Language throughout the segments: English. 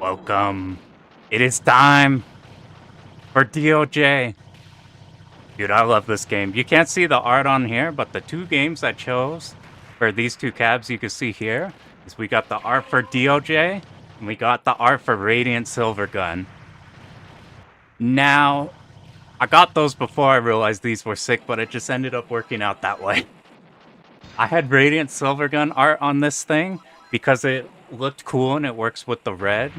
Welcome. It is time for DOJ. Dude, I love this game. You can't see the art on here, but the two games I chose for these two cabs you can see here is we got the art for DOJ and we got the art for Radiant Silvergun. Now, I got those before I realized these were sick, but it just ended up working out that way. I had Radiant Silvergun art on this thing because it looked cool and it works with the red.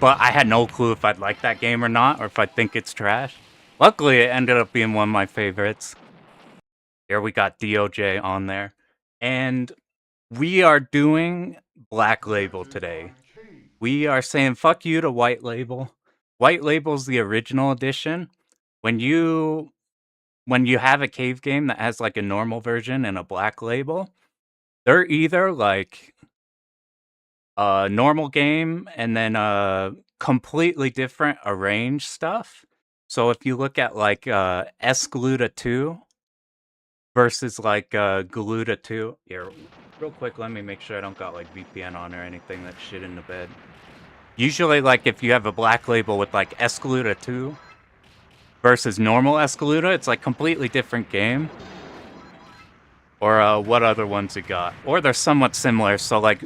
But I had no clue if I'd like that game or not, or if I'd think it's trash. Luckily, it ended up being one of my favorites. Here we got DOJ on there. And we are doing Black Label today. We are saying fuck you to White Label. White Label's the original edition. When you have a cave game that has like a normal version and a Black Label, they're either like a normal game and then completely different arranged stuff. So if you look at like Esgluta 2 versus like Galuta 2, here, real quick, let me make sure I don't got like VPN on or anything that's shit in the bed. Usually, like if you have a Black Label with like Esgluta 2 versus normal Esgluta, it's like completely different game. Or what other ones you got? Or they're somewhat similar. So like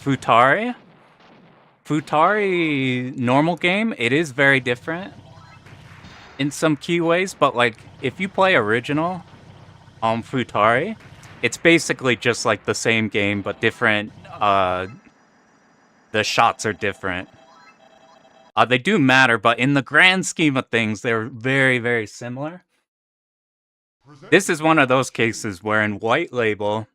Futari normal game, it is very different in some key ways, but like if you play original on Futari, it's basically just like the same game but different. The shots are different. They do matter, but in the grand scheme of things, they're very, very similar. This is one of those cases where in White Label,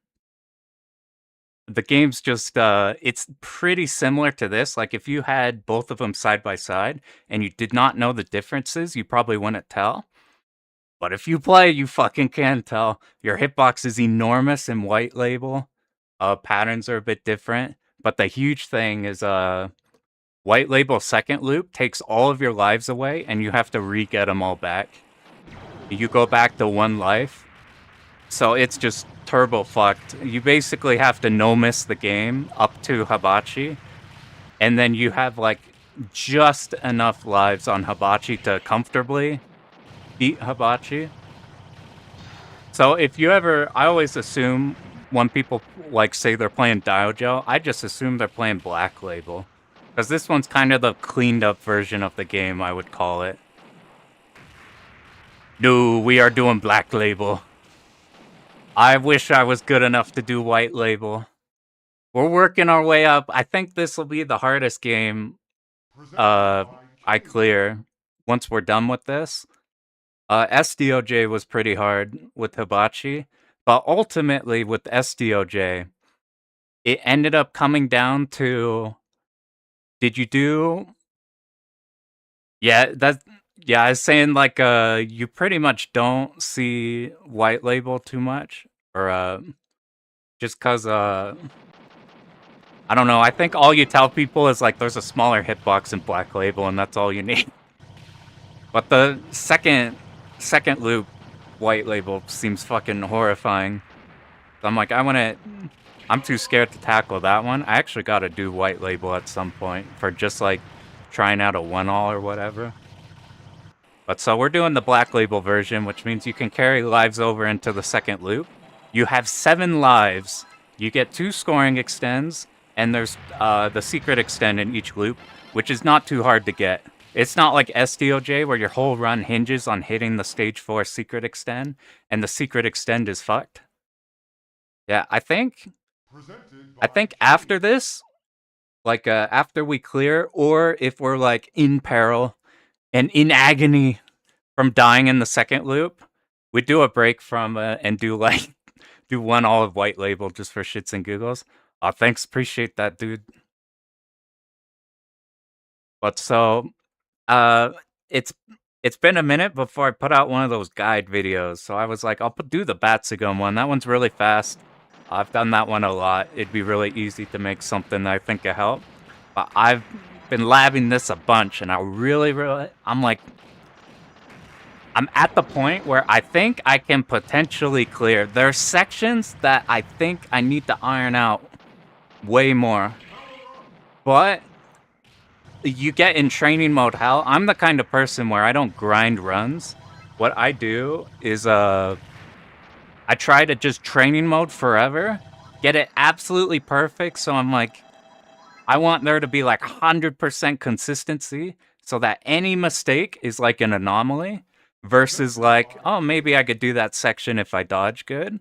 the game's just, it's pretty similar to this. Like, if you had both of them side by side and you did not know the differences, you probably wouldn't tell. But if you play, you fucking can tell. Your hitbox is enormous in White Label. Patterns are a bit different. But the huge thing is, White Label second loop takes all of your lives away and you have to re-get them all back. You go back to one life. So it's just turbo fucked. You basically have to no-miss the game up to Hibachi. And then you have like just enough lives on Hibachi to comfortably beat Hibachi. So if you ever, I always assume when people like say they're playing Daioujou, I just assume they're playing Black Label. Because this one's kind of the cleaned up version of the game, I would call it. No, we are doing Black Label. I wish I was good enough to do White Label. We're working our way up. I think this will be the hardest game I clear once we're done with this. SDOJ was pretty hard with Hibachi, but ultimately with SDOJ, it ended up coming down to, did you do? Yeah, I was saying like you pretty much don't see White Label too much, or just cause I don't know. I think all you tell people is like there's a smaller hitbox in Black Label and that's all you need. But the second loop White Label seems fucking horrifying. So I'm like, I'm too scared to tackle that one. I actually got to do White Label at some point for just like trying out a 1-all or whatever. But so we're doing the Black Label version, which means you can carry lives over into the second loop. You have 7 lives. You get 2 scoring extends, and there's the secret extend in each loop, which is not too hard to get. It's not like SDOJ where your whole run hinges on hitting the stage 4 secret extend, and the secret extend is fucked. Yeah, I think after this, like after we clear, or if we're like in peril and in agony from dying in the second loop, we do a break from and do like do 1-all of White Label just for shits and giggles. Thanks, appreciate that, dude. But so it's been a minute before I put out one of those guide videos, so I was like, I'll do the Batsugun one. That one's really fast. I've done that one a lot. It'd be really easy to make something that I think could help. But I've been labbing this a bunch, and I'm at the point where I think I can potentially clear. There are sections that I think I need to iron out way more. But you get in training mode hell. I'm the kind of person where I don't grind runs. What I do is I try to just training mode forever, get it absolutely perfect. So I'm like, I want there to be like 100% consistency so that any mistake is like an anomaly versus like, oh, maybe I could do that section if I dodge good.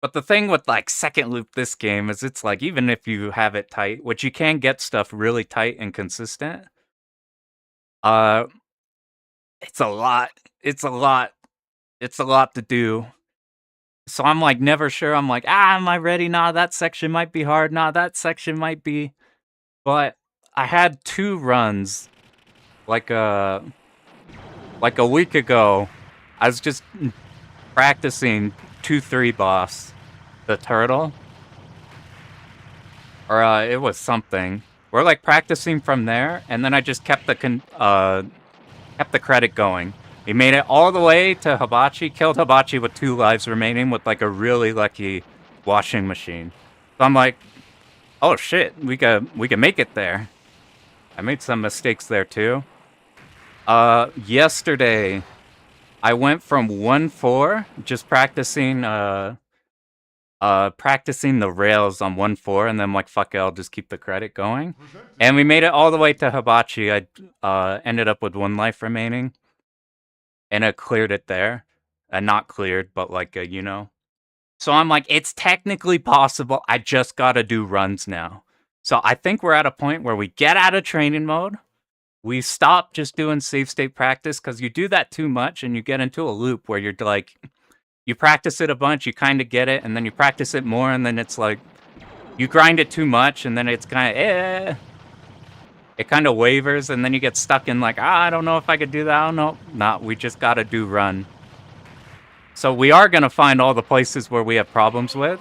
But the thing with like second loop this game is it's like, even if you have it tight, which you can get stuff really tight and consistent, uh, it's a lot. It's a lot. It's a lot to do. So I'm like never sure. I'm like, am I ready? Nah, that section might be hard. Nah, that section might be. But I had 2 runs like a week ago. I was just practicing 2-3 boss, the turtle, or it was something. We're like practicing from there, and then I just kept the credit going. He made it all the way to Hibachi, killed Hibachi with 2 lives remaining with like a really lucky washing machine. So I'm like, oh shit, we can make it there. I made some mistakes there too. Yesterday I went from 1-4, just practicing the rails on 1-4, and then I'm like, fuck it, I'll just keep the credit going. And we made it all the way to Hibachi. I ended up with 1 life remaining, and it cleared it there. Not cleared, but like, you know. So I'm like, it's technically possible. I just gotta do runs now. So I think we're at a point where we get out of training mode. We stop just doing save state practice, because you do that too much and you get into a loop where you're like, you practice it a bunch, you kind of get it, and then you practice it more, and then it's like, you grind it too much, and then it's kind of, it kind of wavers, and then you get stuck in like, I don't know if I could do that, I don't know. Nah, we just gotta do run. So we are gonna find all the places where we have problems with,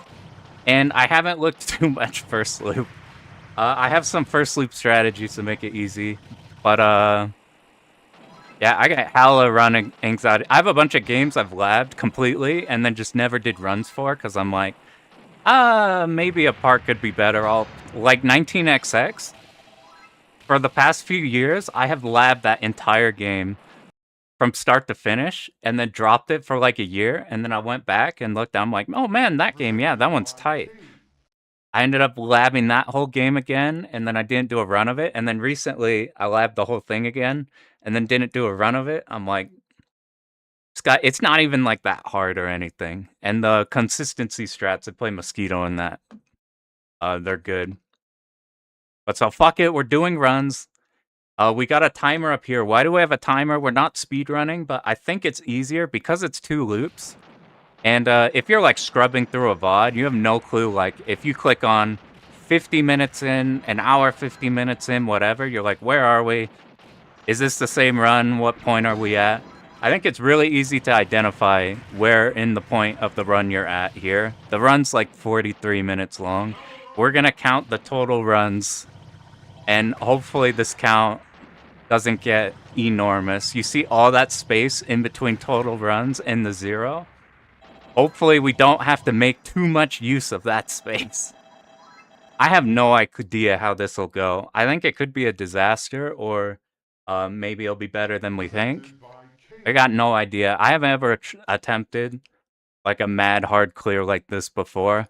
and I haven't looked too much first loop. I have some first loop strategies to make it easy, but yeah, I got hella run anxiety. I have a bunch of games I've labbed completely and then just never did runs for, because I'm like, maybe a part could be better. Like 19XX. For the past few years, I have labbed that entire game from start to finish and then dropped it for like a year. And then I went back and looked, I'm like, oh man, that game, yeah, that one's tight. I ended up labbing that whole game again, and then I didn't do a run of it. And then recently, I labbed the whole thing again, and then didn't do a run of it. I'm like, it's not even like that hard or anything. And the consistency strats, I play Mosquito in that. They're good. But so fuck it, we're doing runs. We got a timer up here. Why do we have a timer? We're not speed running, but I think it's easier because it's 2 loops. And if you're like scrubbing through a VOD, you have no clue. Like if you click on 50 minutes in, an hour, 50 minutes in, whatever, you're like, where are we? Is this the same run? What point are we at? I think it's really easy to identify where in the point of the run you're at here. The run's like 43 minutes long. We're going to count the total runs, and hopefully this count doesn't get enormous. You see all that space in between total runs and the 0? Hopefully we don't have to make too much use of that space. I have no idea how this will go. I think it could be a disaster, or maybe it'll be better than we think. I got no idea. I haven't ever attempted like a mad hard clear like this before.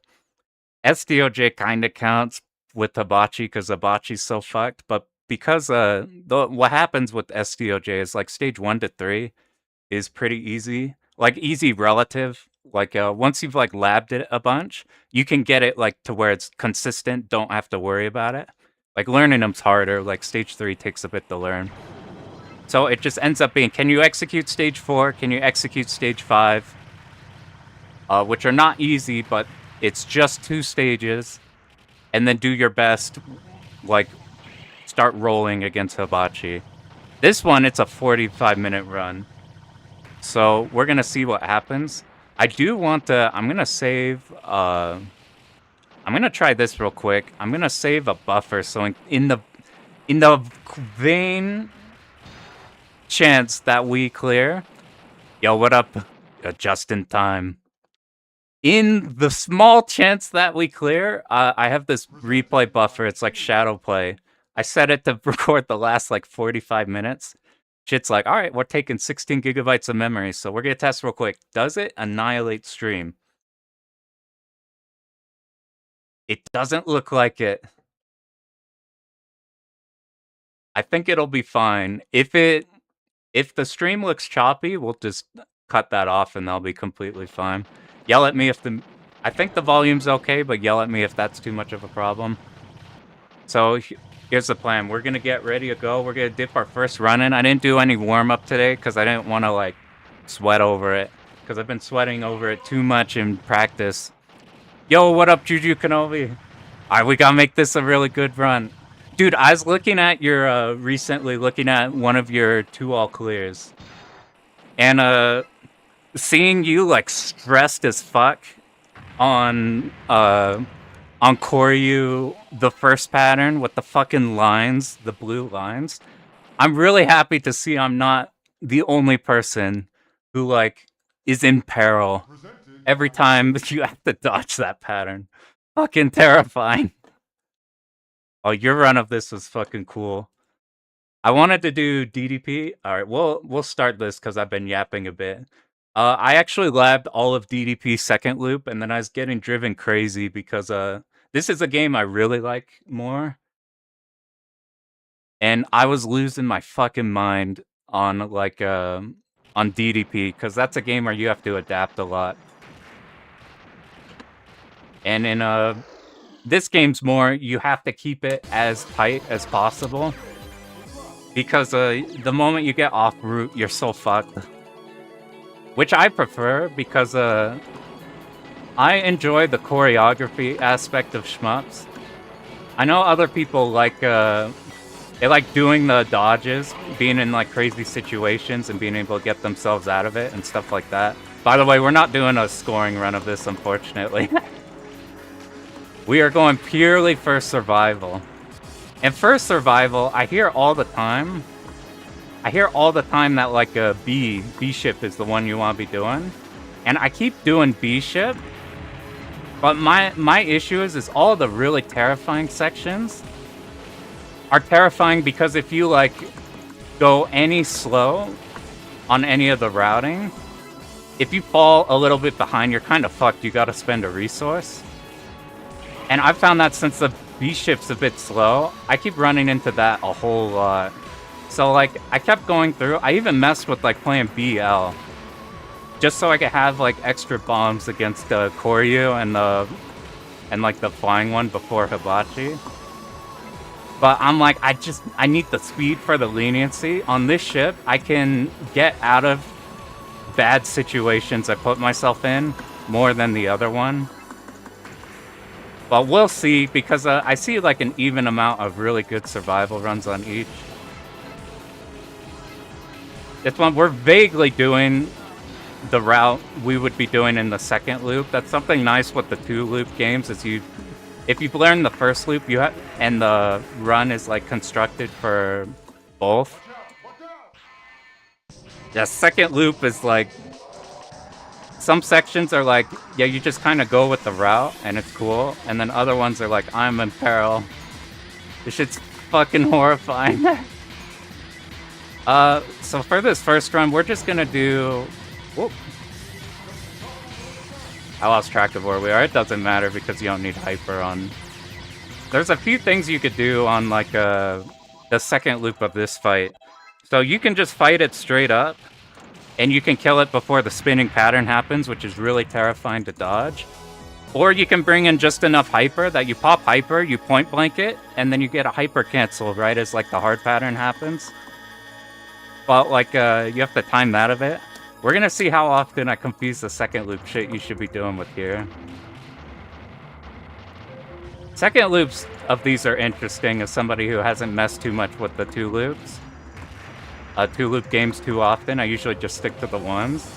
SDOJ kind of counts with Hibachi because Hibachi's so fucked, but because what happens with SDOJ is like stage 1 to 3 is pretty easy. Like easy relative. Like once you've like labbed it a bunch, you can get it like to where it's consistent, don't have to worry about it. Like learning them's harder. Like stage 3 takes a bit to learn. So it just ends up being, can you execute stage 4? Can you execute stage 5? Which are not easy, but it's just 2 stages. And then do your best, like, start rolling against Hibachi. This one, it's a 45-minute run. So we're going to see what happens. I do want to, I'm going to save, I'm going to try this real quick. I'm going to save a buffer, so in the vain chance that we clear. Yo, what up? Just in time. In the small chance that we clear, I have this replay buffer. It's like shadow play. I set it to record the last like 45 minutes. Shit's like, all right, we're taking 16 gigabytes of memory, so we're gonna test real quick. Does it annihilate stream? It doesn't look like it. I think it'll be fine. If the stream looks choppy, we'll just cut that off and that'll be completely fine. Yell at me if I think the volume's okay, but yell at me if that's too much of a problem. So here's the plan. We're gonna get ready to go. We're gonna dip our first run in. I didn't do any warm-up today because I didn't want to like sweat over it. Because I've been sweating over it too much in practice. Yo, what up, Juju Kenobi? Alright, we gotta make this a really good run. Dude, I was looking at your, recently looking at one of your 2-all clears. And, seeing you, like, stressed as fuck on Koryu, the first pattern with the fucking lines, the blue lines. I'm really happy to see I'm not the only person who, like, is in peril every time you have to dodge that pattern. Fucking terrifying. Oh, your run of this was fucking cool. I wanted to do DDP. All right, we'll start this because I've been yapping a bit. I actually labbed all of DDP second loop, and then I was getting driven crazy because this is a game I really like more. And I was losing my fucking mind on like on DDP because that's a game where you have to adapt a lot. And in this game's more, you have to keep it as tight as possible. Because the moment you get off route, you're so fucked. Which I prefer, because I enjoy the choreography aspect of shmups. I know other people like, they like doing the dodges, being in like crazy situations and being able to get themselves out of it and stuff like that. By the way, we're not doing a scoring run of this, unfortunately. We are going purely for survival. And for survival, I hear all the time that like a B ship is the one you want to be doing. And I keep doing B ship. But my issue is all the really terrifying sections are terrifying because if you like go any slow on any of the routing, if you fall a little bit behind, you're kind of fucked. You gotta spend a resource. And I've found that since the B ship's a bit slow, I keep running into that a whole lot. So like, I kept going through. I even messed with like playing BL, just so I could have like extra bombs against Koryu and like the flying one before Hibachi. But I'm like, I need the speed for the leniency. On this ship, I can get out of bad situations I put myself in more than the other one. But we'll see, because I see like an even amount of really good survival runs on each. This one, we're vaguely doing the route we would be doing in the second loop. That's something nice with the 2-loop games, is if you've learned the first loop, and the run is like constructed for both. The second loop is like, some sections are like, yeah, you just kind of go with the route and it's cool. And then other ones are like, I'm in peril. This shit's fucking horrifying. So for this first run, we're just gonna do... Whoop. I lost track of where we are. It doesn't matter because you don't need hyper on... There's a few things you could do on like the second loop of this fight. So you can just fight it straight up. And you can kill it before the spinning pattern happens, which is really terrifying to dodge. Or you can bring in just enough hyper that you pop hyper, you point blank it, and then you get a hyper cancel right as like the hard pattern happens. But like you have to time that a bit. We're gonna see how often I confuse the second loop shit you should be doing with here. Second loops of these are interesting as somebody who hasn't messed too much with the 2 loops. 2-loop games too often. I usually just stick to the ones.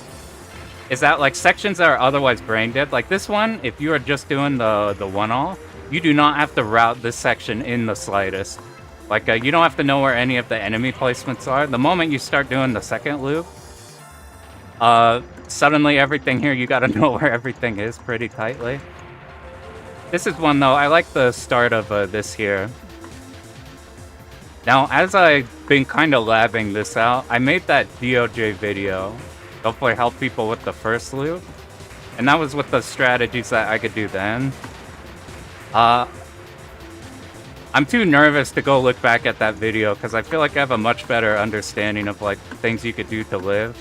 Is that like sections that are otherwise brain dead? Like this one, if you are just doing the 1-all, you do not have to route this section in the slightest. Like you don't have to know where any of the enemy placements are. The moment you start doing the second loop, suddenly everything here, you gotta know where everything is pretty tightly. This is one though, I like the start of this here. Now, as I've been kind of labbing this out, I made that DOJ video. Hopefully help people with the first loop. And that was with the strategies that I could do then. I'm too nervous to go look back at that video because I feel like I have a much better understanding of like things you could do to live.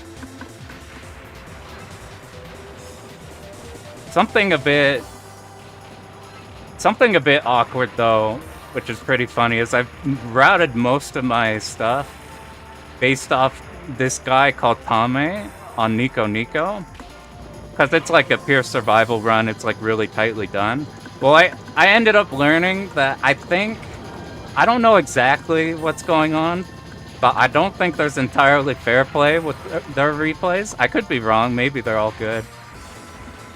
Something a bit awkward though, which is pretty funny, is I've routed most of my stuff based off this guy called Tame on Nico Nico. Because it's like a pure survival run, it's like really tightly done. Well, I ended up learning that I don't know exactly what's going on, but I don't think there's entirely fair play with their replays. I could be wrong, maybe they're all good.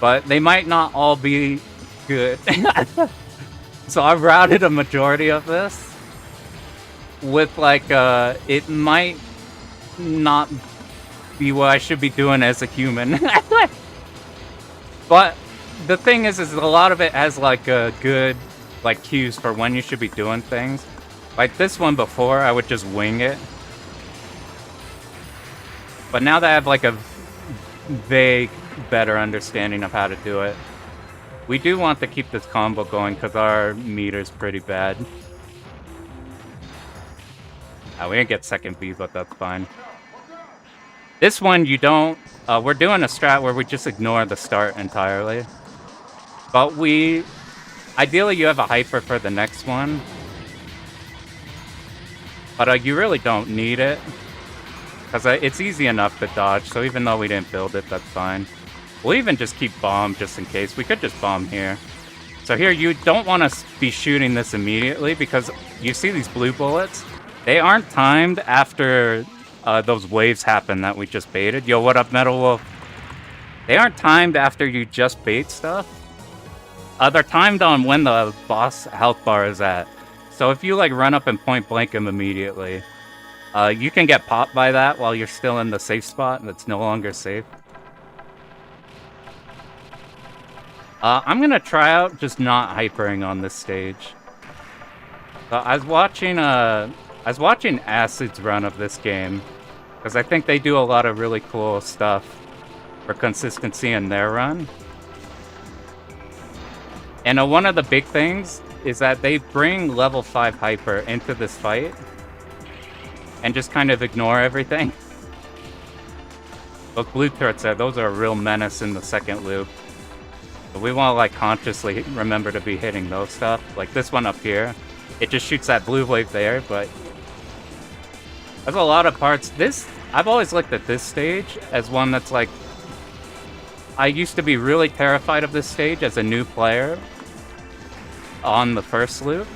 But they might not all be good. So I've routed a majority of this with like, it might not be what I should be doing as a human. But the thing is a lot of it has like a good like cues for when you should be doing things. Like this one before, I would just wing it. But now that I have like a vague, better understanding of how to do it, we do want to keep this combo going because our meter's pretty bad. We didn't get second B, but that's fine. This one, you don't... we're doing a strat where we just ignore the start entirely. But ideally, you have a hyper for the next one. But you really don't need it. Because it's easy enough to dodge, so even though we didn't build it, that's fine. We'll even just keep bomb just in case. We could just bomb here. So here, you don't want to be shooting this immediately because you see these blue bullets? They aren't timed after those waves happen that we just baited. Yo, what up, Metal Wolf? They aren't timed after you just bait stuff. They're timed on when the boss health bar is at. So if you like run up and point blank him immediately, you can get popped by that while you're still in the safe spot that's no longer safe. I'm gonna try out just not hypering on this stage. I was watching Acid's run of this game because I think they do a lot of really cool stuff for consistency in their run. And one of the big things is that they bring level 5 hyper into this fight and just kind of ignore everything. Those blue turrets there, those are a real menace in the second loop. But we want to like consciously remember to be hitting those stuff. Like this one up here, it just shoots that blue wave there, but there's a lot of parts. I've always looked at this stage as one that's like, I used to be really terrified of this stage as a new player on the first loop.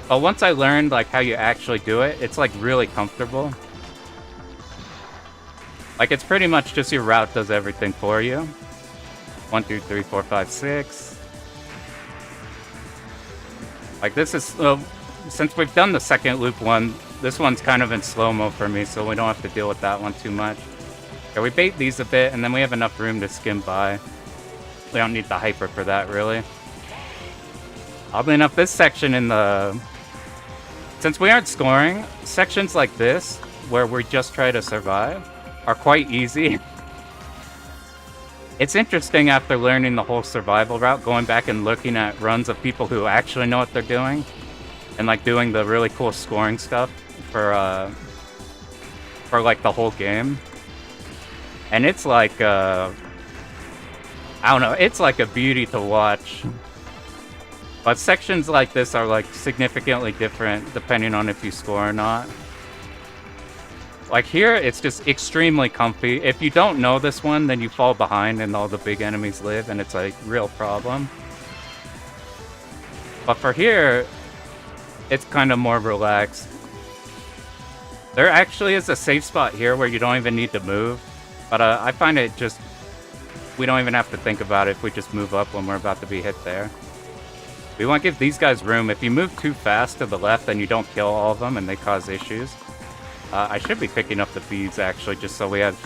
But once I learned like how you actually do it, it's like really comfortable. Like it's pretty much just your route does everything for you. 1, 2, 3, 4, 5, 6. Like this is, since we've done the second loop one, this one's kind of in slow-mo for me, so we don't have to deal with that one too much. Okay, we bait these a bit, and then we have enough room to skim by. We don't need the hyper for that, really. Oddly enough, this section since we aren't scoring, sections like this, where we just try to survive, are quite easy. It's interesting after learning the whole survival route, going back and looking at runs of people who actually know what they're doing, and like doing the really cool scoring stuff for like the whole game. And it's like, I don't know, it's like a beauty to watch. But sections like this are like significantly different depending on if you score or not. Like here, it's just extremely comfy. If you don't know this one, then you fall behind and all the big enemies live, and it's a real problem. But for here, it's kind of more relaxed. There actually is a safe spot here where you don't even need to move. But I find it just, we don't even have to think about it if we just move up when we're about to be hit there. We want to give these guys room. If you move too fast to the left, then you don't kill all of them and they cause issues. I should be picking up the beads, actually, just so we have...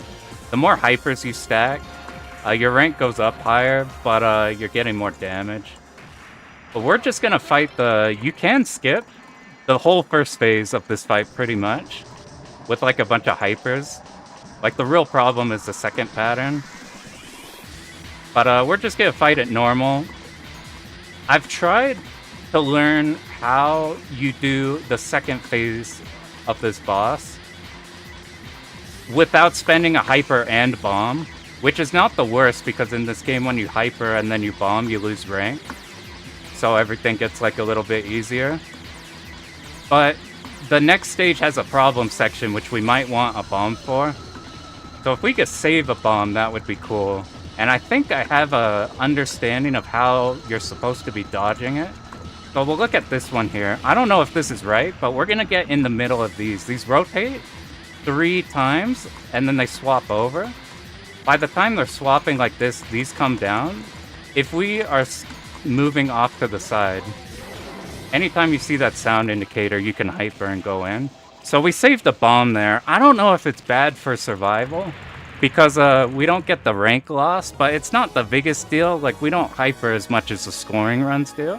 The more hypers you stack, your rank goes up higher, but you're getting more damage. But we're just going to fight the... You can skip, the whole first phase of this fight pretty much with like a bunch of hypers. Like the real problem is the second pattern. But we're just gonna fight it normal. I've tried to learn how you do the second phase of this boss without spending a hyper and bomb, which is not the worst because in this game when you hyper and then you bomb, you lose rank. So everything gets like a little bit easier. But the next stage has a problem section which we might want a bomb for. So if we could save a bomb, that would be cool. And I think I have a understanding of how you're supposed to be dodging it. So we'll look at this one here. I don't know if this is right, but we're gonna get in the middle of these. These rotate 3 times, and then they swap over. By the time they're swapping like this, these come down. If we are moving off to the side, anytime you see that sound indicator, you can hyper and go in. So we saved a bomb there. I don't know if it's bad for survival, because we don't get the rank loss, but it's not the biggest deal. Like, we don't hyper as much as the scoring runs do.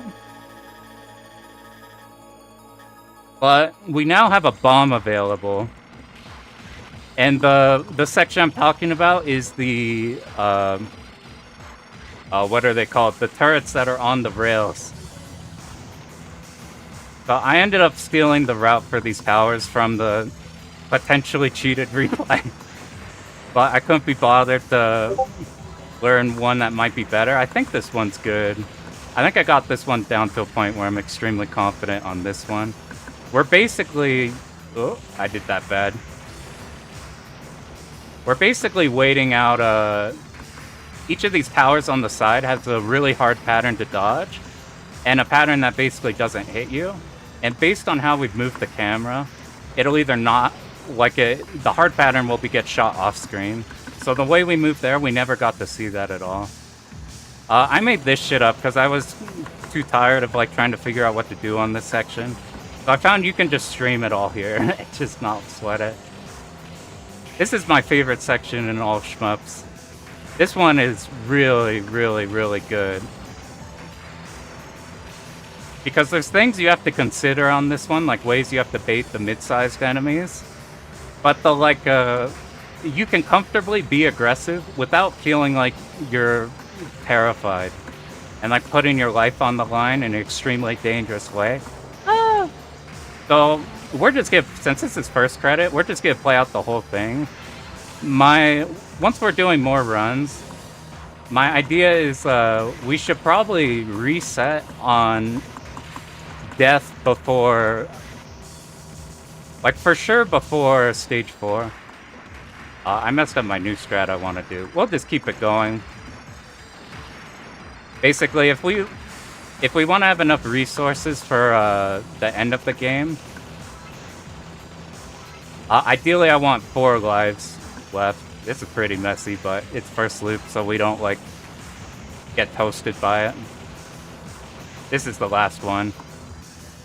But we now have a bomb available. And the section I'm talking about is the, what are they called? The turrets that are on the rails. So I ended up stealing the route for these towers from the potentially cheated replay. But I couldn't be bothered to learn one that might be better. I think this one's good. I think I got this one down to a point where I'm extremely confident on this one. We're basically... Oh, I did that bad. We're basically waiting out... Each of these towers on the side has a really hard pattern to dodge, and a pattern that basically doesn't hit you. And based on how we've moved the camera, it'll either not... Like, the hard pattern will get shot off screen. So the way we moved there, we never got to see that at all. I made this shit up because I was too tired of like trying to figure out what to do on this section. So I found you can just stream it all here. Just not sweat it. This is my favorite section in all shmups. This one is really, really, really good. Because there's things you have to consider on this one, like ways you have to bait the mid-sized enemies. But the like, you can comfortably be aggressive without feeling like you're terrified. And like putting your life on the line in an extremely dangerous way. Ah! So we're just gonna, since this is first credit, we're just gonna play out the whole thing. Once we're doing more runs, my idea is we should probably reset on death before... Like, for sure before stage 4. I messed up my new strat I want to do. We'll just keep it going. Basically, if we want to have enough resources for the end of the game, ideally I want 4 lives left. This is pretty messy, but it's first loop, so we don't, like, get toasted by it. This is the last one.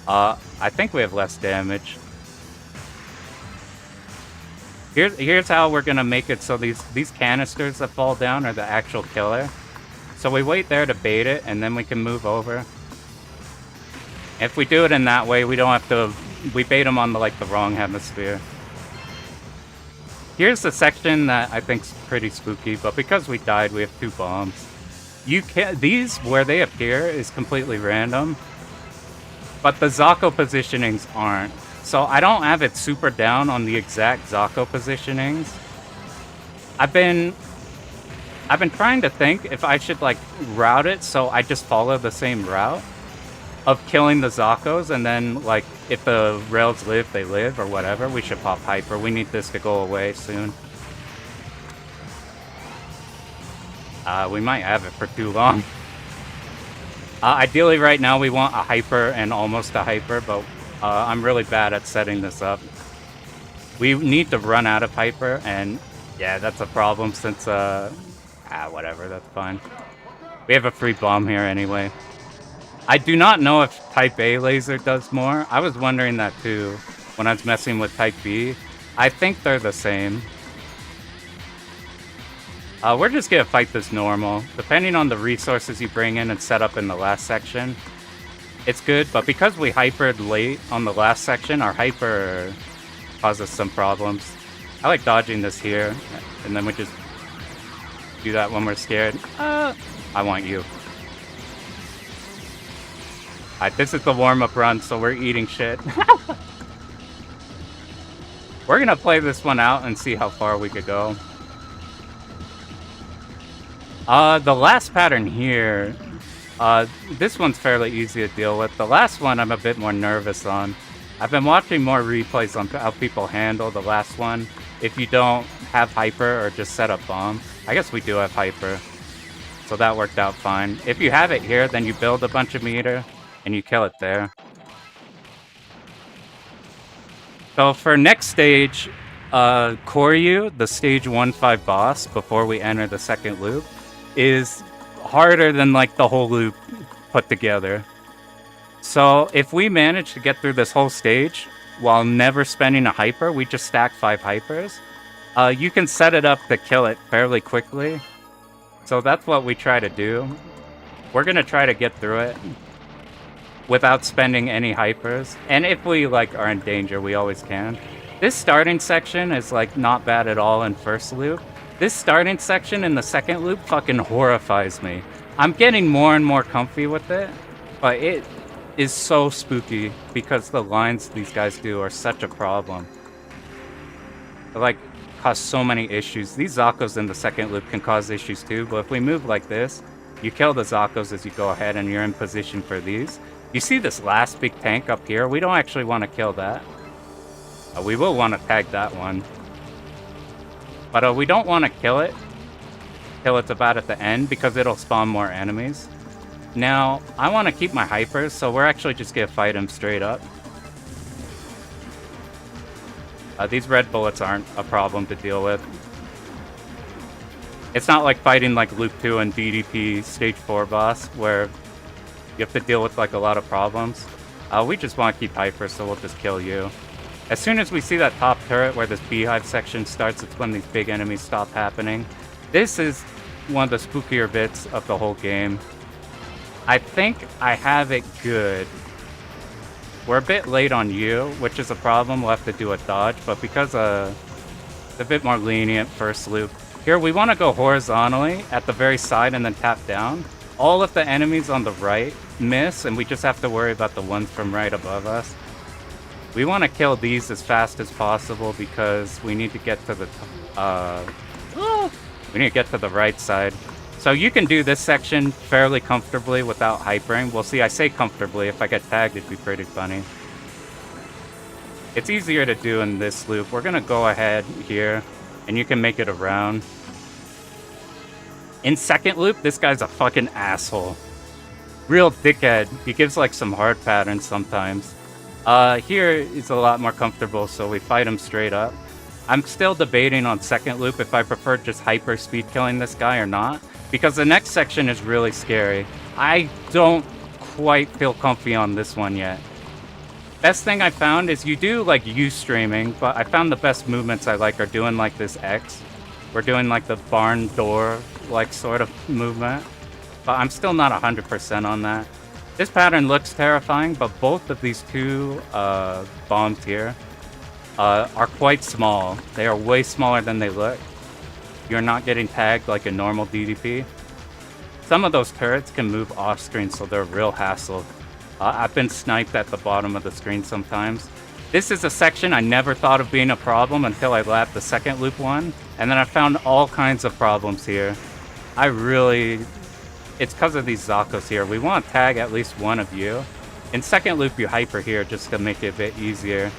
I think we have less damage. Here's how we're gonna make it so these canisters that fall down are the actual killer. So we wait there to bait it, and then we can move over. If we do it in that way, we don't have to... We bait them on the wrong hemisphere. Here's the section that I think's pretty spooky, but because we died, we have 2 bombs. These, where they appear, is completely random. But the Zako positionings aren't. So I don't have it super down on the exact Zako positionings. I've been trying to think if I should like route it so I just follow the same route of killing the Zakos, and then like if the rails live, they live, or whatever. We should pop hyper. We need this to go away soon. We might have it for too long. Ideally right now we want a hyper and almost a hyper, but I'm really bad at setting this up. We need to run out of hyper, and yeah, that's a problem since, whatever, that's fine. We have a free bomb here anyway. I do not know if Type A laser does more. I was wondering that too when I was messing with Type B. I think they're the same. We're just gonna fight this normal. Depending on the resources you bring in and set up in the last section, it's good, but because we hypered late on the last section, our hyper causes some problems. I like dodging this here, and then we just do that when we're scared. I want you. Alright, this is the warm-up run, so we're eating shit. We're gonna play this one out and see how far we could go. The last pattern here, this one's fairly easy to deal with. The last one I'm a bit more nervous on. I've been watching more replays on how people handle the last one. If you don't have hyper or just set up bomb. I guess we do have hyper, so that worked out fine. If you have it here, then you build a bunch of meter and you kill it there. So for next stage, Koryu, the stage 1-5 boss, before we enter the second loop, is harder than like the whole loop put together. So if we manage to get through this whole stage while never spending a hyper, we just stack 5 hypers, you can set it up to kill it fairly quickly. So that's what we try to do. We're gonna try to get through it without spending any hypers. And if we like are in danger, we always can. This starting section is like not bad at all in first loop. This starting section in the second loop fucking horrifies me. I'm getting more and more comfy with it, but it is so spooky because the lines these guys do are such a problem. They like cause so many issues. These Zakos in the second loop can cause issues too, but if we move like this, you kill the Zakos as you go ahead and you're in position for these. You see this last big tank up here? We don't actually want to kill that. We will want to tag that one. But we don't want to kill it till it's about at the end because it'll spawn more enemies. Now, I want to keep my hypers, so we're actually just going to fight him straight up. These red bullets aren't a problem to deal with. It's not like fighting like Loop 2 and DDP Stage 4 boss, where you have to deal with like a lot of problems. We just want to keep hyper, so we'll just kill you. As soon as we see that top turret where this beehive section starts, it's when these big enemies stop happening. This is one of the spookier bits of the whole game. I think I have it good. We're a bit late on you, which is a problem. We'll have to do a dodge, but because it's a bit more lenient first loop. Here, we want to go horizontally at the very side and then tap down. All of the enemies on the right miss, and we just have to worry about the ones from right above us. We want to kill these as fast as possible because we need to get to the right side. So you can do this section fairly comfortably without hypering. We'll see, I say comfortably. If I get tagged, it'd be pretty funny. It's easier to do in this loop. We're gonna go ahead here, and you can make it around. In second loop, this guy's a fucking asshole. Real dickhead. He gives like some hard patterns sometimes. Here he's a lot more comfortable, so we fight him straight up. I'm still debating on second loop if I prefer just hyper speed killing this guy or not, because the next section is really scary. I don't quite feel comfy on this one yet. Best thing I found is you do like U-streaming, but I found the best movements I like are doing like this X. We're doing like the barn door like sort of movement, but I'm still not 100% on that. This pattern looks terrifying, but both of these two bombs here are quite small. They are way smaller than they look. You're not getting tagged like a normal DDP. Some of those turrets can move off screen, so they're a real hassle. I've been sniped at the bottom of the screen sometimes. This is a section I never thought of being a problem until I lapped the second loop one, and then I found all kinds of problems here. It's because of these Zakos here. We want to tag at least one of you. In second loop, you hyper here just to make it a bit easier.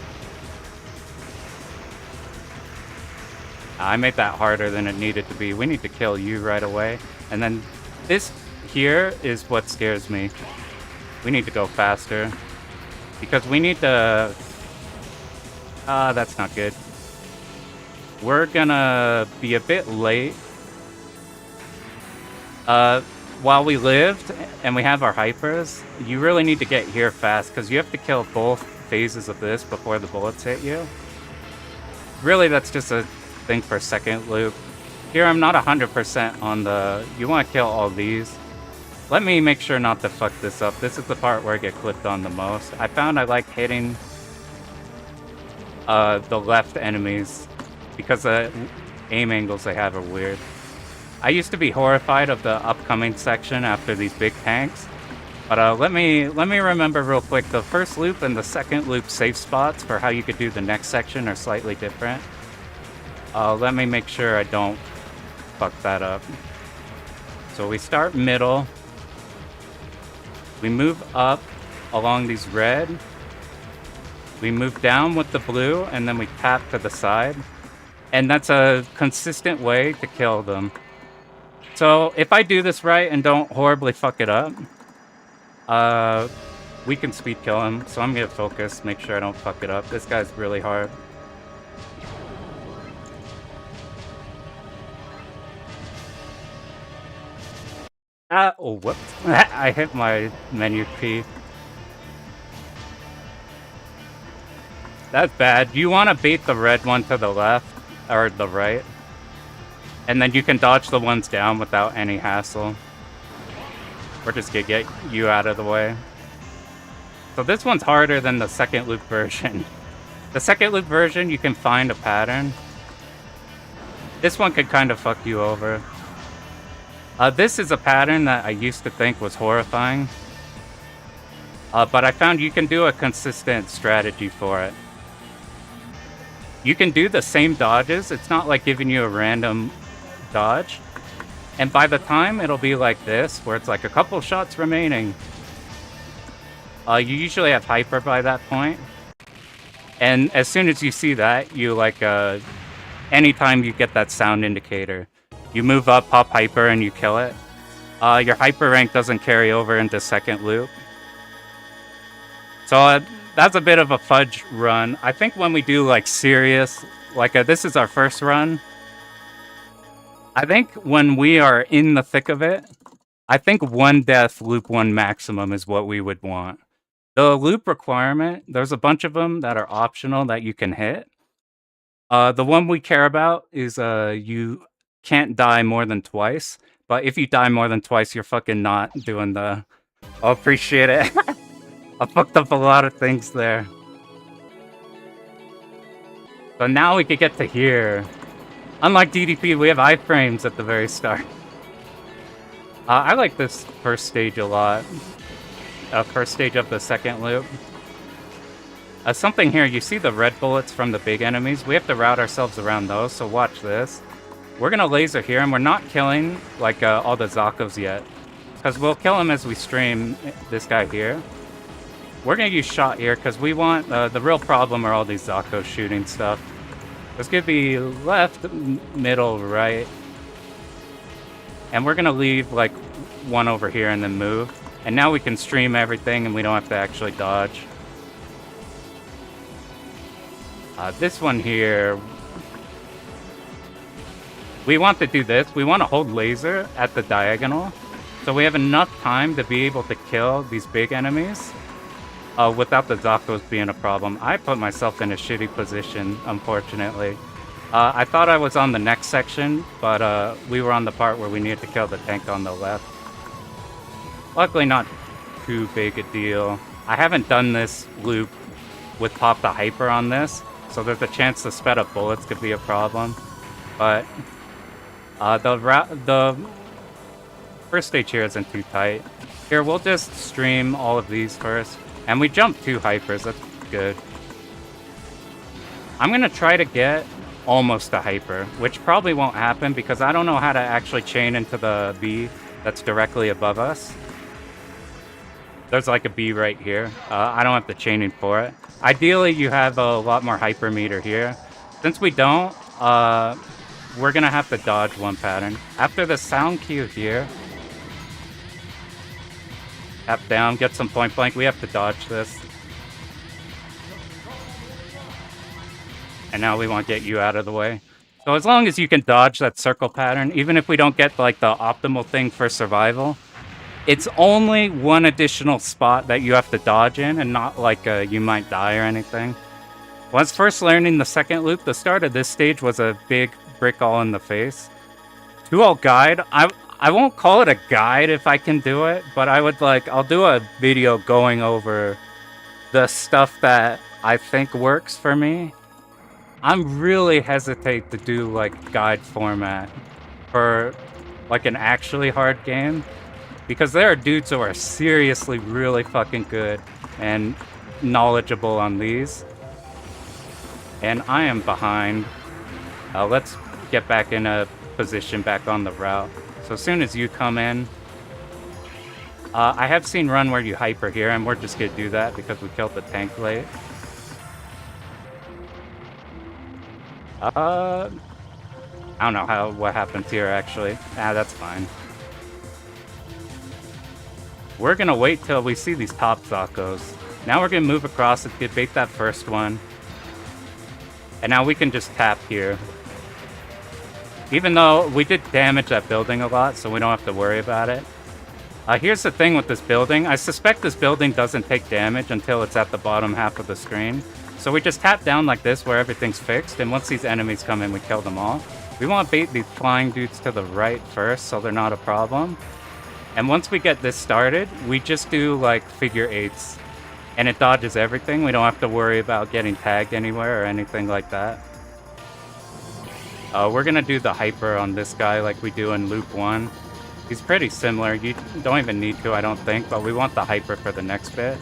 I made that harder than it needed to be. We need to kill you right away. And then this here is what scares me. We need to go faster. Because we need to... that's not good. We're gonna be a bit late. While we lived and we have our hypers, you really need to get here fast because you have to kill both phases of this before the bullets hit you. Really, that's just a thing for second loop. Here, I'm not 100% on the... You want to kill all these. Let me make sure not to fuck this up. This is the part where I get clipped on the most. I found I like hitting the left enemies because the aim angles they have are weird. I used to be horrified of the upcoming section after these big tanks, but let me remember real quick. The first loop and the second loop safe spots for how you could do the next section are slightly different. Let me make sure I don't fuck that up. So we start middle. We move up along these red. We move down with the blue, and then we tap to the side. And that's a consistent way to kill them. So if I do this right and don't horribly fuck it up, we can speed kill him. So I'm gonna focus, make sure I don't fuck it up. This guy's really hard. Oh, whoops. I hit my menu key. That's bad. You want to bait the red one to the left, or the right. And then you can dodge the ones down without any hassle. We're just gonna get you out of the way. So this one's harder than the second loop version. The second loop version, you can find a pattern. This one could kind of fuck you over. This is a pattern that I used to think was horrifying. But I found you can do a consistent strategy for it. You can do the same dodges. It's not like giving you a random dodge. And by the time it'll be like this, where it's like a couple shots remaining, you usually have hyper by that point. And as soon as you see that, you like, anytime you get that sound indicator, you move up, pop hyper, and you kill it. Your hyper rank doesn't carry over into second loop. So that's a bit of a fudge run. I think when we do like serious, like this is our first run. I think when we are in the thick of it, I think one death loop one maximum is what we would want. The loop requirement, there's a bunch of them that are optional that you can hit. The one we care about is you can't die more than twice, but if you die more than twice, you're fucking not doing the... I appreciate it. I fucked up a lot of things there. So now we could get to here. Unlike DDP, we have iframes at the very start. I like this first stage a lot. First stage of the second loop. Something here, you see the red bullets from the big enemies? We have to route ourselves around those, so watch this. We're gonna laser here, and we're not killing like all the Zakos yet, because we'll kill him as we stream this guy here. We're gonna use shot here because we want the real problem are all these Zakos shooting stuff. This could be left, middle, right, and we're gonna leave like one over here and then move. And now we can stream everything, and we don't have to actually dodge. This one here. We want to do this. We want to hold laser at the diagonal, so we have enough time to be able to kill these big enemies without the Zakos being a problem. I put myself in a shitty position, unfortunately. I thought I was on the next section, but we were on the part where we needed to kill the tank on the left. Luckily not too big a deal. I haven't done this loop with pop the hyper on this, so there's a chance the sped up bullets could be a problem. But the first stage here isn't too tight. Here, we'll just stream all of these first. And we jumped 2 hypers, that's good. I'm gonna try to get almost a hyper, which probably won't happen because I don't know how to actually chain into the B that's directly above us. There's like a B right here. I don't have the chaining for it. Ideally, you have a lot more hyper meter here. Since we don't, we're gonna have to dodge one pattern. After the sound cue here, tap down, get some point blank. We have to dodge this. And now we want to get you out of the way. So as long as you can dodge that circle pattern, even if we don't get like the optimal thing for survival, it's only one additional spot that you have to dodge in, and not like you might die or anything. When I was first learning the second loop, the start of this stage was a big brick all in the face. 2-all guide, I won't call it a guide if I can do it, but I'll do a video going over the stuff that I think works for me. I'm really hesitate to do like guide format for like an actually hard game, because there are dudes who are seriously really fucking good and knowledgeable on these. And I am behind. Let's get back in a position back on the route. So as soon as you come in, I have seen run where you hyper here, and we're just gonna do that because we killed the tank late. I don't know what happened here actually. That's fine. We're gonna wait till we see these top Zakos. Now we're gonna move across and debate that first one. And now we can just tap here. Even though we did damage that building a lot, so we don't have to worry about it. Here's the thing with this building. I suspect this building doesn't take damage until it's at the bottom half of the screen. So we just tap down like this where everything's fixed, and once these enemies come in, we kill them all. We want to bait these flying dudes to the right first, so they're not a problem. And once we get this started, we just do like figure eights. And it dodges everything. We don't have to worry about getting tagged anywhere or anything like that. We're gonna do the hyper on this guy like we do in Loop 1. He's pretty similar. You don't even need to, I don't think, but we want the hyper for the next bit.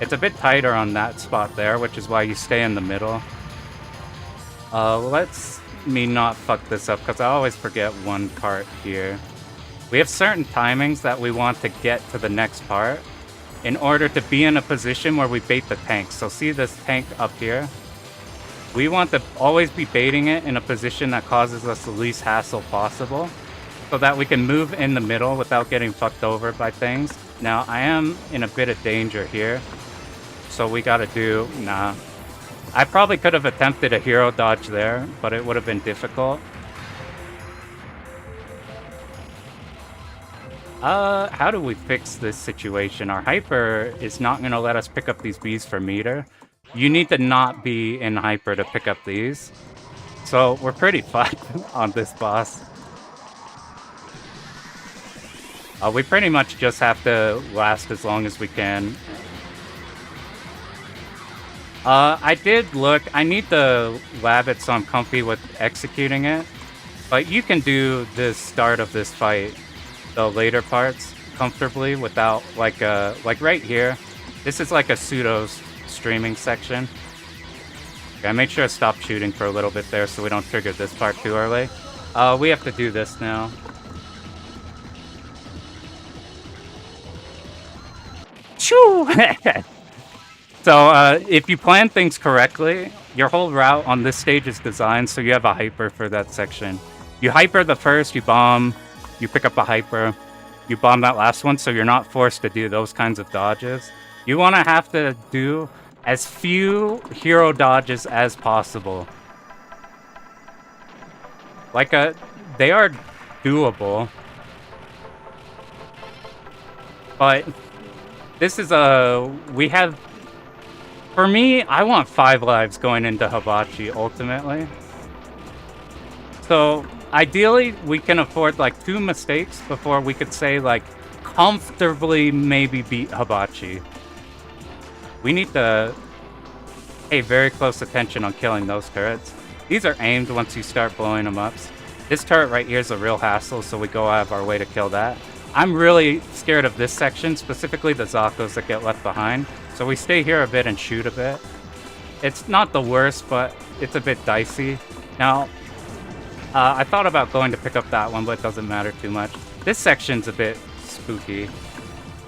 It's a bit tighter on that spot there, which is why you stay in the middle. Let's me not fuck this up, because I always forget one part here. We have certain timings that we want to get to the next part in order to be in a position where we bait the tank. So see this tank up here? We want to always be baiting it in a position that causes us the least hassle possible, so that we can move in the middle without getting fucked over by things. Now, I am in a bit of danger here, so we gotta do... Nah. I probably could have attempted a hero dodge there, but it would have been difficult. How do we fix this situation? Our hyper is not gonna let us pick up these bees for meter. You need to not be in hyper to pick up these. So we're pretty fucked on this boss. We pretty much just have to last as long as we can. I did look. I need to lab it so I'm comfy with executing it. But you can do the start of this fight, the later parts, comfortably without, like right here. This is like a pseudo streaming section. Okay, I made sure to stop shooting for a little bit there so we don't trigger this part too early. We have to do this now. Choo! So, if you plan things correctly, your whole route on this stage is designed so you have a hyper for that section. You hyper the first, you bomb, you pick up a hyper, you bomb that last one, so you're not forced to do those kinds of dodges. You want to have to do as few hero dodges as possible. Like, they are doable. But this is we have... For me, I want 5 lives going into Hibachi, ultimately. So, ideally, we can afford, like, 2 mistakes before we could say, like, comfortably maybe beat Hibachi. We need to pay very close attention on killing those turrets. These are aimed once you start blowing them up. This turret right here is a real hassle, so we go out of our way to kill that. I'm really scared of this section, specifically the Zakos that get left behind. So we stay here a bit and shoot a bit. It's not the worst, but it's a bit dicey. Now, I thought about going to pick up that one, but it doesn't matter too much. This section's a bit spooky.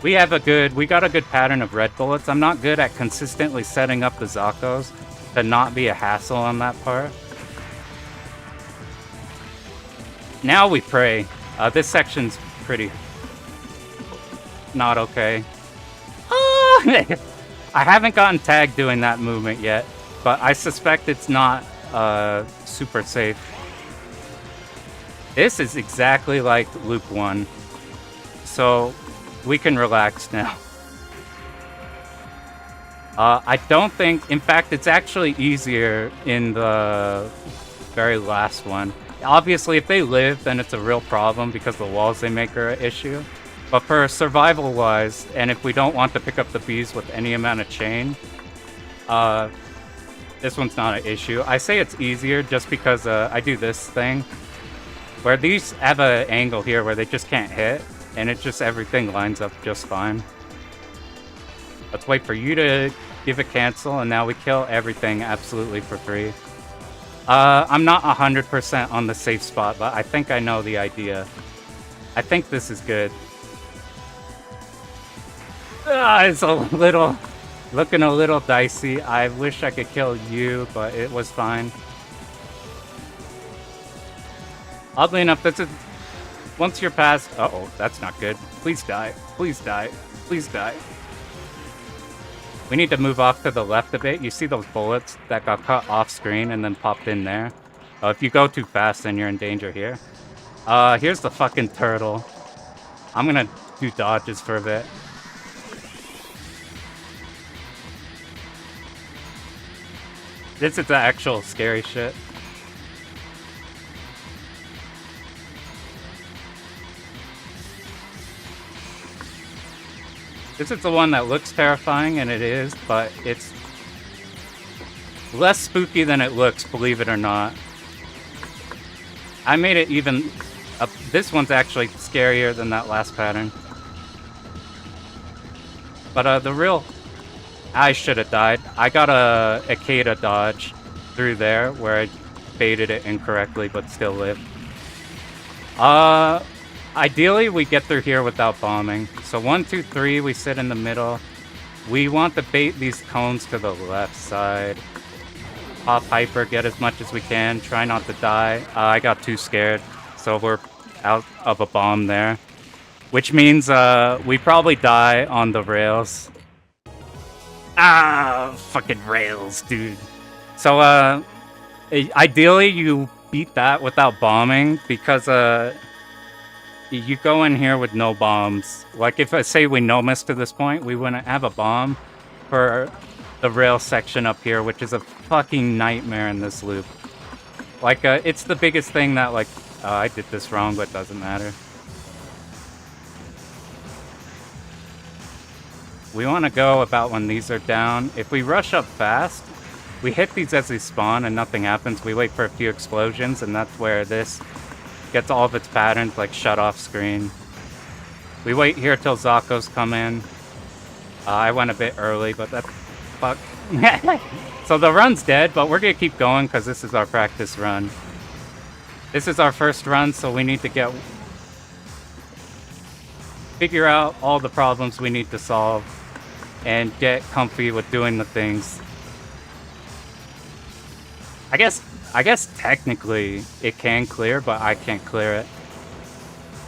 We got a good pattern of red bullets. I'm not good at consistently setting up the Zakos to not be a hassle on that part. Now we pray. This section's pretty not okay. I haven't gotten tagged doing that movement yet, but I suspect it's not super safe. This is exactly like Loop 1, so we can relax now. I don't think... In fact, it's actually easier in the very last one. Obviously, if they live, then it's a real problem because the walls they make are an issue. But for survival-wise, and if we don't want to pick up the bees with any amount of chain, this one's not an issue. I say it's easier just because I do this thing, where these have an angle here where they just can't hit, and it just everything lines up just fine. Let's wait for you to give a cancel, and now we kill everything absolutely for free. I'm not 100% on the safe spot, but I think I know the idea. I think this is good. It's a little... looking a little dicey. I wish I could kill you, but it was fine. Oddly enough, this is... once you're past... uh-oh, that's not good. Please die. Please die. Please die. We need to move off to the left a bit. You see those bullets that got cut off screen and then popped in there? If you go too fast, then you're in danger here. Here's the fucking turtle. I'm gonna do dodges for a bit. This is the actual scary shit. This is the one that looks terrifying, and it is, but it's less spooky than it looks, believe it or not. I made it even... this one's actually scarier than that last pattern. But the real... I should have died. I got a Akeda dodge through there, where I baited it incorrectly, but still lived. Ideally, we get through here without bombing. So 1, 2, 3, we sit in the middle. We want to bait these cones to the left side. Pop hyper, get as much as we can. Try not to die. I got too scared, so we're out of a bomb there. Which means we probably die on the rails. Ah, fucking rails, dude. So ideally, you beat that without bombing, because you go in here with no bombs. Like, if I say we no-miss to this point, we wouldn't have a bomb for the rail section up here, which is a fucking nightmare in this loop. Like, it's the biggest thing that, like... I did this wrong, but it doesn't matter. We want to go about when these are down. If we rush up fast, we hit these as they spawn and nothing happens. We wait for a few explosions, and that's where this gets all of its patterns, like shut off screen. We wait here till Zakos come in. I went a bit early, but that's... fuck. So the run's dead, but we're gonna keep going because this is our practice run. This is our first run, so we need to figure out all the problems we need to solve and get comfy with doing the things. I guess technically it can clear, but I can't clear it.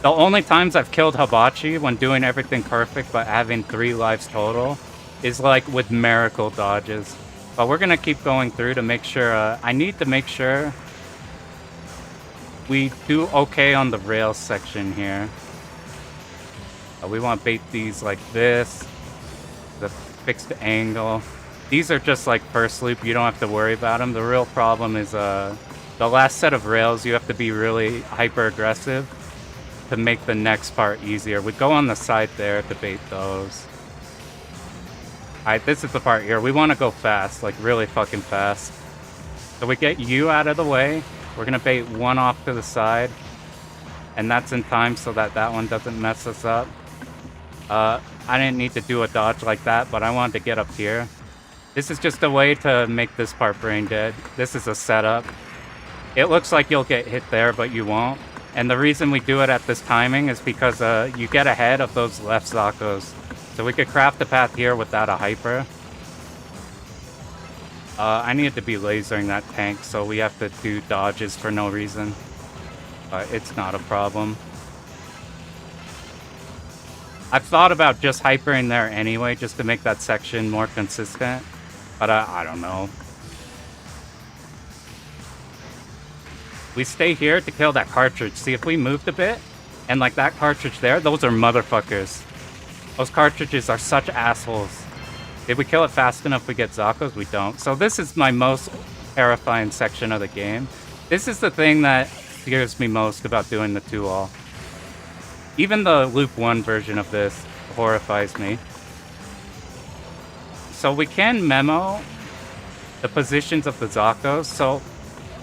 The only times I've killed Hibachi when doing everything perfect but having 3 lives total is like with miracle dodges. But we're gonna keep going through to make sure, I need to make sure we do okay on the rail section here. We want to bait these like this, the fixed angle. These are just like first loop, you don't have to worry about them. The real problem is the last set of rails, you have to be really hyper aggressive to make the next part easier. We go on the side there to bait those. Alright, this is the part here. We want to go fast, like really fucking fast. So we get you out of the way. We're going to bait one off to the side. And that's in time so that that one doesn't mess us up. I didn't need to do a dodge like that, but I wanted to get up here. This is just a way to make this part brain dead. This is a setup. It looks like you'll get hit there, but you won't. And the reason we do it at this timing is because you get ahead of those left Zakos. So we could craft the path here without a hyper. I needed to be lasering that tank, so we have to do dodges for no reason. But it's not a problem. I've thought about just hypering there anyway, just to make that section more consistent. But I don't know. We stay here to kill that cartridge. See, if we moved a bit, and like that cartridge there, those are motherfuckers. Those cartridges are such assholes. Did we kill it fast enough we get Zakos? We don't. So this is my most terrifying section of the game. This is the thing that scares me most about doing the 2-all. Even the loop 1 version of this horrifies me. So we can memo the positions of the Zakos, so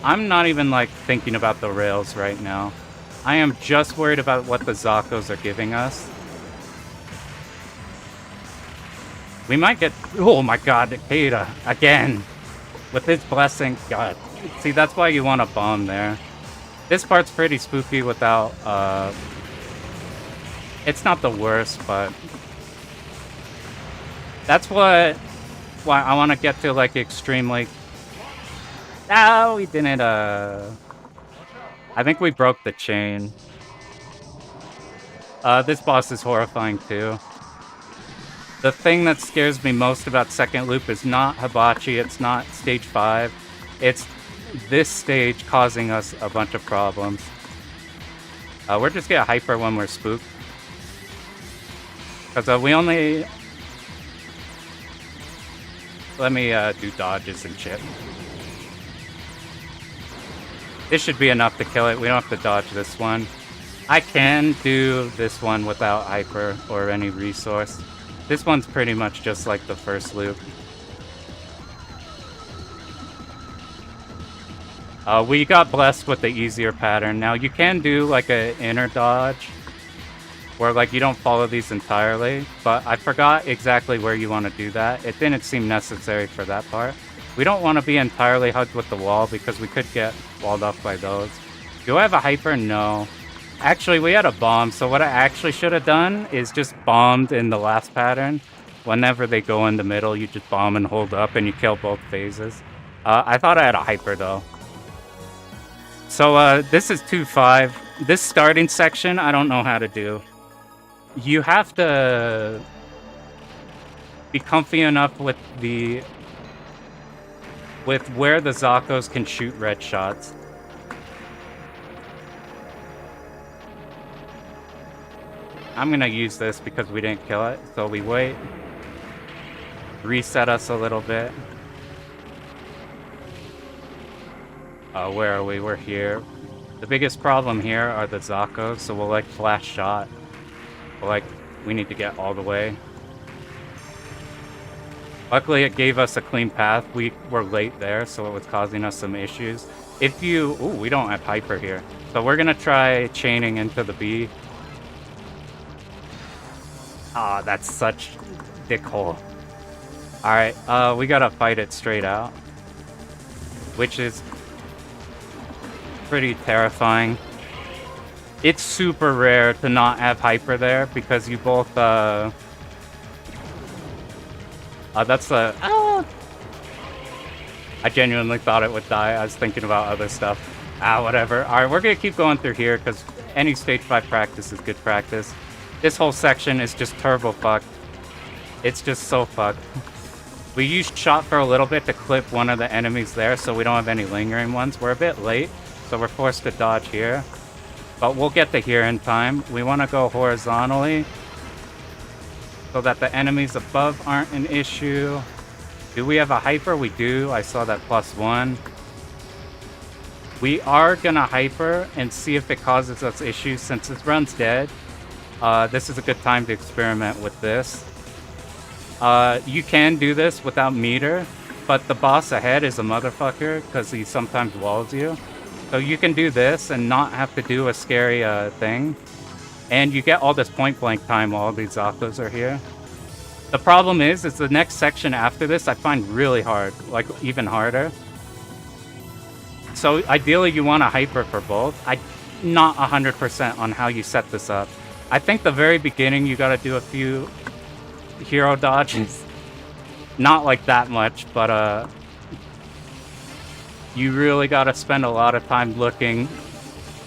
I'm not even like thinking about the rails right now. I am just worried about what the Zakos are giving us. We might get... Oh my god, Ikeda, again! With his blessing, god. See, that's why you want a bomb there. This part's pretty spooky without, it's not the worst, but... That's why I want to get to, like, extremely... No, we didn't, I think we broke the chain. This boss is horrifying, too. The thing that scares me most about second loop is not Hibachi, it's not stage 5. It's this stage causing us a bunch of problems. We're just gonna hyper when we're spooked. Because we only... Let me do dodges and shit. This should be enough to kill it. We don't have to dodge this one. I can do this one without hyper or any resource. This one's pretty much just like the first loop. We got blessed with the easier pattern. Now you can do like an inner dodge where like you don't follow these entirely, but I forgot exactly where you want to do that. It didn't seem necessary for that part. We don't want to be entirely hugged with the wall because we could get walled off by those. Do I have a hyper? No. Actually, we had a bomb, so what I actually should have done is just bombed in the last pattern. Whenever they go in the middle, you just bomb and hold up and you kill both phases. I thought I had a hyper though. So this is 2-5. This starting section, I don't know how to do. You have to be comfy enough with where the Zakos can shoot red shots. I'm gonna use this because we didn't kill it, so we wait. Reset us a little bit. Where are we? We're here. The biggest problem here are the Zakos, so we'll like flash shot. Like, we need to get all the way. Luckily, it gave us a clean path. We were late there, so it was causing us some issues. If you... Ooh, we don't have hyper here. So we're gonna try chaining into the B. Ah, that's such dickhole. Alright, we gotta fight it straight out. Which is pretty terrifying. It's super rare to not have hyper there because you both, that's the... I genuinely thought it would die. I was thinking about other stuff. Whatever. Alright, we're gonna keep going through here because any stage 5 practice is good practice. This whole section is just turbo fucked. It's just so fucked. We used shot for a little bit to clip one of the enemies there so we don't have any lingering ones. We're a bit late, so we're forced to dodge here. But we'll get to here in time. We want to go horizontally so that the enemies above aren't an issue. Do we have a hyper? We do. I saw that +1. We are gonna hyper and see if it causes us issues. Since this run's dead, this is a good time to experiment with this. You can do this without meter, but the boss ahead is a motherfucker because he sometimes walls you. So you can do this and not have to do a scary thing. And you get all this point blank time while all these Zakos are here. The problem is the next section after this I find really hard, like even harder. So ideally you want to hyper for both. I'm not 100% on how you set this up. I think the very beginning you gotta do a few hero dodges. Not like that much, but you really gotta spend a lot of time looking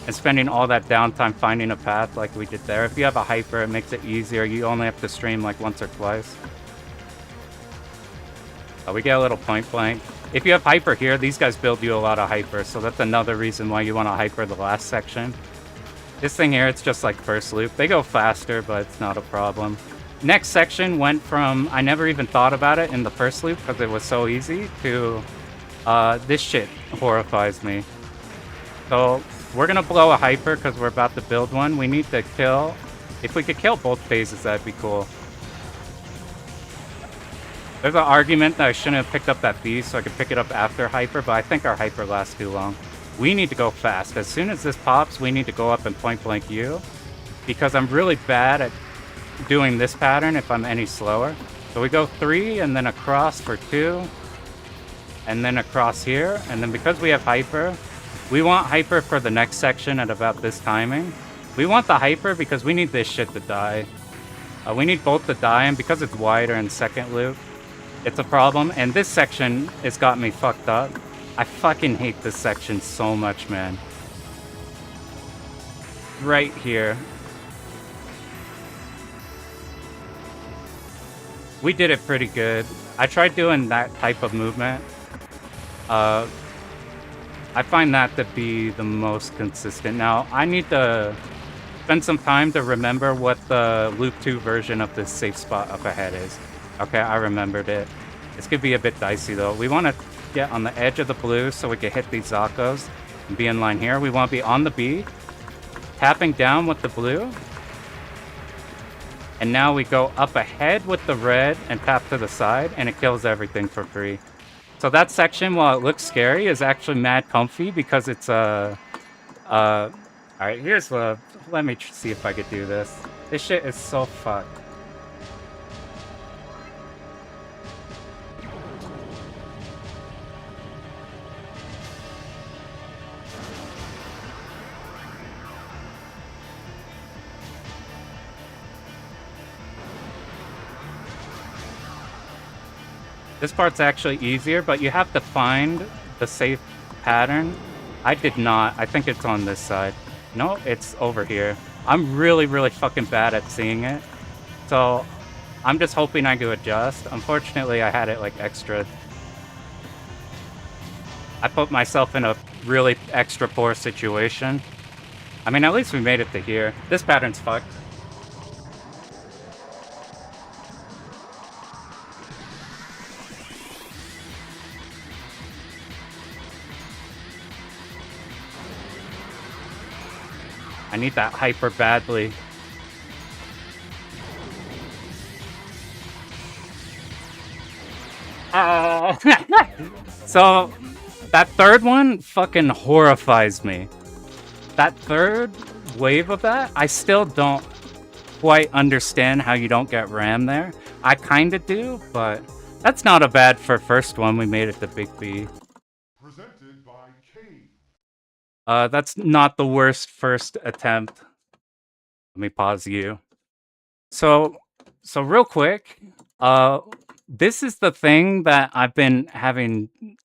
and spending all that downtime finding a path like we did there. If you have a hyper, it makes it easier. You only have to stream like once or twice. We get a little point blank. If you have hyper here, these guys build you a lot of hyper, so that's another reason why you want to hyper the last section. This thing here, it's just like first loop. They go faster, but it's not a problem. Next section went from, I never even thought about it in the first loop because it was so easy, to this shit horrifies me. So we're gonna blow a hyper because we're about to build one. We need to kill. If we could kill both phases, that'd be cool. There's an argument that I shouldn't have picked up that B so I could pick it up after hyper, but I think our hyper lasts too long. We need to go fast. As soon as this pops, we need to go up and point blank you, because I'm really bad at doing this pattern if I'm any slower. So we go 3 and then across for 2 and then across here, and then because we have hyper, we want hyper for the next section at about this timing. We want the hyper because we need this shit to die. We need both to die, and because it's wider in second loop, it's a problem. And this section has got me fucked up. I fucking hate this section so much, man. Right here. We did it pretty good. I tried doing that type of movement. I find that to be the most consistent. Now, I need to spend some time to remember what the loop 2 version of this safe spot up ahead is. Okay, I remembered it. This could be a bit dicey, though. We want to get on the edge of the blue so we can hit these Zakos and be in line here. We want to be on the B, tapping down with the blue. And now we go up ahead with the red and tap to the side, and it kills everything for free. So that section, while it looks scary, is actually mad comfy because it's alright, here's the... Let me see if I could do this. This shit is so fucked. This part's actually easier, but you have to find the safe pattern. I did not. I think it's on this side. No, it's over here. I'm really, really fucking bad at seeing it. So I'm just hoping I could adjust. Unfortunately, I had it like extra. I put myself in a really extra poor situation. I mean, at least we made it to here. This pattern's fucked. I need that hyper badly. So, that third one fucking horrifies me. That third wave of that, I still don't quite understand how you don't get ram there. I kinda do, but that's not a bad for first one. We made it to Big B. Presented by Kane. That's not the worst first attempt. Let me pause you. So real quick, this is the thing that I've been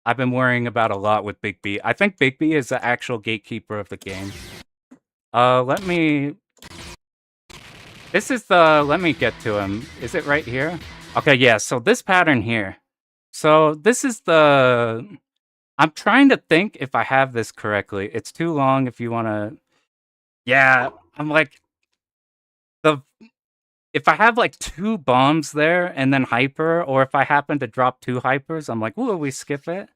worrying about a lot with Big B. I think Big B is the actual gatekeeper of the game. Let me get to him. Is it right here? Okay, yeah, so this pattern here. So this is the... I'm trying to think if I have this correctly. It's too long if you want to... Yeah, I'm like... If I have like 2 bombs there and then hyper, or if I happen to drop 2 hypers, I'm like, ooh, we skip it.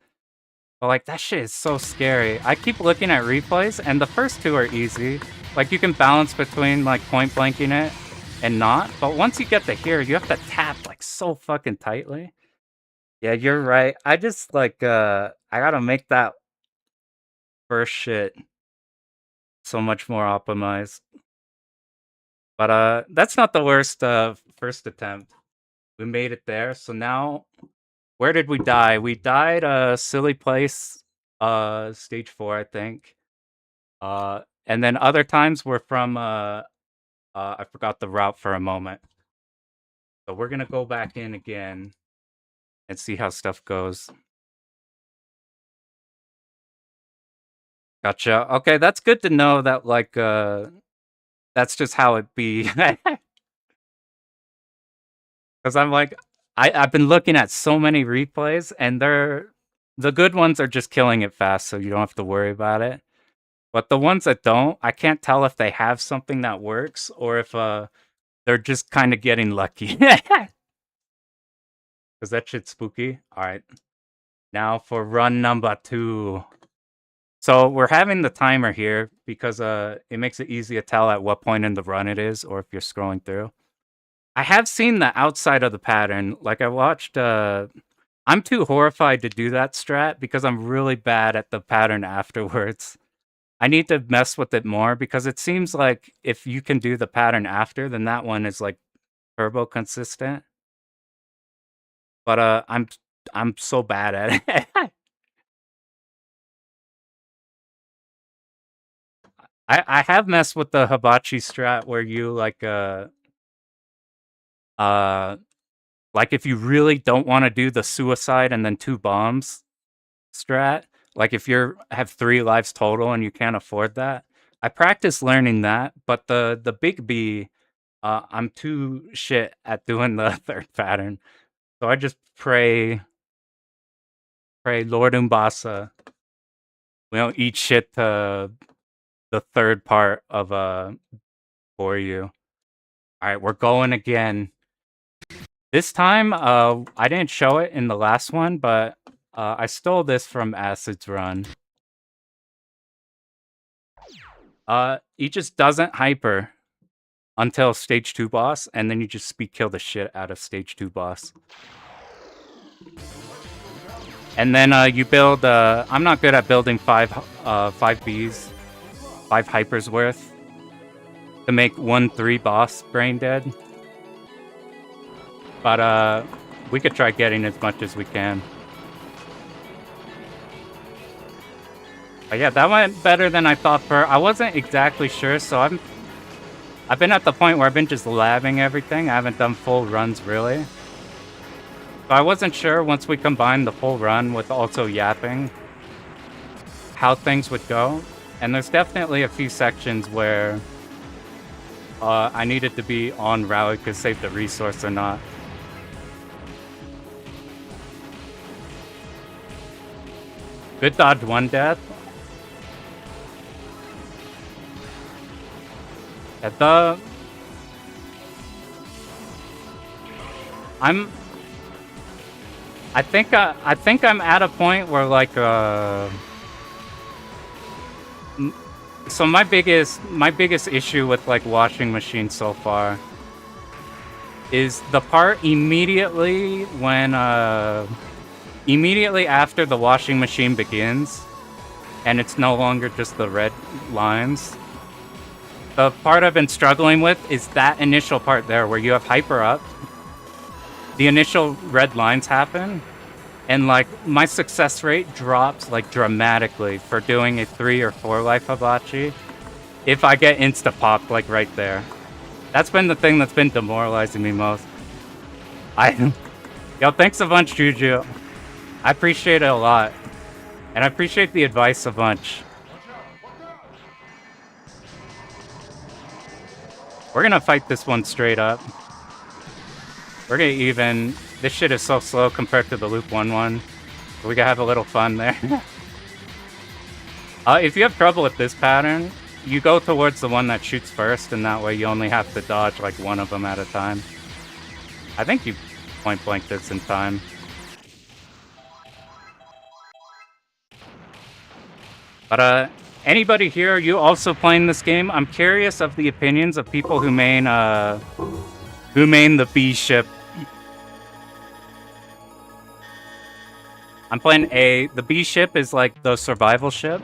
But like, that shit is so scary. I keep looking at replays, and the first 2 are easy. Like, you can balance between like point blanking it and not. But once you get to here, you have to tap like so fucking tightly. Yeah, you're right. I just like, I gotta make that first shit so much more optimized. But that's not the worst first attempt. We made it there. So now, where did we die? We died a silly place, stage 4, I think. And then other times we're from I forgot the route for a moment. So we're gonna go back in again and see how stuff goes. Gotcha. Okay, that's good to know that like that's just how it be. Because I'm like, I've been looking at so many replays, and the good ones are just killing it fast, so you don't have to worry about it. But the ones that don't, I can't tell if they have something that works or if they're just kind of getting lucky. Because that shit's spooky. All right. Now for run number 2. So we're having the timer here because it makes it easy to tell at what point in the run it is, or if you're scrolling through. I have seen the outside of the pattern. Like I watched. I'm too horrified to do that strat because I'm really bad at the pattern afterwards. I need to mess with it more because it seems like if you can do the pattern after, then that one is like turbo consistent. But I'm so bad at it. I have messed with the hibachi strat where you uh like if you really don't want to do the suicide and then 2 bombs strat, like if you're have 3 lives total and you can't afford that. I practiced learning that, but the big B, I'm too shit at doing the third pattern. So I just pray Lord Umbasa, we don't eat shit to the third part of for you. All right, we're going again. This time, I didn't show it in the last one, but I stole this from Acid's run. He just doesn't hyper until stage 2 boss, and then you just speed kill the shit out of stage 2 boss. And then you build. I'm not good at building 5 Bs, 5 hypers worth to make 1-3 boss brain dead. But we could try getting as much as we can. But yeah, that went better than I thought. I wasn't exactly sure, so I've been at the point where I've been just labbing everything. I haven't done full runs really. So I wasn't sure once we combined the full run with also yapping how things would go. And there's definitely a few sections where I needed to be on rally to save the resource or not. Good dodge 1 death. I think I'm at a point where like so my biggest issue with like washing machine so far is the part immediately when immediately after the washing machine begins and it's no longer just the red lines. The part I've been struggling with is that initial part there where you have hyper up. The initial red lines happen, and like my success rate drops like dramatically for doing a 3 or 4 life hibachi if I get insta pop like right there. That's been the thing that's been demoralizing me most. Yo, thanks a bunch, Juju. I appreciate it a lot, and I appreciate the advice a bunch. We're gonna fight this one straight up. We're gonna even. This shit is so slow compared to the loop 1-1. So we gotta have a little fun there. If you have trouble with this pattern, you go towards the one that shoots first, and that way you only have to dodge like one of them at a time. I think you point blank this in time. But anybody here, are you also playing this game? I'm curious of the opinions of people who main the B ship. I'm playing A. The B ship is like the survival ship.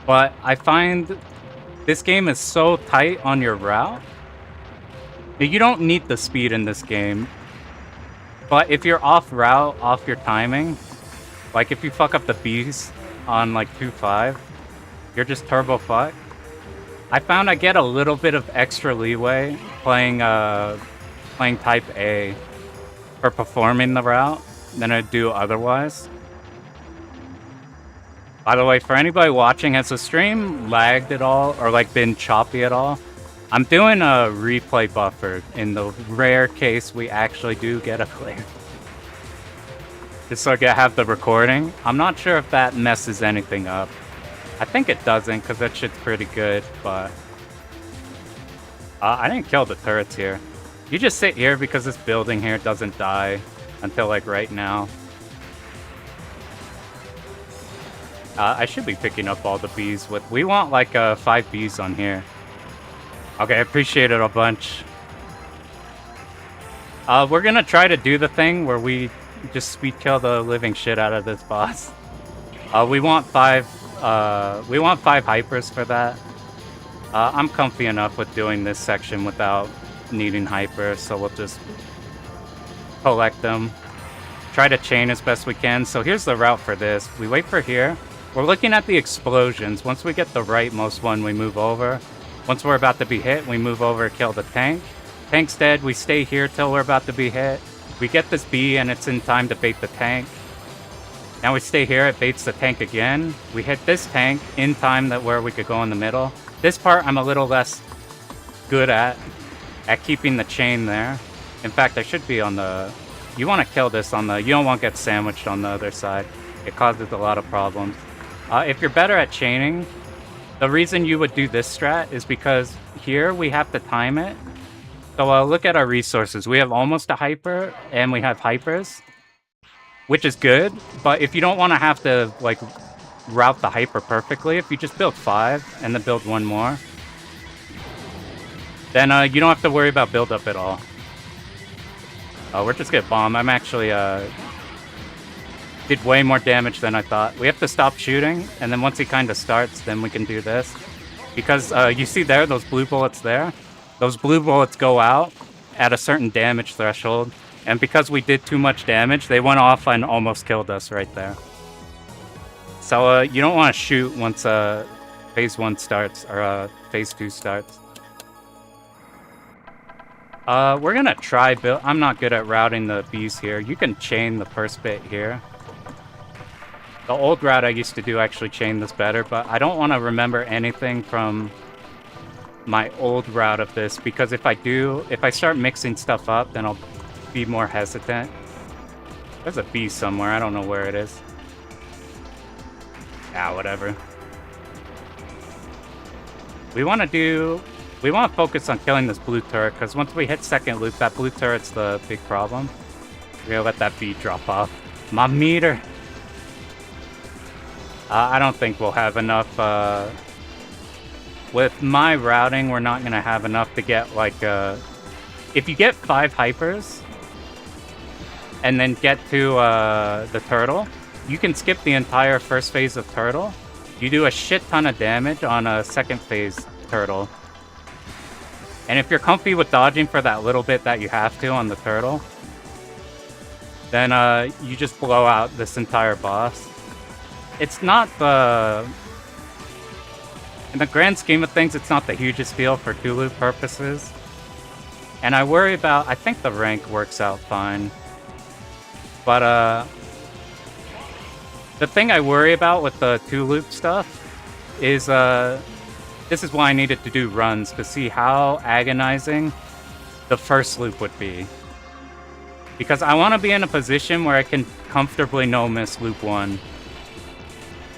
But I find this game is so tight on your route. You don't need the speed in this game. But if you're off route, off your timing, like if you fuck up the Bs on like 2-5, you're just turbo fucked. I found I get a little bit of extra leeway playing type A for performing the route than I do otherwise. By the way, for anybody watching, has the stream lagged at all or like been choppy at all? I'm doing a replay buffer in the rare case we actually do get a clear. Just so I can have the recording. I'm not sure if that messes anything up. I think it doesn't because that shit's pretty good, but I didn't kill the turrets here. You just sit here because this building here doesn't die until like right now. I should be picking up all the bees with... We want like 5 bees on here. Okay, I appreciate it a bunch. We're gonna try to do the thing where we just speed kill the living shit out of this boss. We want 5 hypers for that. I'm comfy enough with doing this section without needing hyper, so we'll just collect them. Try to chain as best we can. So here's the route for this. We wait for here. We're looking at the explosions. Once we get the rightmost one, we move over. Once we're about to be hit, we move over, kill the tank. Tank's dead. We stay here till we're about to be hit. We get this bee, and it's in time to bait the tank. Now we stay here. It baits the tank again. We hit this tank in time that where we could go in the middle. This part I'm a little less good at keeping the chain there. In fact, I should be on the... You want to kill this on the... You don't want to get sandwiched on the other side. It causes a lot of problems. If you're better at chaining, the reason you would do this strat is because here we have to time it. So look at our resources. We have almost a hyper, and we have hypers, which is good. But if you don't want to have to like route the hyper perfectly, if you just build 5 and then build 1 more, then you don't have to worry about build up at all. We're just gonna bomb. I'm actually did way more damage than I thought. We have to stop shooting, and then once he kind of starts, then we can do this. Because you see there, those blue bullets there? Those blue bullets go out at a certain damage threshold, and because we did too much damage, they went off and almost killed us right there. So you don't want to shoot once phase 1 starts, or phase 2 starts. We're gonna try build... I'm not good at routing the bees here. You can chain the first bit here. The old route I used to do actually chain this better, but I don't want to remember anything from my old route of this, because if I start mixing stuff up, then I'll be more hesitant. There's a bee somewhere. I don't know where it is. Ah, whatever. We want to focus on killing this blue turret, because once we hit second loop, that blue turret's the big problem. We're gonna let that bee drop off. My meter! I don't think we'll have enough, with my routing, we're not gonna have enough to get, like, if you get 5 hypers, and then get to, the turtle, you can skip the entire first phase of turtle. You do a shit ton of damage on a second phase turtle. And if you're comfy with dodging for that little bit that you have to on the turtle, then you just blow out this entire boss. It's not the... In the grand scheme of things, it's not the hugest deal for 2-loop purposes. And I worry about... I think the rank works out fine. But the thing I worry about with the 2-loop stuff is... This is why I needed to do runs, to see how agonizing the first loop would be. Because I want to be in a position where I can comfortably no-miss loop 1.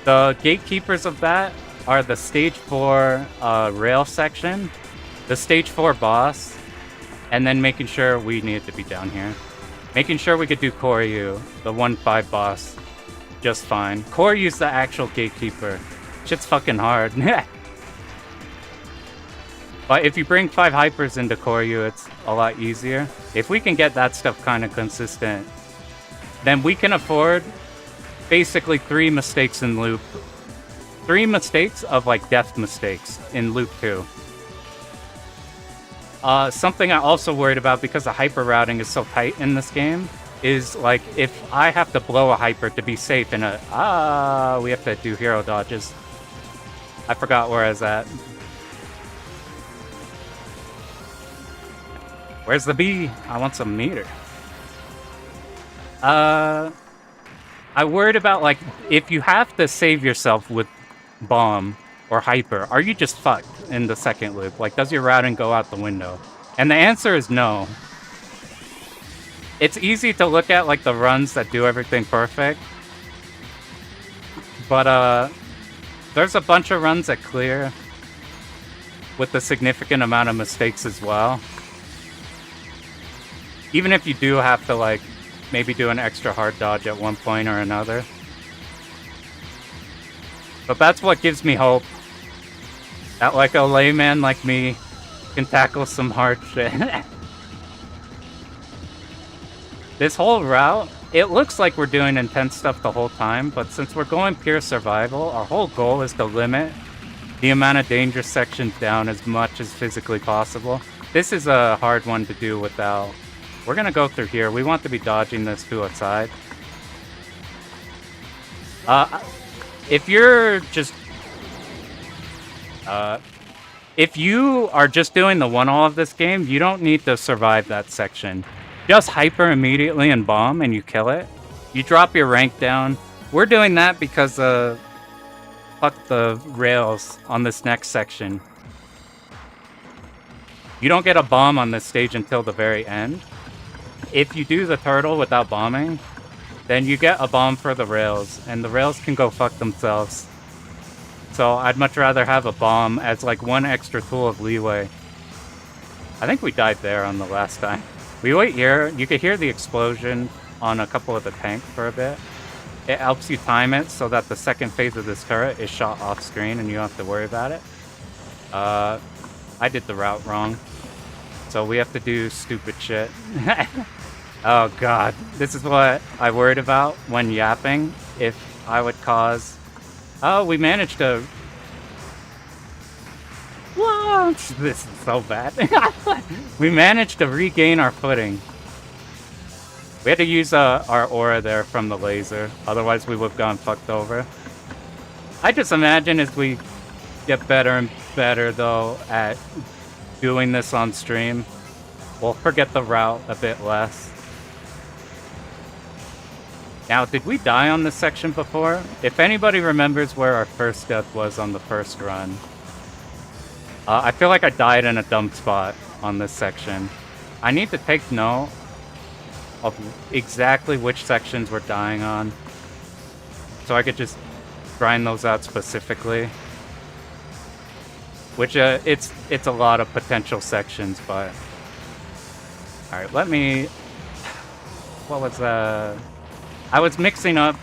The gatekeepers of that are the stage 4 rail section, the stage 4 boss, and then making sure we needed to be down here. Making sure we could do Koryu, the 1-5 boss, just fine. Koryu's the actual gatekeeper. Shit's fucking hard. But if you bring 5 hypers into Koryu, it's a lot easier. If we can get that stuff kind of consistent, then we can afford basically 3 mistakes in loop. 3 mistakes of like death mistakes in loop 2. Something I also worried about, because the hyper routing is so tight in this game, is like if I have to blow a hyper to be safe in a... we have to do hero dodges. I forgot where I was at. Where's the bee? I want some meter. I worried about, like, if you have to save yourself with bomb or hyper, are you just fucked in the second loop? Like, does your routing go out the window? And the answer is no. It's easy to look at, like, the runs that do everything perfect. But, there's a bunch of runs that clear with a significant amount of mistakes as well. Even if you do have to, like, maybe do an extra hard dodge at one point or another. But that's what gives me hope. That like a layman like me can tackle some hard shit. This whole route, it looks like we're doing intense stuff the whole time, but since we're going pure survival, our whole goal is to limit the amount of dangerous sections down as much as physically possible. This is a hard one to do without... We're gonna go through here. We want to be dodging this suicide. If you're just... if you are just doing the one-all of this game, you don't need to survive that section. Just hyper immediately and bomb and you kill it. You drop your rank down. We're doing that because fuck the rails on this next section. You don't get a bomb on this stage until the very end. If you do the turtle without bombing, then you get a bomb for the rails, and the rails can go fuck themselves. So I'd much rather have a bomb as like one extra tool of leeway. I think we died there on the last time. We wait here. You can hear the explosion on a couple of the tanks for a bit. It helps you time it so that the second phase of this turret is shot off screen and you don't have to worry about it. I did the route wrong. So we have to do stupid shit. Oh god. This is what I worried about when yapping. If I would cause... Oh, we managed to... What? This is so bad. We managed to regain our footing. We had to use our aura there from the laser. Otherwise, we would have gone fucked over. I just imagine as we get better and better, though, at doing this on stream, we'll forget the route a bit less. Now, did we die on this section before? If anybody remembers where our first death was on the first run, I feel like I died in a dumb spot on this section. I need to take note of exactly which sections we're dying on, so I could just grind those out specifically. Which, it's a lot of potential sections, but... Alright, let me... What was, I was mixing up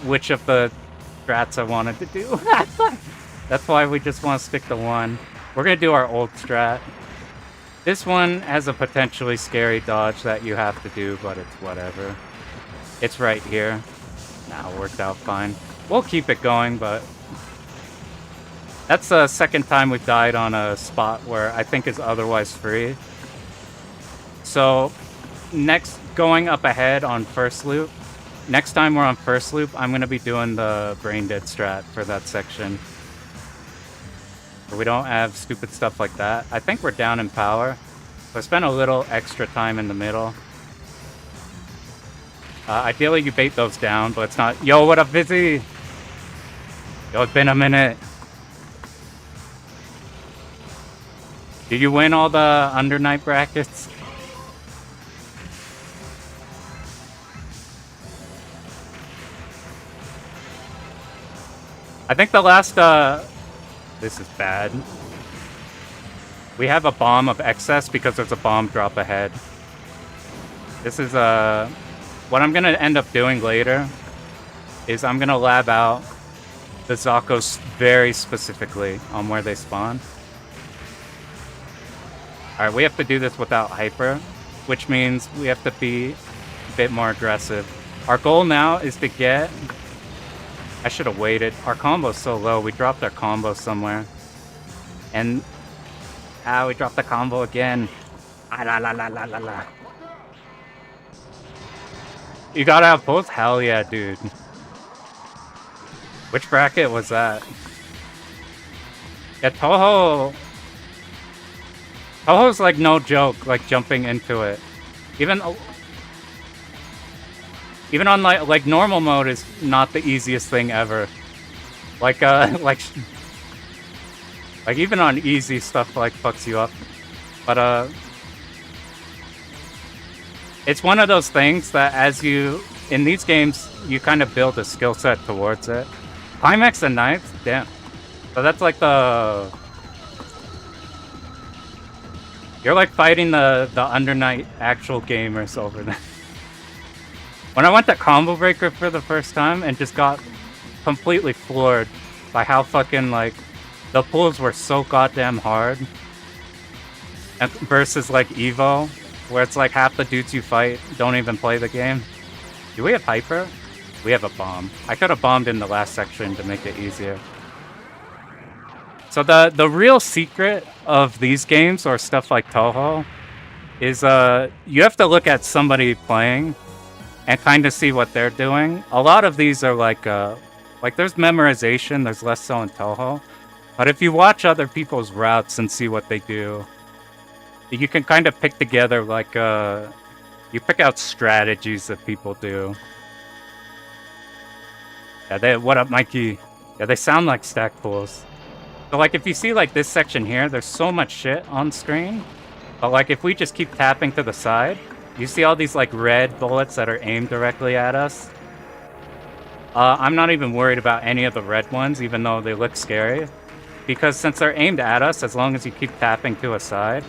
which of the strats I wanted to do. That's why we just want to stick to one. We're going to do our old strat. This one has a potentially scary dodge that you have to do, but it's whatever. It's right here. Nah, it worked out fine. We'll keep it going, but... That's the second time we've died on a spot where I think is otherwise free. So, next, going up ahead on first loop. Next time we're on first loop, I'm going to be doing the brain dead strat for that section. We don't have stupid stuff like that. I think we're down in power. So I spent a little extra time in the middle. Ideally you bait those down, but it's not... Yo, what up, Vizzy? Yo, it's been a minute. Did you win all the Undernight brackets? I think the last, this is bad. We have a bomb of excess because there's a bomb drop ahead. This is, what I'm gonna end up doing later is I'm gonna lab out the Zakos very specifically on where they spawn. Alright, we have to do this without hyper, which means we have to be a bit more aggressive. Our goal now is to get... I should have waited. Our combo's so low. We dropped our combo somewhere. And... we dropped the combo again. Ah, la la la la la la. You gotta have both? Hell yeah, dude. Which bracket was that? Yeah, Toho... Toho's like no joke, like jumping into it. Even on like normal mode is not the easiest thing ever. Like like even on easy stuff like fucks you up. But it's one of those things that as you in these games you kind of build a skill set towards it. Climax and knives, damn. So that's like the... You're like fighting the Undernight actual gamers over there. When I went to Combo Breaker for the first time and just got completely floored by how fucking, like, the pulls were so goddamn hard. And versus, like, Evo, where it's like half the dudes you fight don't even play the game. Do we have Hyper? We have a bomb. I could have bombed in the last section to make it easier. So the real secret of these games, or stuff like Toho, is you have to look at somebody playing and kind of see what they're doing. A lot of these are like there's memorization, there's less so in Toho. But if you watch other people's routes and see what they do, you can kind of pick together, like, you pick out strategies that people do. Yeah, what up, Mikey? Yeah, they sound like stack pulls. So, like, if you see, like, this section here, there's so much shit on screen. But, like, if we just keep tapping to the side, you see all these, like, red bullets that are aimed directly at us. I'm not even worried about any of the red ones, even though they look scary. Because since they're aimed at us, as long as you keep tapping to a side,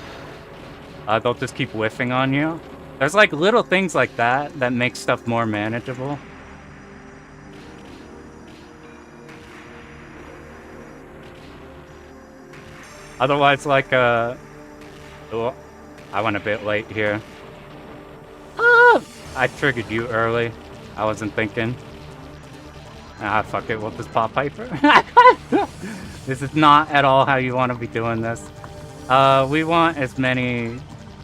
they'll just keep whiffing on you. There's, like, little things like that that make stuff more manageable. Otherwise, like, oh, I went a bit late here. Ah! I triggered you early. I wasn't thinking. Ah, fuck it, we'll just pop Hyper. This is not at all how you want to be doing this. We want as many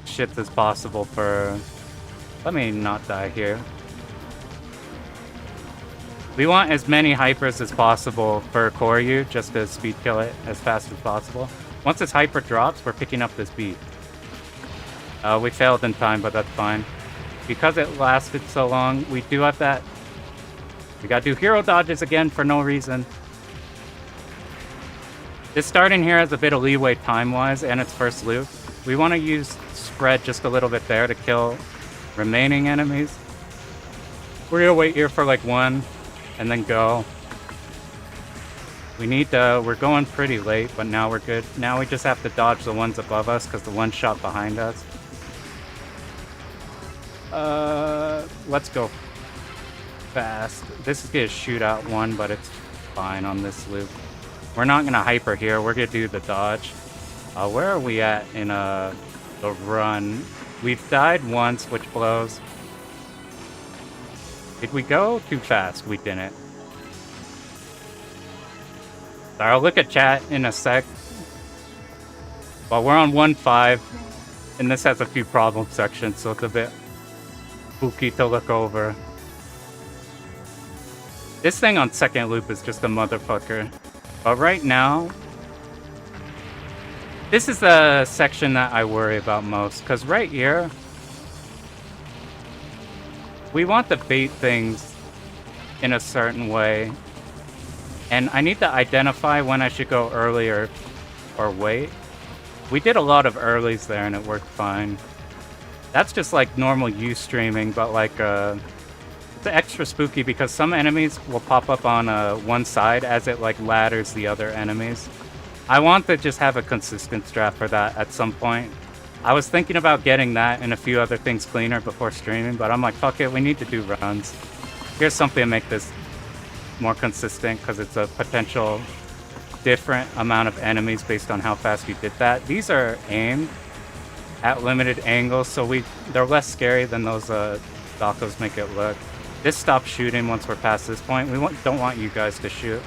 shits as possible for... Let me not die here. We want as many Hypers as possible for Koryu, just to speed kill it as fast as possible. Once this Hyper drops, we're picking up this beat. We failed in time, but that's fine. Because it lasted so long, we do have that... We gotta do hero dodges again for no reason. This starting here has a bit of leeway time-wise, and its first loop. We want to use spread just a little bit there to kill remaining enemies. We're gonna wait here for like one, and then go. We need to... We're going pretty late, but now we're good. Now we just have to dodge the ones above us, because the one shot behind us. Let's go fast. This is gonna shoot out one, but it's fine on this loop. We're not gonna Hyper here. We're gonna do the dodge. Where are we at in the run? We've died once, which blows. Did we go too fast? We didn't. Sorry, I'll look at chat in a sec. Well, we're on 1.5, and this has a few problem sections, so it's a bit spooky to look over. This thing on second loop is just a motherfucker. But right now, this is the section that I worry about most, because right here, we want to bait things in a certain way, and I need to identify when I should go early or wait. We did a lot of earlies there, and it worked fine. That's just like normal you streaming, but like it's extra spooky because some enemies will pop up on one side as it like ladders the other enemies. I want to just have a consistent strat for that at some point. I was thinking about getting that and a few other things cleaner before streaming, but I'm like, fuck it, we need to do runs. Here's something to make this more consistent because it's a potential different amount of enemies based on how fast you did that. These are aimed at limited angles, so they're less scary than those Dakos make it look. This stops shooting once we're past this point. We don't want you guys to shoot.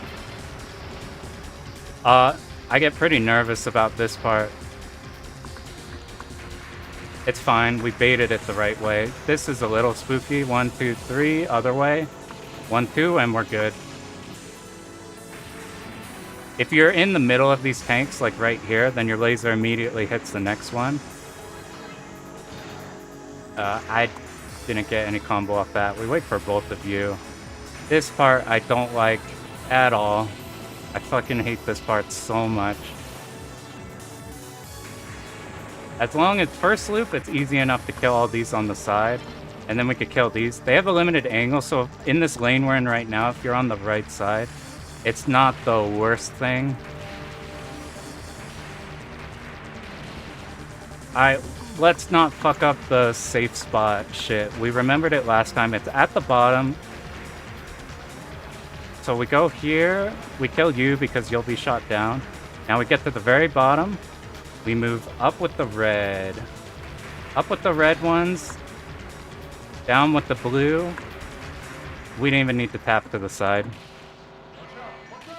I get pretty nervous about this part. It's fine, we baited it the right way. This is a little spooky. 1, 2, 3, other way. 1, 2, and we're good. If you're in the middle of these tanks, like right here, then your laser immediately hits the next one. I didn't get any combo off that. We wait for both of you. This part I don't like at all. I fucking hate this part so much. As long as first loop, it's easy enough to kill all these on the side. And then we could kill these. They have a limited angle, so in this lane we're in right now, if you're on the right side, it's not the worst thing. let's not fuck up the safe spot shit. We remembered it last time. It's at the bottom. So we go here. We kill you because you'll be shot down. Now we get to the very bottom. We move up with the red. Up with the red ones. Down with the blue. We didn't even need to tap to the side.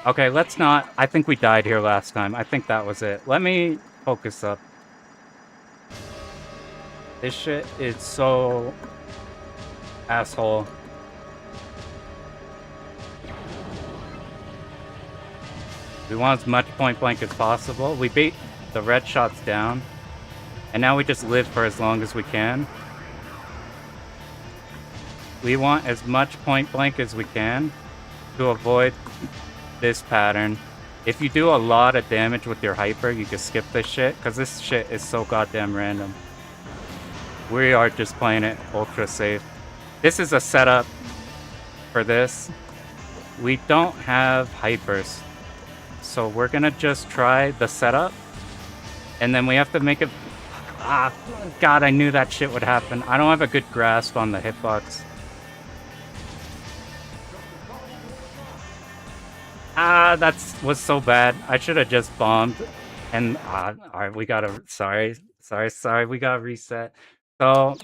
Okay, let's not. I think we died here last time. I think that was it. Let me focus up. This shit is so asshole. We want as much point blank as possible. We beat the red shots down. And now we just live for as long as we can. We want as much point blank as we can to avoid this pattern. If you do a lot of damage with your hyper, you can skip this shit, because this shit is so goddamn random. We are just playing it ultra safe. This is a setup for this. We don't have hypers. So we're gonna just try the setup. And then we have to make it... Ah, God, I knew that shit would happen. I don't have a good grasp on the hitbox. Ah, that was so bad. I should have just bombed. And, alright, we gotta... Sorry, we gotta reset. So,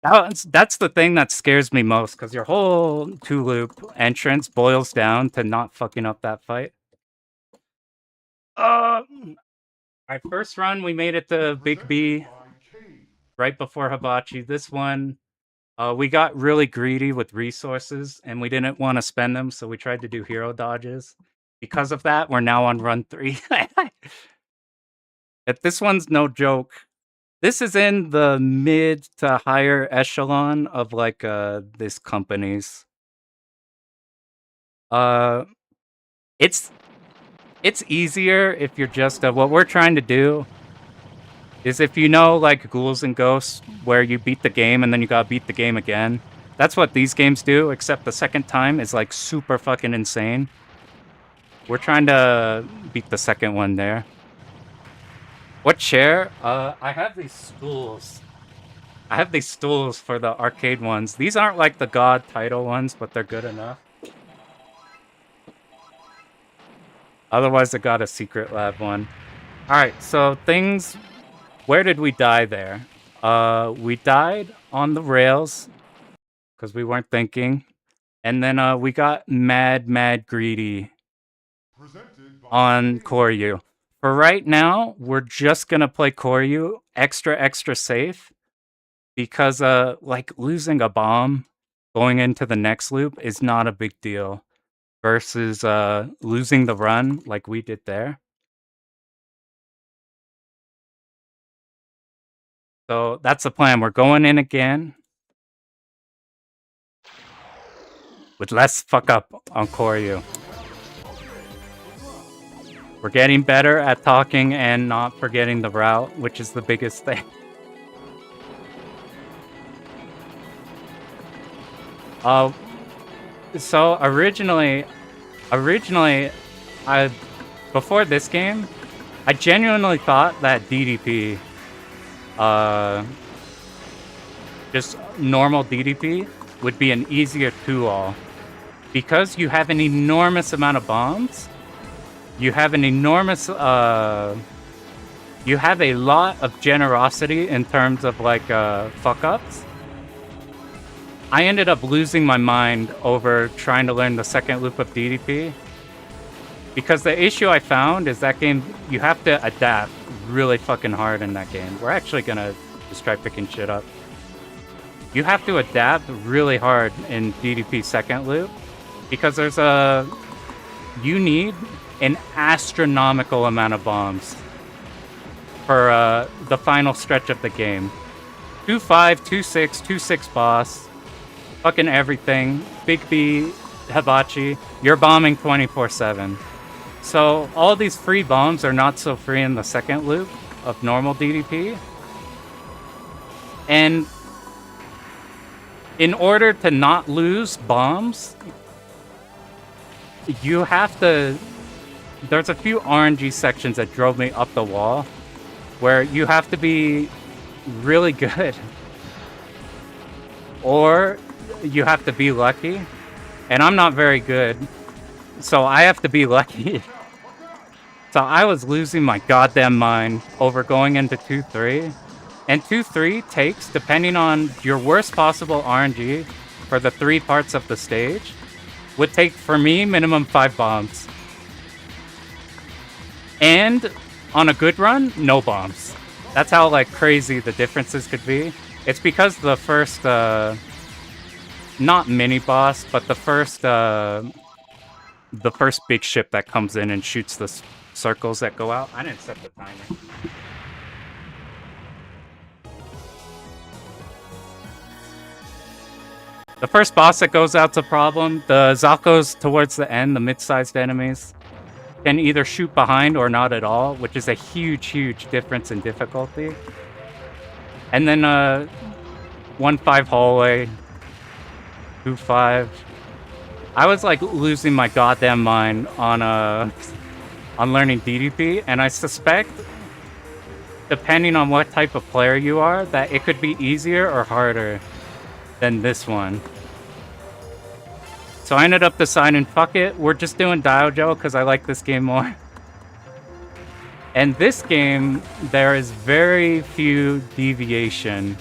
that's the thing that scares me most, because your whole 2-loop entrance boils down to not fucking up that fight. Our first run, we made it to Big B right before Hibachi. This one, we got really greedy with resources, and we didn't want to spend them, so we tried to do hero dodges. Because of that, we're now on run 3. If this one's no joke. This is in the mid to higher echelon of like this companies. It's easier if you're just what we're trying to do is, if you know like Ghouls and Ghosts, where you beat the game and then you gotta beat the game again. That's what these games do, except the second time is like super fucking insane. We're trying to beat the second one there. What chair? I have these stools. I have these stools for the arcade ones. These aren't like the God title ones, but they're good enough. Otherwise, I got a secret lab one. Alright, so things... Where did we die there? We died on the rails, because we weren't thinking. And then we got mad greedy on Koryu. For right now, we're just gonna play Koryu extra safe, because like losing a bomb going into the next loop is not a big deal versus losing the run like we did there. So that's the plan. We're going in again with less fuck up on Koryu. We're getting better at talking and not forgetting the route, which is the biggest thing. So originally, before this game, I genuinely thought that DDP, just normal DDP, would be an easier 2-all. Because you have an enormous amount of bombs, you have an enormous, you have a lot of generosity in terms of like fuck-ups. I ended up losing my mind over trying to learn the second loop of DDP. Because the issue I found is that game, you have to adapt really fucking hard in that game. We're actually gonna just try picking shit up. You have to adapt really hard in DDP second loop, because there's you need an astronomical amount of bombs for the final stretch of the game. 2-5, 2-6, 2-6 boss, fucking everything. Big B, Hibachi, you're bombing 24/7. So all these free bombs are not so free in the second loop of normal DDP. And in order to not lose bombs, you have to... There's a few RNG sections that drove me up the wall, where you have to be really good, or you have to be lucky, and I'm not very good, so I have to be lucky. So I was losing my goddamn mind over going into 2-3, and 2-3 takes, depending on your worst possible RNG for the 3 parts of the stage, would take, for me, minimum 5 bombs. And on a good run, no bombs. That's how like crazy the differences could be. It's because the first, not mini boss, but the first big ship that comes in and shoots the circles that go out. I didn't set the timer. The first boss that goes out's a problem. The Zakos towards the end, the mid-sized enemies, can either shoot behind or not at all, which is a huge, huge difference in difficulty. And then 1-5 hallway, 2-5. I was like losing my goddamn mind on learning DDP, and I suspect, depending on what type of player you are, that it could be easier or harder than this one. So I ended up deciding, fuck it, we're just doing Daioujou because I like this game more. And this game, there is very few deviation.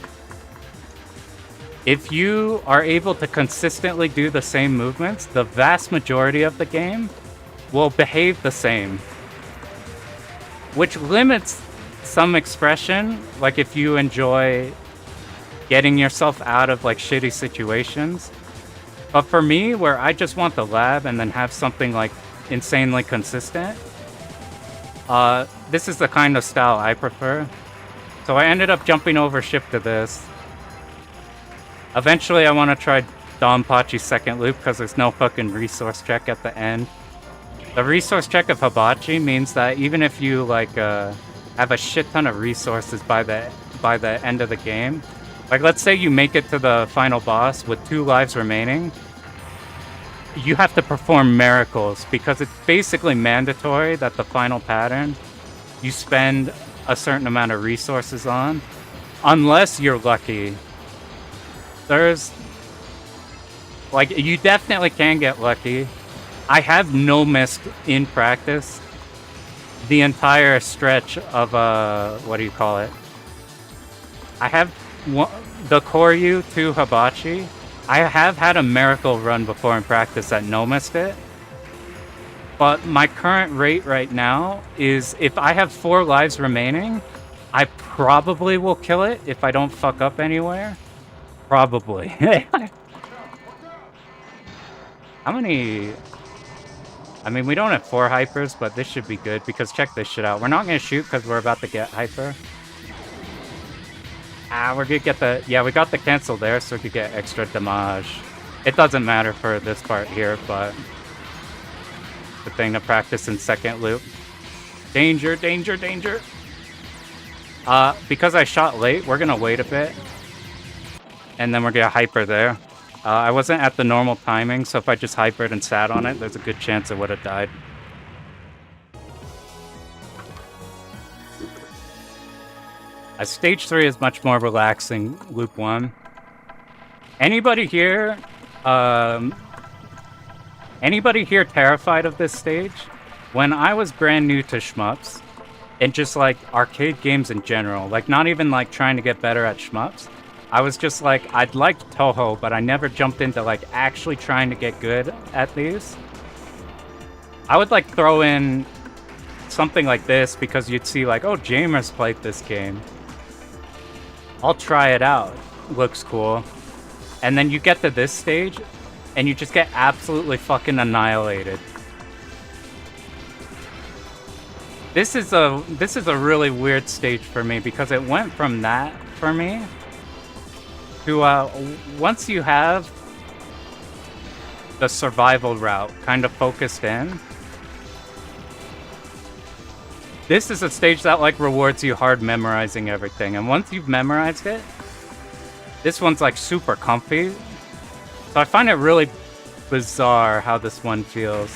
If you are able to consistently do the same movements, the vast majority of the game will behave the same. Which limits some expression, like if you enjoy getting yourself out of like shitty situations. But for me, where I just want the lab and then have something like insanely consistent, this is the kind of style I prefer. So I ended up jumping over ship to this. Eventually I want to try Dodonpachi's second loop because there's no fucking resource check at the end. The resource check of Hibachi means that even if you like have a shit ton of resources by the end of the game, like let's say you make it to the final boss with 2 lives remaining, you have to perform miracles because it's basically mandatory that the final pattern you spend a certain amount of resources on, unless you're lucky. There's like, you definitely can get lucky. I have no missed in practice the entire stretch of what do you call it? I have the Koryu to Hibachi. I have had a miracle run before in practice that no missed it. But my current rate right now is if I have 4 lives remaining, I probably will kill it if I don't fuck up anywhere. Probably. How many? I mean, we don't have 4 hypers, but this should be good because check this shit out. We're not going to shoot because we're about to get hyper. We're gonna get the... Yeah, we got the cancel there, so we could get extra damage. It doesn't matter for this part here, but... the thing to practice in second loop. Danger, danger, danger! Because I shot late, we're gonna wait a bit. And then we're gonna hyper there. I wasn't at the normal timing, so if I just hypered and sat on it, there's a good chance it would have died. Stage 3 is much more relaxing, loop 1. Anybody here terrified of this stage? When I was brand new to shmups, and just like arcade games in general, like not even like trying to get better at shmups, I was just like, I'd liked Toho, but I never jumped into like actually trying to get good at these. I would like throw in something like this because you'd see like, oh, Jamer's played this game. I'll try it out. Looks cool. And then you get to this stage, and you just get absolutely fucking annihilated. This is a really weird stage for me because it went from that for me to once you have the survival route kind of focused in. This is a stage that like rewards you hard memorizing everything, and once you've memorized it, this one's like super comfy. So I find it really bizarre how this one feels.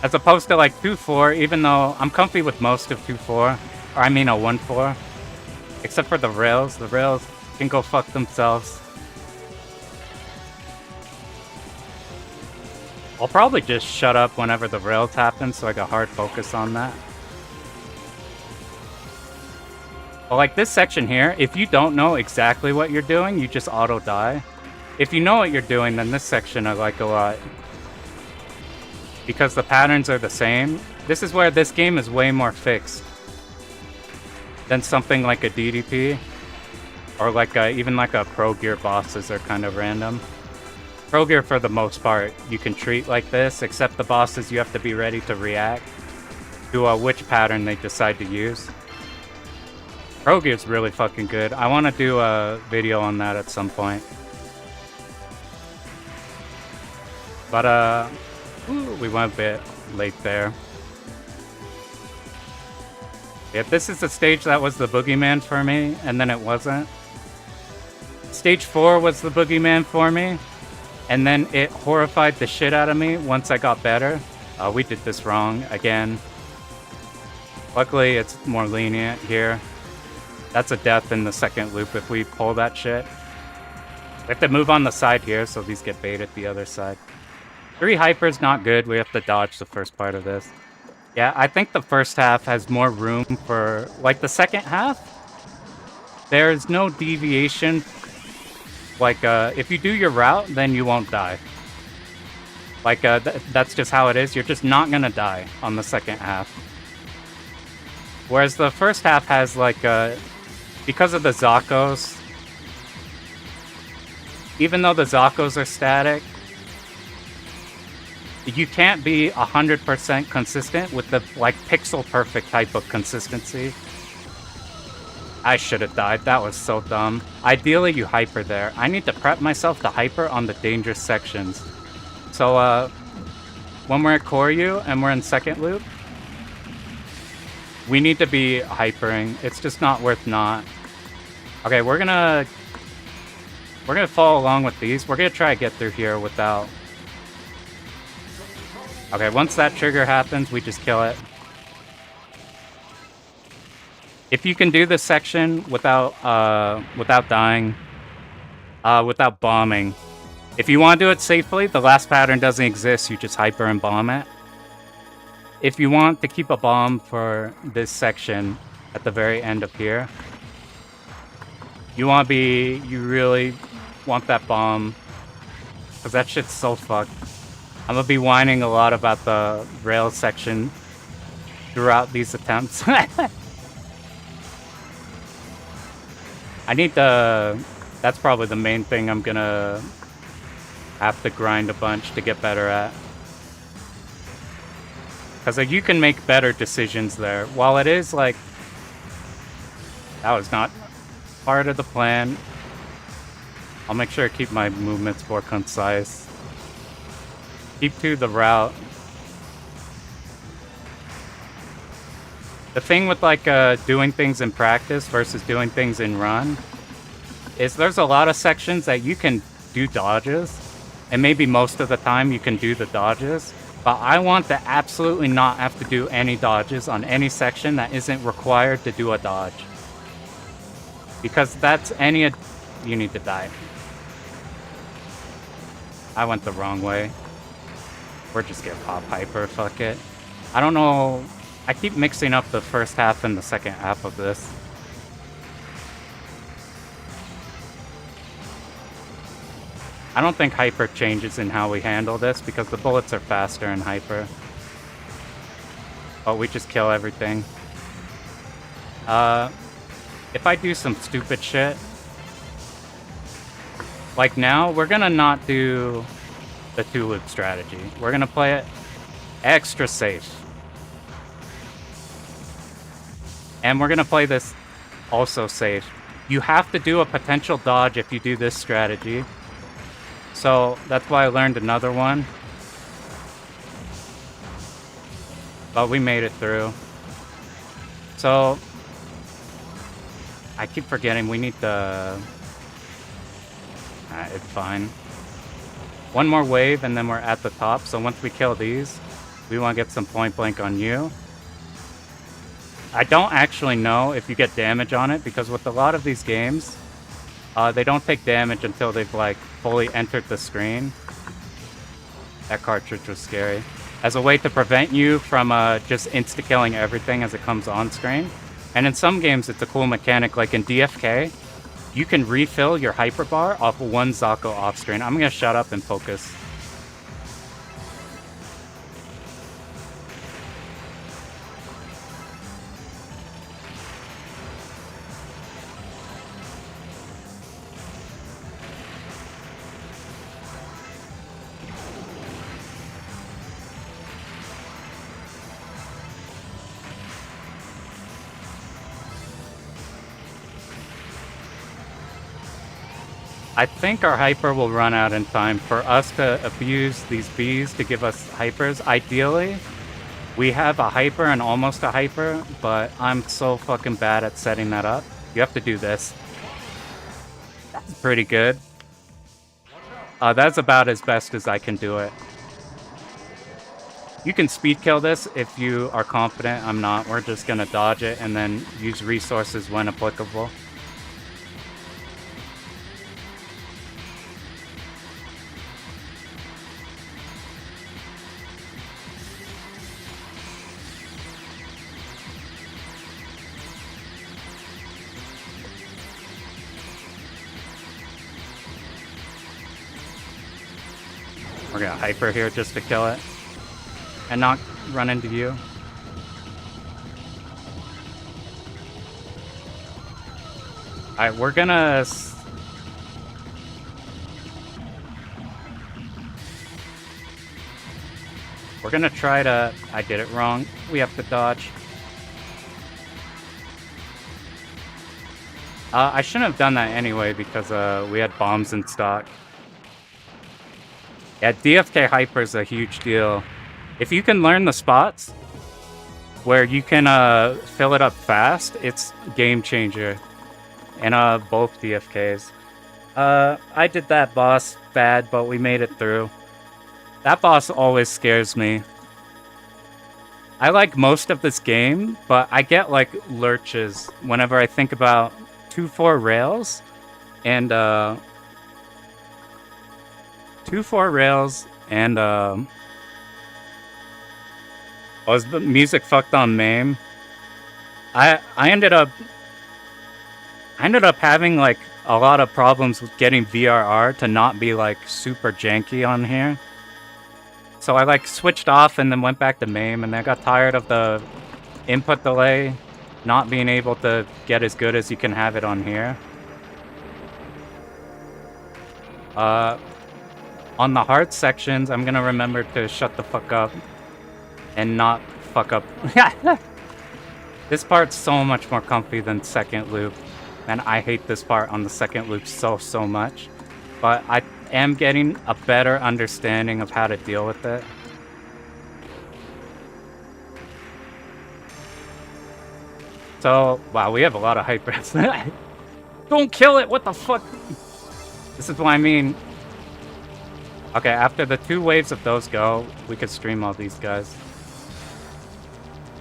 As opposed to like 2-4, even though I'm comfy with most of 2-4, or I mean a 1-4. Except for the rails. The rails can go fuck themselves. I'll probably just shut up whenever the rails happen so I got hard focus on that. But like this section here, if you don't know exactly what you're doing, you just auto die. If you know what you're doing, then this section I like a lot. Because the patterns are the same. This is where this game is way more fixed than something like a DDP. Or like even like a Pro Gear bosses are kind of random. Pro Gear, for the most part, you can treat like this, except the bosses you have to be ready to react to which pattern they decide to use. Pro Gear's really fucking good. I want to do a video on that at some point. But, we went a bit late there. Yeah, this is the stage that was the boogeyman for me, and then it wasn't. Stage 4 was the boogeyman for me. And then it horrified the shit out of me once I got better. We did this wrong again. Luckily, it's more lenient here. That's a death in the second loop if we pull that shit. We have to move on the side here so these get baited the other side. 3 hyper's not good. We have to dodge the first part of this. Yeah, I think the first half has more room for... Like the second half, there's no deviation. Like, if you do your route, then you won't die. Like, that's just how it is. You're just not gonna die on the second half. Whereas the first half has, like, because of the Zakos, even though the Zakos are static, you can't be 100% consistent with the, like, pixel-perfect type of consistency. I should have died. That was so dumb. Ideally, you hyper there. I need to prep myself to hyper on the dangerous sections. So, when we're at Koryu and we're in second loop, we need to be hypering. It's just not worth not. Okay, we're gonna follow along with these. We're gonna try to get through here without... Okay, once that trigger happens, we just kill it. If you can do this section without dying, without bombing, if you want to do it safely, the last pattern doesn't exist, you just hyper and bomb it. If you want to keep a bomb for this section at the very end of here, you really want that bomb, because that shit's so fucked. I'm gonna be whining a lot about the rail section throughout these attempts. I need that's probably the main thing I'm gonna have to grind a bunch to get better at. Because like, you can make better decisions there. While it is like... That was not part of the plan. I'll make sure to keep my movements more concise. Keep to the route. The thing with like doing things in practice versus doing things in run is there's a lot of sections that you can do dodges, and maybe most of the time you can do the dodges, but I want to absolutely not have to do any dodges on any section that isn't required to do a dodge. Because that's you need to die. I went the wrong way. We're just gonna pop hyper, fuck it. I don't know... I keep mixing up the first half and the second half of this. I don't think hyper changes in how we handle this because the bullets are faster in hyper. Oh, we just kill everything. If I do some stupid shit, like now, we're gonna not do the 2-loop strategy. We're gonna play it extra safe. And we're gonna play this also safe. You have to do a potential dodge if you do this strategy. So that's why I learned another one. But we made it through. So I keep forgetting we need the... it's fine. One more wave and then we're at the top. So once we kill these, we want to get some point blank on you. I don't actually know if you get damage on it, because with a lot of these games, they don't take damage until they've, like, fully entered the screen. That cartridge was scary. As a way to prevent you from just insta-killing everything as it comes on screen. And in some games, it's a cool mechanic, like in DFK, you can refill your hyperbar off one Zako off screen. I'm gonna shut up and focus. I think our hyper will run out in time. For us to abuse these bees to give us hypers, ideally, we have a hyper and almost a hyper, but I'm so fucking bad at setting that up. You have to do this. That's pretty good. That's about as best as I can do it. You can speed kill this if you are confident. I'm not. We're just gonna dodge it and then use resources when applicable. We're gonna hyper here just to kill it. And not run into you. Alright, we're gonna... We're gonna try to... I did it wrong. We have to dodge. I shouldn't have done that anyway because we had bombs in stock. Yeah, DFK hyper is a huge deal. If you can learn the spots where you can fill it up fast, it's game changer. In both DFKs. I did that boss bad, but we made it through. That boss always scares me. I like most of this game, but I get like lurches whenever I think about 2-4 rails and 2-4 rails and was the music fucked on MAME? I ended up having like a lot of problems with getting VRR to not be like super janky on here. So I like switched off and then went back to MAME, and then I got tired of the input delay not being able to get as good as you can have it on here. On the hard sections, I'm gonna remember to shut the fuck up and not fuck up. This part's so much more comfy than second loop, and I hate this part on the second loop so much. But I am getting a better understanding of how to deal with it. So, wow, we have a lot of hypers. Don't kill it, what the fuck? This is what I mean. Okay, after the 2 waves of those go, we could stream all these guys.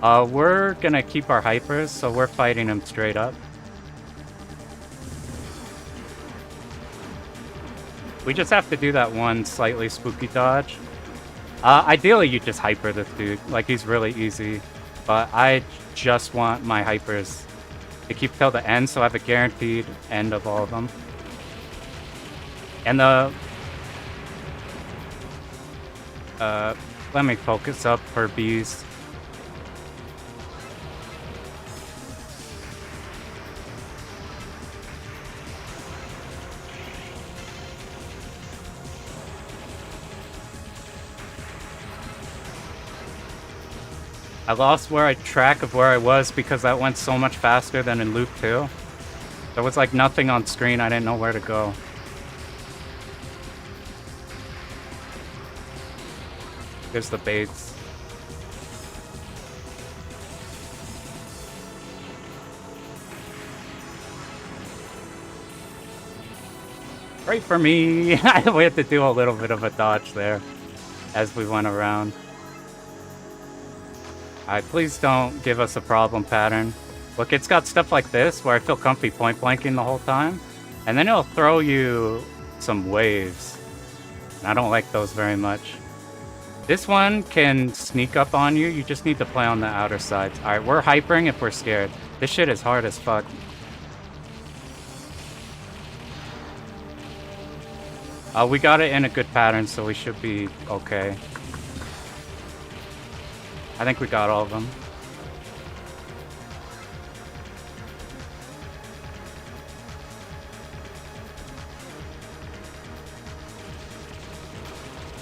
We're gonna keep our hypers, so we're fighting them straight up. We just have to do that one slightly spooky dodge. Ideally, you just hyper this dude. Like, he's really easy. But I just want my hypers to keep till the end, so I have a guaranteed end of all of them. And the... let me focus up for bees. I lost track of where I was because that went so much faster than in loop 2. There was like nothing on screen, I didn't know where to go. There's the baits. Right for me! We had to do a little bit of a dodge there as we went around. Alright, please don't give us a problem pattern. Look, it's got stuff like this where I feel comfy point blanking the whole time. And then it'll throw you some waves. And I don't like those very much. This one can sneak up on you. You just need to play on the outer sides. Alright, we're hypering if we're scared. This shit is hard as fuck. We got it in a good pattern, so we should be okay. I think we got all of them.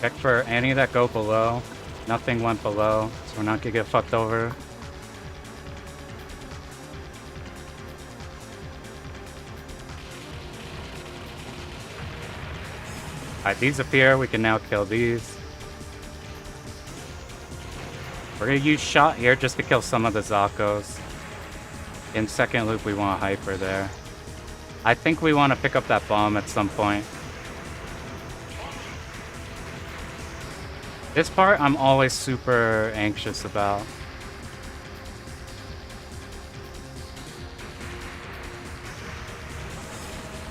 Check for any that go below. Nothing went below, so we're not gonna get fucked over. Alright, these appear. We can now kill these. We're gonna use shot here just to kill some of the Zakos. In second loop, we want a hyper there. I think we want to pick up that bomb at some point. This part, I'm always super anxious about.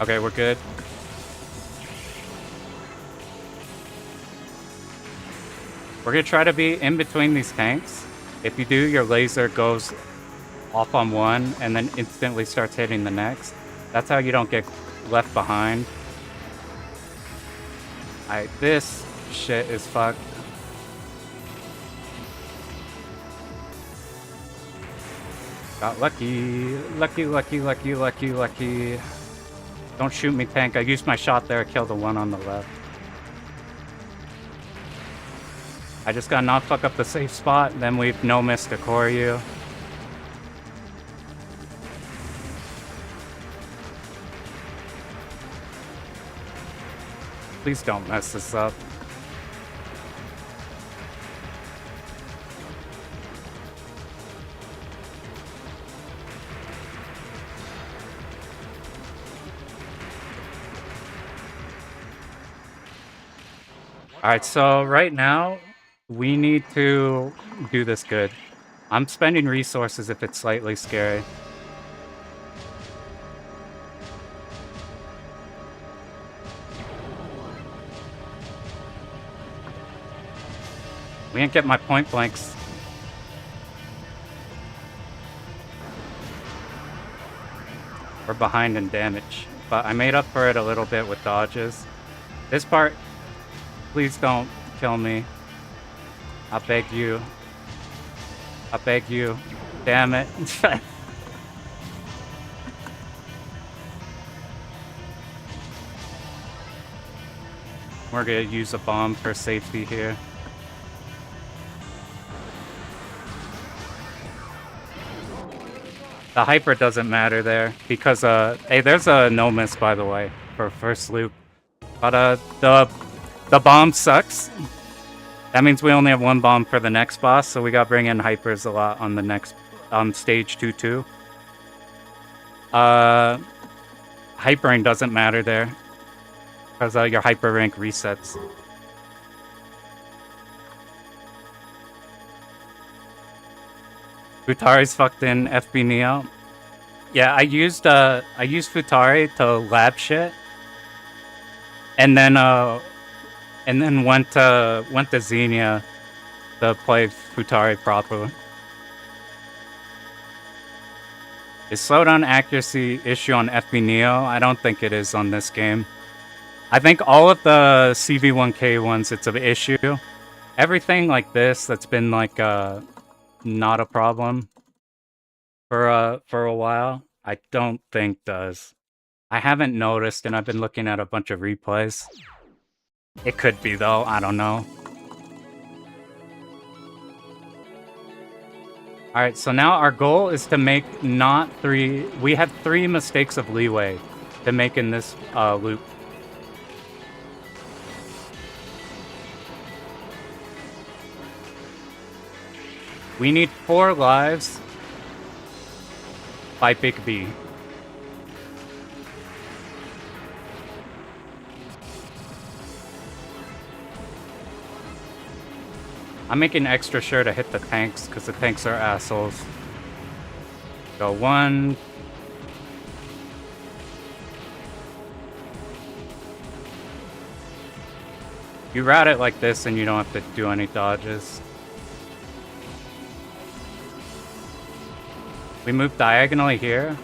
Okay, we're good. We're gonna try to be in between these tanks. If you do, your laser goes off on one and then instantly starts hitting the next. That's how you don't get left behind. Alright, this shit is fucked. Got lucky. Lucky. Don't shoot me, tank. I used my shot there, kill the one on the left. I just gotta not fuck up the safe spot, then we've no miss to core you. Please don't mess this up. Alright, so right now, we need to do this good. I'm spending resources if it's slightly scary. We didn't get my point blanks. We're behind in damage, but I made up for it a little bit with dodges. This part, please don't kill me. I beg you. I beg you. Damn it. We're gonna use a bomb for safety here. The hyper doesn't matter there because hey, there's a no miss by the way for first loop. But the bomb sucks. That means we only have one bomb for the next boss, so we gotta bring in hypers a lot on the next stage 2-2. Hypering doesn't matter there because your hyper rank resets. Futari's fucked in FB Neo. Yeah, I used Futari to lab shit, and then went to Xenia to play Futari properly. Is slowdown accuracy issue on FB Neo? I don't think it is on this game. I think all of the CV1K ones, it's an issue. Everything like this that's been like not a problem for a while, I don't think does. I haven't noticed, and I've been looking at a bunch of replays. It could be though, I don't know. Alright, so now our goal is to make not 3... We have 3 mistakes of leeway to make in this loop. We need 4 lives by Big B. I'm making extra sure to hit the tanks because the tanks are assholes. Go 1. You route it like this and you don't have to do any dodges. We move diagonally here.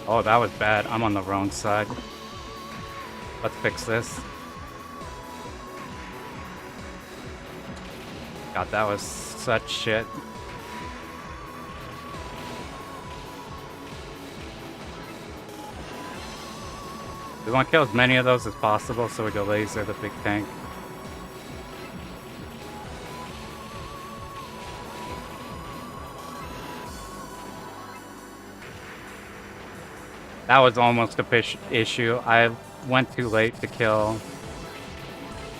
Oh, that was bad. I'm on the wrong side. Let's fix this. God, that was such shit. We want to kill as many of those as possible so we can laser the big tank. That was almost a issue. I went too late to kill.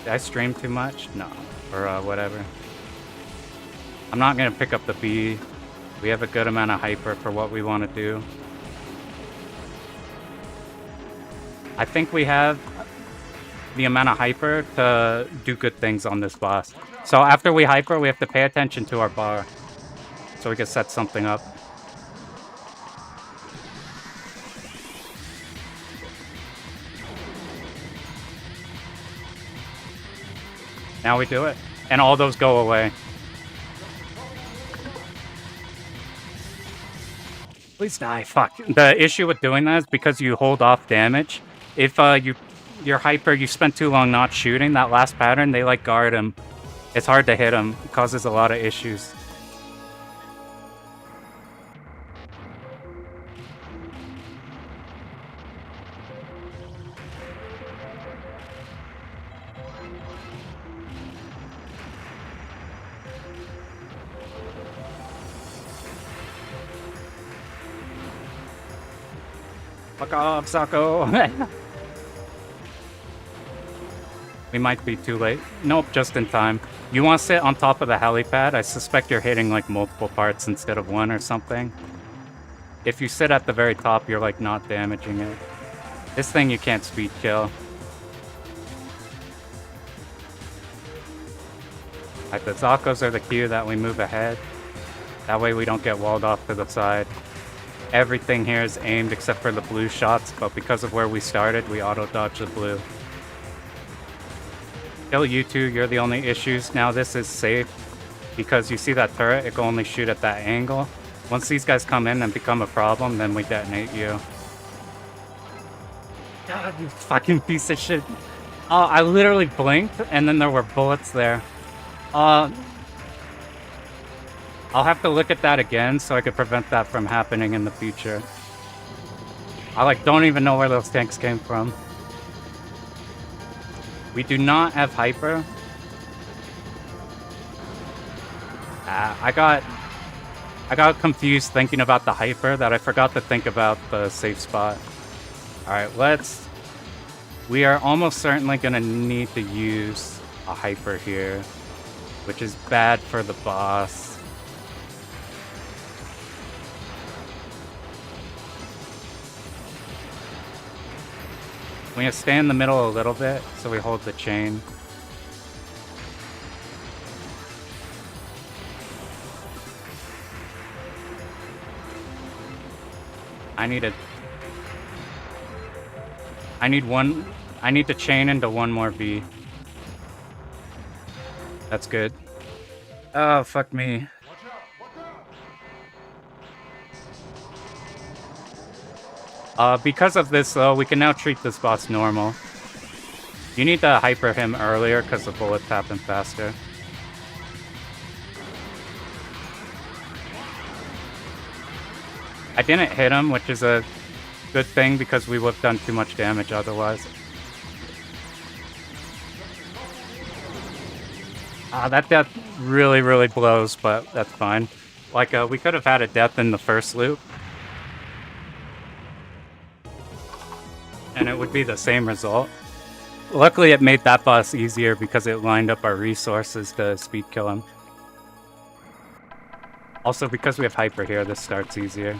Did I stream too much? No. Or whatever. I'm not going to pick up the B. We have a good amount of hyper for what we want to do. I think we have the amount of hyper to do good things on this boss. So after we hyper, we have to pay attention to our bar. So we can set something up. Now we do it. And all those go away. Please die. Fuck. The issue with doing that is because you hold off damage. If you're hyper, you spend too long not shooting, that last pattern, they like guard him. It's hard to hit him. It causes a lot of issues. Fuck off, Sako. We might be too late. Nope, just in time. You want to sit on top of the helipad? I suspect you're hitting like multiple parts instead of one or something. If you sit at the very top, you're like not damaging it. This thing you can't speed kill. Alright, the Zakos are the cue that we move ahead. That way we don't get walled off to the side. Everything here is aimed except for the blue shots, but because of where we started, we auto-dodge the blue. Kill you two, you're the only issues. Now this is safe, because you see that turret, it can only shoot at that angle. Once these guys come in and become a problem, then we detonate you. God, you fucking piece of shit. Oh, I literally blinked, and then there were bullets there. I'll have to look at that again so I could prevent that from happening in the future. I like don't even know where those tanks came from. We do not have hyper. I got confused thinking about the hyper that I forgot to think about the safe spot. Alright, we are almost certainly gonna need to use a hyper here, which is bad for the boss. We're gonna stay in the middle a little bit so we hold the chain. I need to chain into one more V. That's good. Oh, fuck me. Because of this, though, we can now treat this boss normal. You need to hyper him earlier because the bullets happen faster. I didn't hit him, which is a good thing because we would have done too much damage otherwise. That death really, really blows, but that's fine. Like, we could have had a death in the first loop. And it would be the same result. Luckily, it made that boss easier because it lined up our resources to speed kill him. Also, because we have hyper here, this starts easier.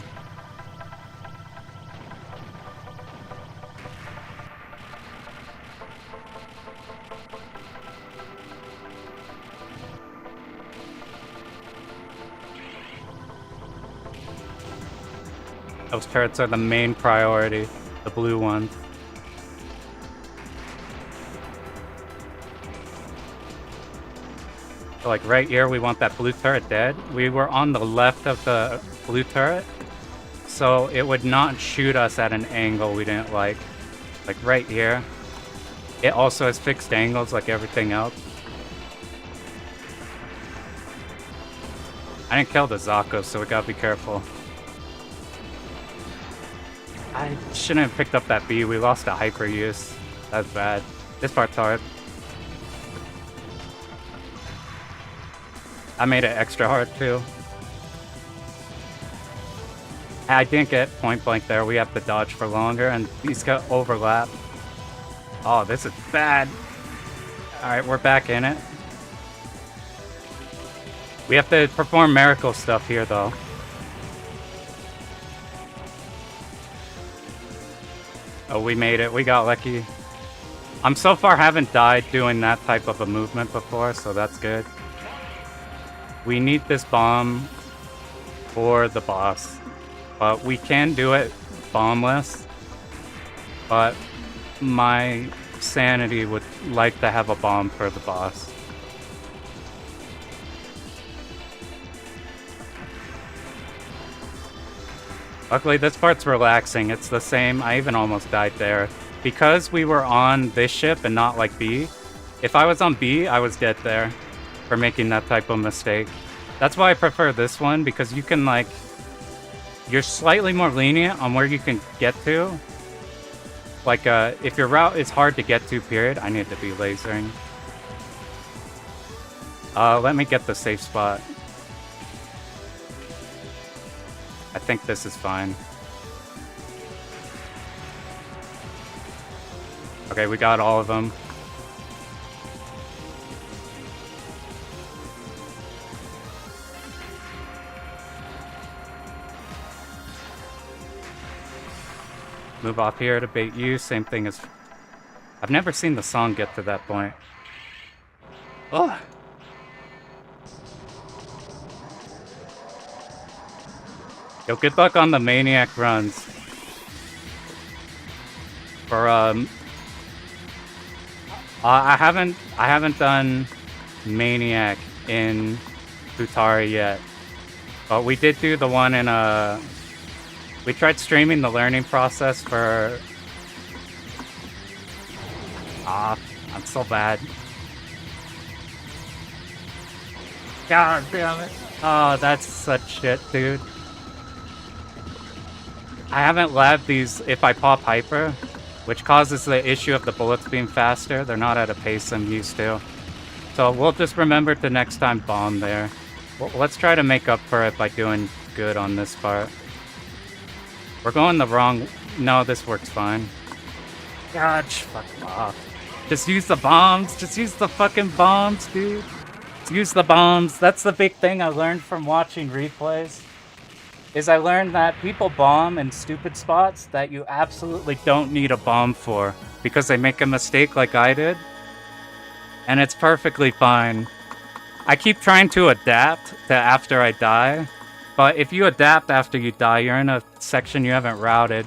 Those turrets are the main priority, the blue ones. So like right here, we want that blue turret dead. We were on the left of the blue turret, so it would not shoot us at an angle we didn't like. Like right here. It also has fixed angles like everything else. I didn't kill the Zako, so we gotta be careful. I shouldn't have picked up that B. We lost a hyper use. That's bad. This part's hard. I made it extra hard too. I didn't get point blank there. We have to dodge for longer, and these got overlap. Oh, this is bad. Alright, we're back in it. We have to perform miracle stuff here, though. Oh, we made it. We got lucky. I'm so far haven't died doing that type of a movement before, so that's good. We need this bomb for the boss. But we can do it bombless. But my sanity would like to have a bomb for the boss. Luckily, this part's relaxing. It's the same. I even almost died there. Because we were on this ship and not like B, if I was on B, I was dead there for making that type of mistake. That's why I prefer this one, because you can like... You're slightly more lenient on where you can get to. Like, if your route is hard to get to, period. I need to be lasering. Let me get the safe spot. I think this is fine. Okay, we got all of them. Move off here to bait you. Same thing as... I've never seen the song get to that point. Oh! Yo, good luck on the Maniac runs. For, I haven't done Maniac in Futari yet. But we did do the one in, we tried streaming the learning process for... I'm so bad. God damn it. Oh, that's such shit, dude. I haven't labbed these if I pop hyper, which causes the issue of the bullets being faster. They're not at a pace I'm used to. So we'll just remember to next time bomb there. Well, let's try to make up for it by doing good on this part. We're going the wrong... No, this works fine. God, fuck off. Just use the bombs. Just use the fucking bombs, dude. Just use the bombs. That's the big thing I learned from watching replays. Is I learned that people bomb in stupid spots that you absolutely don't need a bomb for. Because they make a mistake like I did. And it's perfectly fine. I keep trying to adapt to after I die. But if you adapt after you die, you're in a section you haven't routed.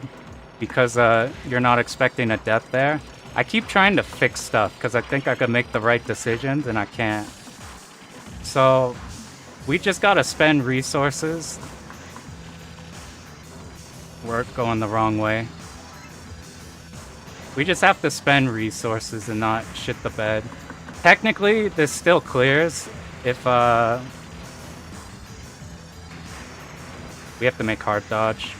Because you're not expecting a death there. I keep trying to fix stuff because I think I could make the right decisions and I can't. So we just gotta spend resources. We're going the wrong way. We just have to spend resources and not shit the bed. Technically, this still clears if we have to make hard dodge.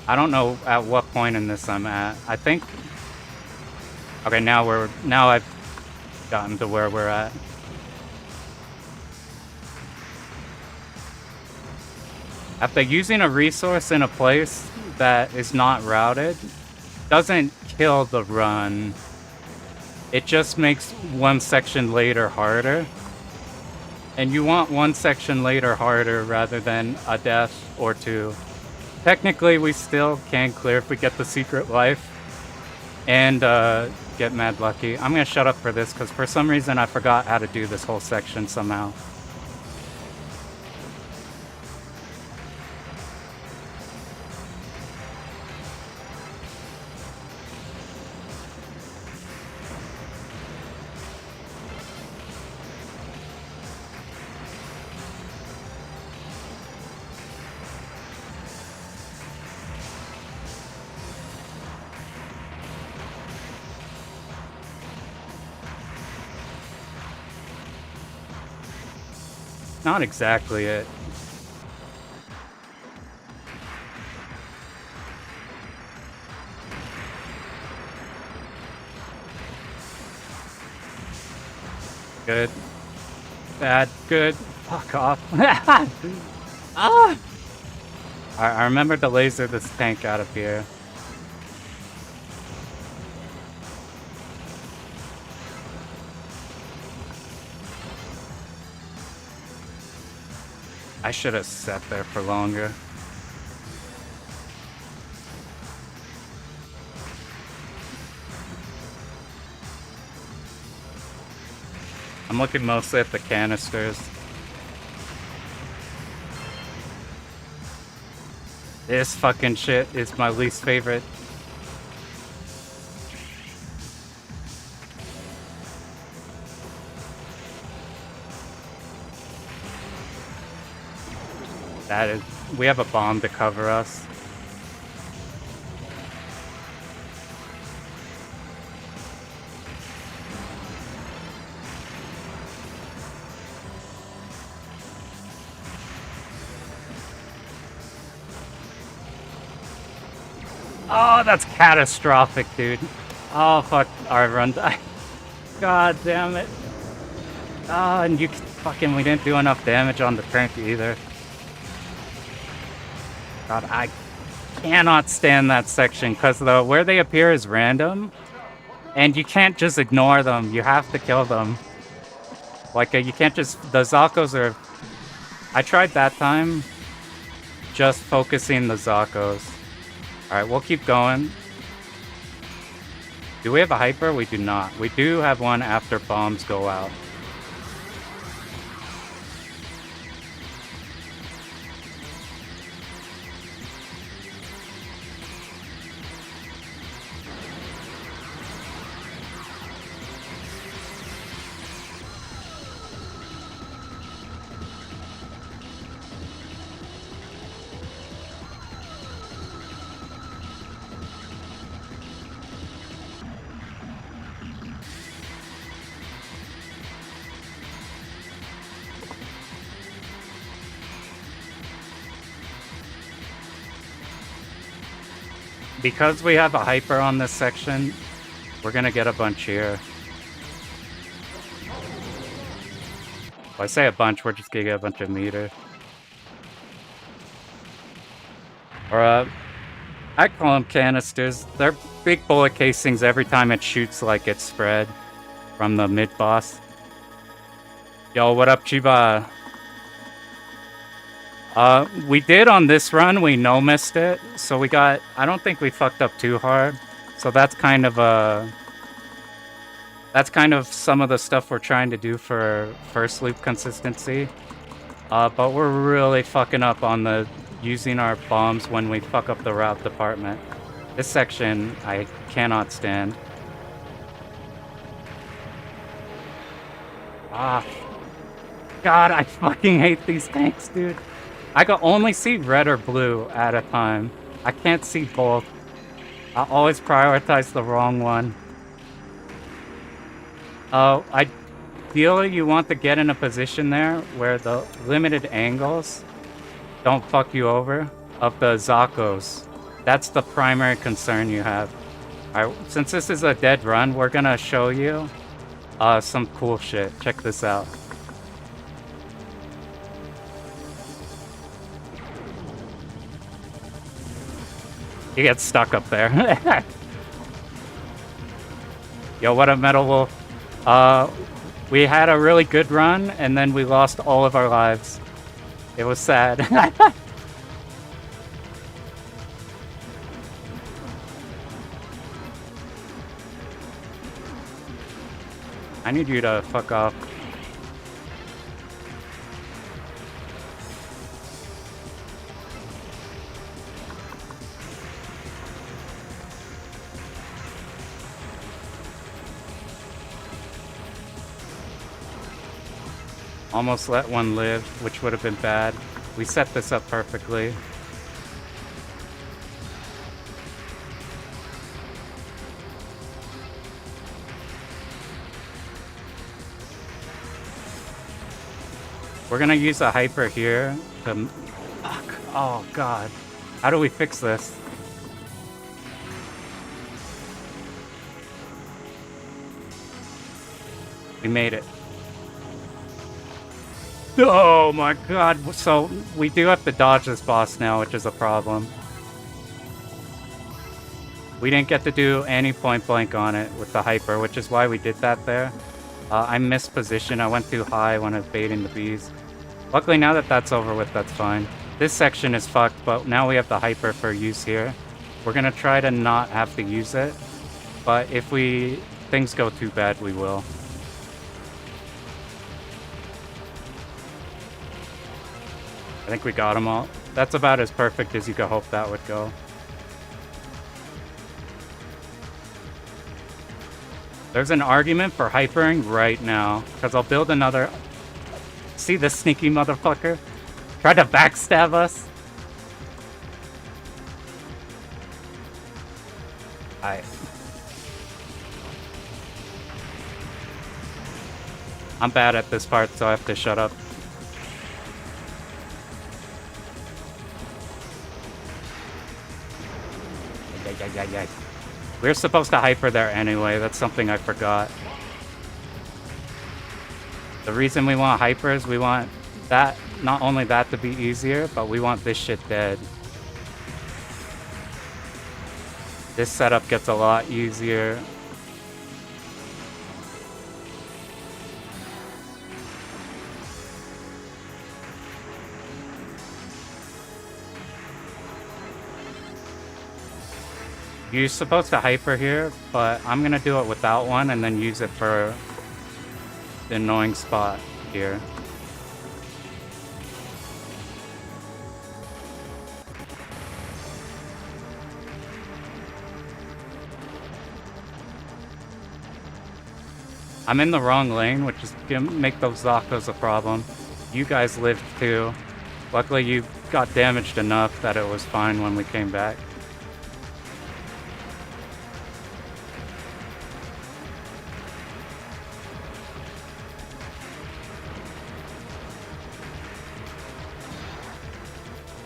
I don't know at what point in this I'm at. I think... Okay, now I've gotten to where we're at. After using a resource in a place that is not routed, doesn't kill the run. It just makes one section later harder. And you want one section later harder rather than a death or two. Technically, we still can clear if we get the secret life and get mad lucky. I'm gonna shut up for this because for some reason I forgot how to do this whole section somehow. not exactly it. Good. Bad. Good. Fuck off. Ah! I remember to laser this tank out of here. I should have sat there for longer. I'm looking mostly at the canisters. This fucking shit is my least favorite. That is, we have a bomb to cover us. Oh, that's catastrophic, dude. Oh, fuck. Our run die. God damn it. Oh, and you fucking, we didn't do enough damage on the tank either. God, I cannot stand that section because where they appear is random, and you can't just ignore them. You have to kill them. Like, you can't just... The Zakos are... I tried that time, just focusing the Zakos. Alright, we'll keep going. Do we have a hyper? We do not. We do have one after bombs go out. Because we have a hyper on this section, we're gonna get a bunch here. Well, I say a bunch, we're just gonna get a bunch of meter. Or, I call them canisters. They're big bullet casings every time it shoots like it's spread from the mid-boss. Yo, what up, Chiba? We did on this run, we no-missed it, so we got... I don't think we fucked up too hard. So that's kind of that's kind of some of the stuff we're trying to do for first loop consistency. But we're really fucking up on the using our bombs when we fuck up the route department. This section, I cannot stand. Ah. God, I fucking hate these tanks, dude. I can only see red or blue at a time. I can't see both. I always prioritize the wrong one. Ideally, you want to get in a position there where the limited angles don't fuck you over of the Zakos. That's the primary concern you have. Alright, since this is a dead run, we're gonna show you some cool shit. Check this out. You get stuck up there. Yo, what up, Metal Wolf? We had a really good run, and then we lost all of our lives. It was sad. I need you to fuck off. Almost let one live, which would have been bad. We set this up perfectly. We're gonna use a hyper here to... Fuck. Oh, God. How do we fix this? We made it. Oh my God. So we do have to dodge this boss now, which is a problem. We didn't get to do any point blank on it with the hyper, which is why we did that there. I missed position. I went too high when I was baiting the bees. Luckily, now that that's over with, that's fine. This section is fucked, but now we have the hyper for use here. We're gonna try to not have to use it, but if things go too bad, we will. I think we got them all. That's about as perfect as you could hope that would go. There's an argument for hypering right now, because I'll build another... See this sneaky motherfucker? Tried to backstab us? I'm bad at this part, so I have to shut up. We're supposed to hyper there anyway. That's something I forgot. The reason we want hyper is we want that, not only that to be easier, but we want this shit dead. This setup gets a lot easier. You're supposed to hyper here, but I'm gonna do it without one and then use it for the annoying spot here. I'm in the wrong lane, which is gonna make those Zakos a problem. You guys lived too. Luckily you got damaged enough that it was fine when we came back.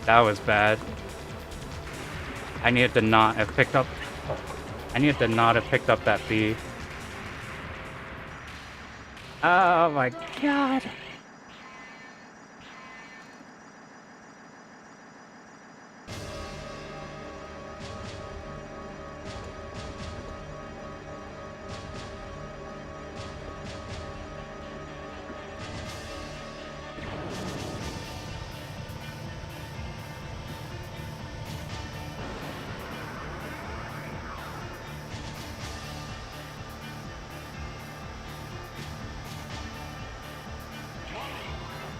That was bad. I needed to not have picked up... I needed to not have picked up that bee. Oh my God.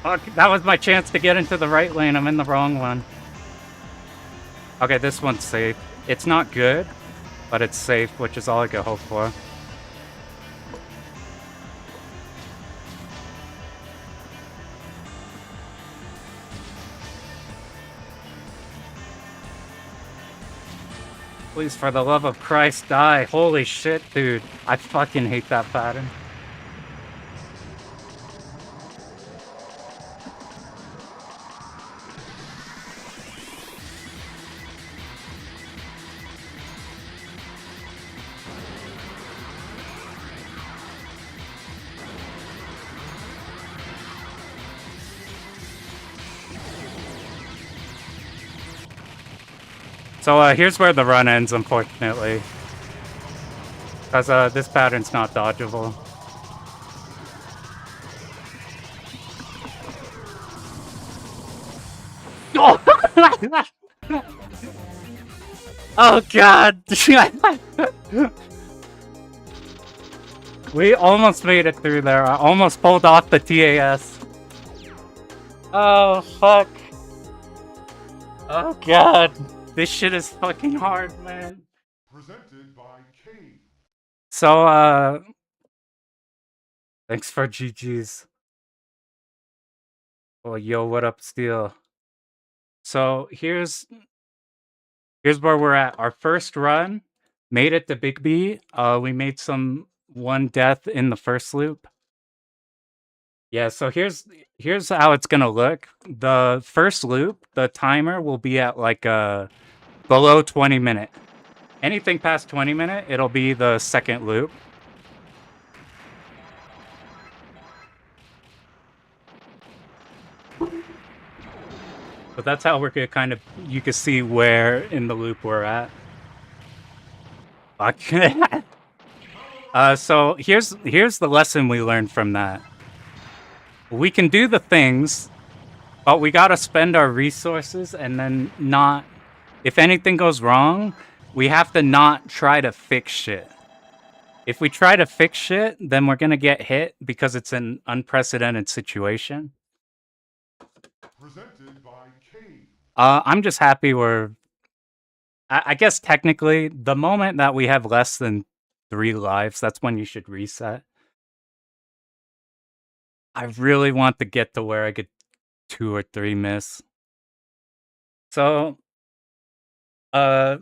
Fuck, that was my chance to get into the right lane. I'm in the wrong one. Okay, this one's safe. It's not good, but it's safe, which is all I could hope for. Please, for the love of Christ, die. Holy shit, dude. I fucking hate that pattern. So here's where the run ends, unfortunately. Because this pattern's not dodgeable. Oh God! We almost made it through there. I almost pulled off the TAS. Oh fuck. Oh God. This shit is fucking hard, man. Presented by Kane. So, thanks for GG's. Oh, yo, what up, Steel? So, here's where we're at. Our first run made it to Big B. We made one death in the first loop. Yeah, so here's Here's how it's gonna look. The first loop, the timer will be at like below 20 minute. Anything past 20 minute, it'll be the second loop. But that's how we're gonna kind of, you can see where in the loop we're at. Fuck. So here's the lesson we learned from that. We can do the things, but we gotta spend our resources and then not, if anything goes wrong, we have to not try to fix shit. If we try to fix shit, then we're gonna get hit because it's an unprecedented situation. Presented by Cade. I'm just happy we're, I guess technically, the moment that we have less than 3 lives, that's when you should reset. I really want to get to where I get 2 or 3 miss. So, so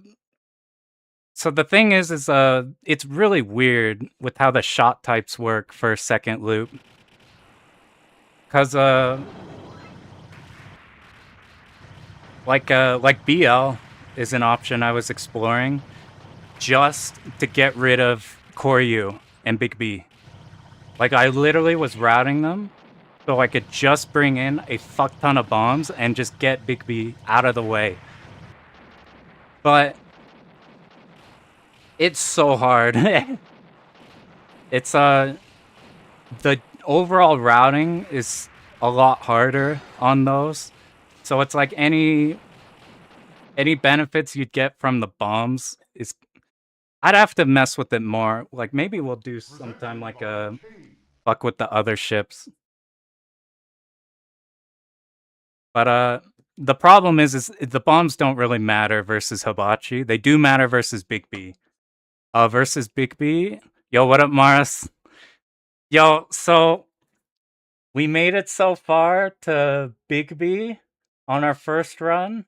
the thing is it's really weird with how the shot types work for second loop. Cause like BL is an option I was exploring just to get rid of Koryu and Big B. Like I literally was routing them so I could just bring in a fuck ton of bombs and just get Big B out of the way. But it's so hard. It's the overall routing is a lot harder on those. So it's like any benefits you'd get from the bombs is, I'd have to mess with it more. Like maybe we'll do sometime like a fuck with the other ships. But the problem is the bombs don't really matter versus Hibachi. They do matter versus Big B. Versus Big B. Yo, what up, Mars? Yo, so we made it so far to Big B on our first run.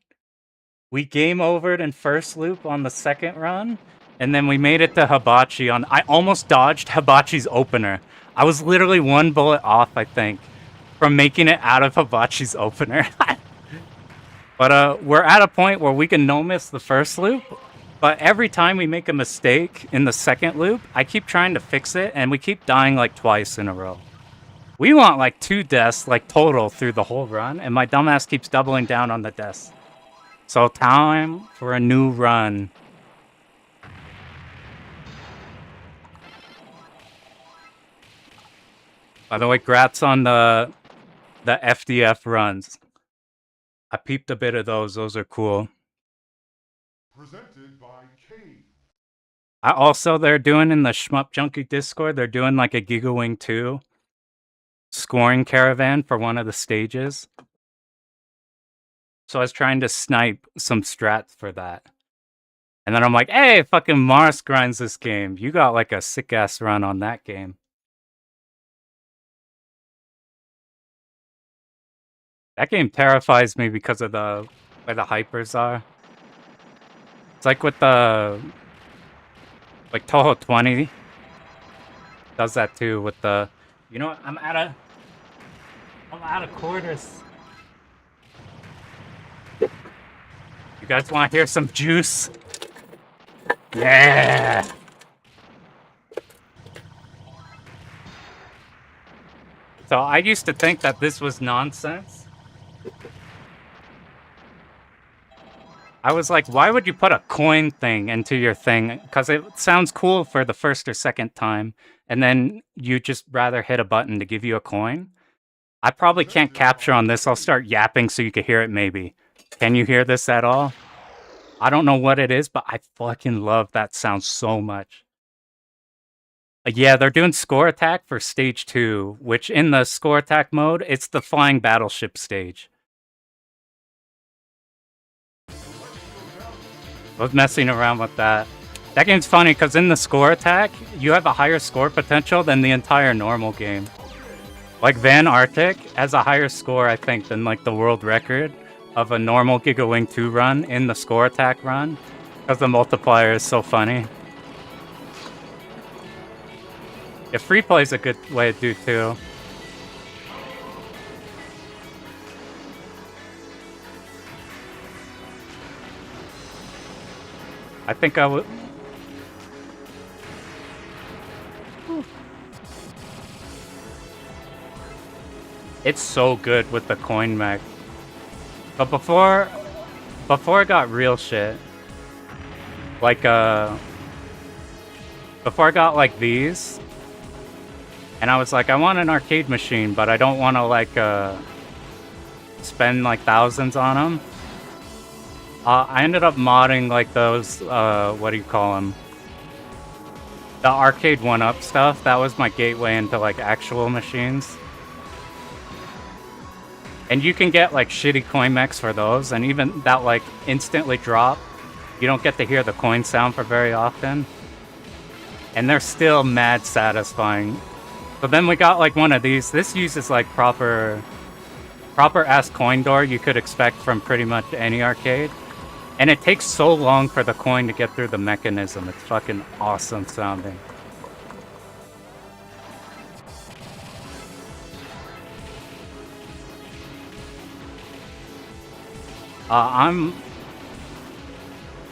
We game overed in first loop on the second run. And then we made it to Hibachi on... I almost dodged Hibachi's opener. I was literally 1 bullet off, I think, from making it out of Hibachi's opener. But we're at a point where we can no-miss the first loop. But every time we make a mistake in the second loop, I keep trying to fix it, and we keep dying like twice in a row. We want like 2 deaths, like total, through the whole run, and my dumbass keeps doubling down on the deaths. So time for a new run. By the way, grats on the FDF runs. I peeped a bit of those. Those are cool. Presented by Cade. I also, they're doing in the Shmup Junkie Discord, they're doing like a GigaWing 2 scoring caravan for one of the stages. So I was trying to snipe some strats for that. And then I'm like, hey, fucking Mars grinds this game. You got like a sick-ass run on that game. That game terrifies me because of the where the hypers are. It's like with the... Like Toho 20 does that too with the... You know what? I'm out of quarters. You guys want to hear some juice? Yeah! So I used to think that this was nonsense. I was like, why would you put a coin thing into your thing? Because it sounds cool for the first or second time, and then you just rather hit a button to give you a coin. I probably can't capture on this. I'll start yapping so you can hear it maybe. Can you hear this at all? I don't know what it is, but I fucking love that sound so much. Yeah, they're doing score attack for stage 2, which in the score attack mode, it's the flying battleship stage. I was messing around with that. That game's funny because in the score attack, you have a higher score potential than the entire normal game. Like Van Arctic has a higher score, I think, than like the world record of a normal GigaWing 2 run in the score attack run because the multiplier is so funny. Yeah, free play is a good way to do too. I think I would. It's so good with the coin mech. But before it got real shit, like before I got like these, and I was like, I want an arcade machine, but I don't want to like spend like thousands on them. I ended up modding like those, what do you call them? The arcade 1-up stuff. That was my gateway into like actual machines. And you can get like shitty coin mechs for those, and even that like instantly drop. You don't get to hear the coin sound for very often. And they're still mad satisfying. So then we got like one of these. This uses like proper ass coin door you could expect from pretty much any arcade. And it takes so long for the coin to get through the mechanism. It's fucking awesome sounding.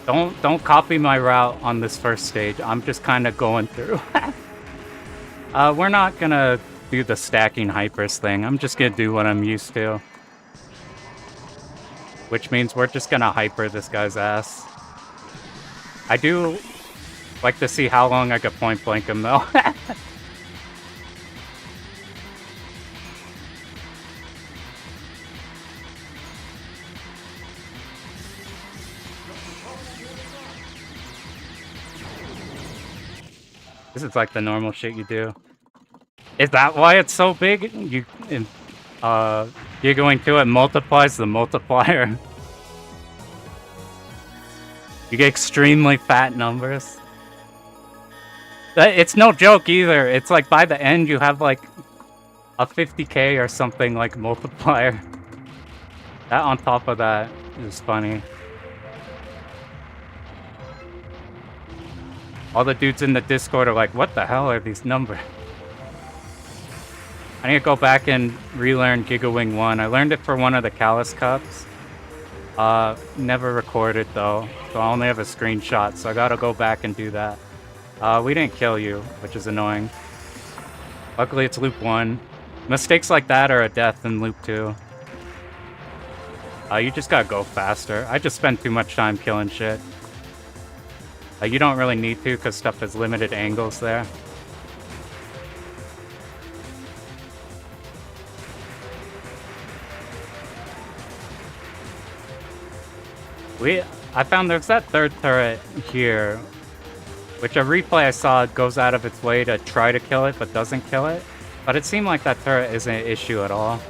Don't copy my route on this first stage. I'm just kind of going through. We're not gonna do the stacking hypers thing. I'm just gonna do what I'm used to. Which means we're just gonna hyper this guy's ass. I do like to see how long I could point blank him though. This is like the normal shit you do. Is that why it's so big? You're going to it multiplies the multiplier. You get extremely fat numbers. It's no joke either. It's like by the end you have like a 50k or something like multiplier. That on top of that is funny. All the dudes in the Discord are like, what the hell are these numbers? I need to go back and relearn Gigawing 1. I learned it for one of the Callus Cups. Never recorded though, so I only have a screenshot, so I gotta go back and do that. We didn't kill you, which is annoying. Luckily it's loop 1. Mistakes like that are a death in loop 2. You just gotta go faster. I just spend too much time killing shit. You don't really need to, because stuff has limited angles there. I found there's that third turret here, which a replay I saw goes out of its way to try to kill it, but doesn't kill it. But it seemed like that turret isn't an issue at all.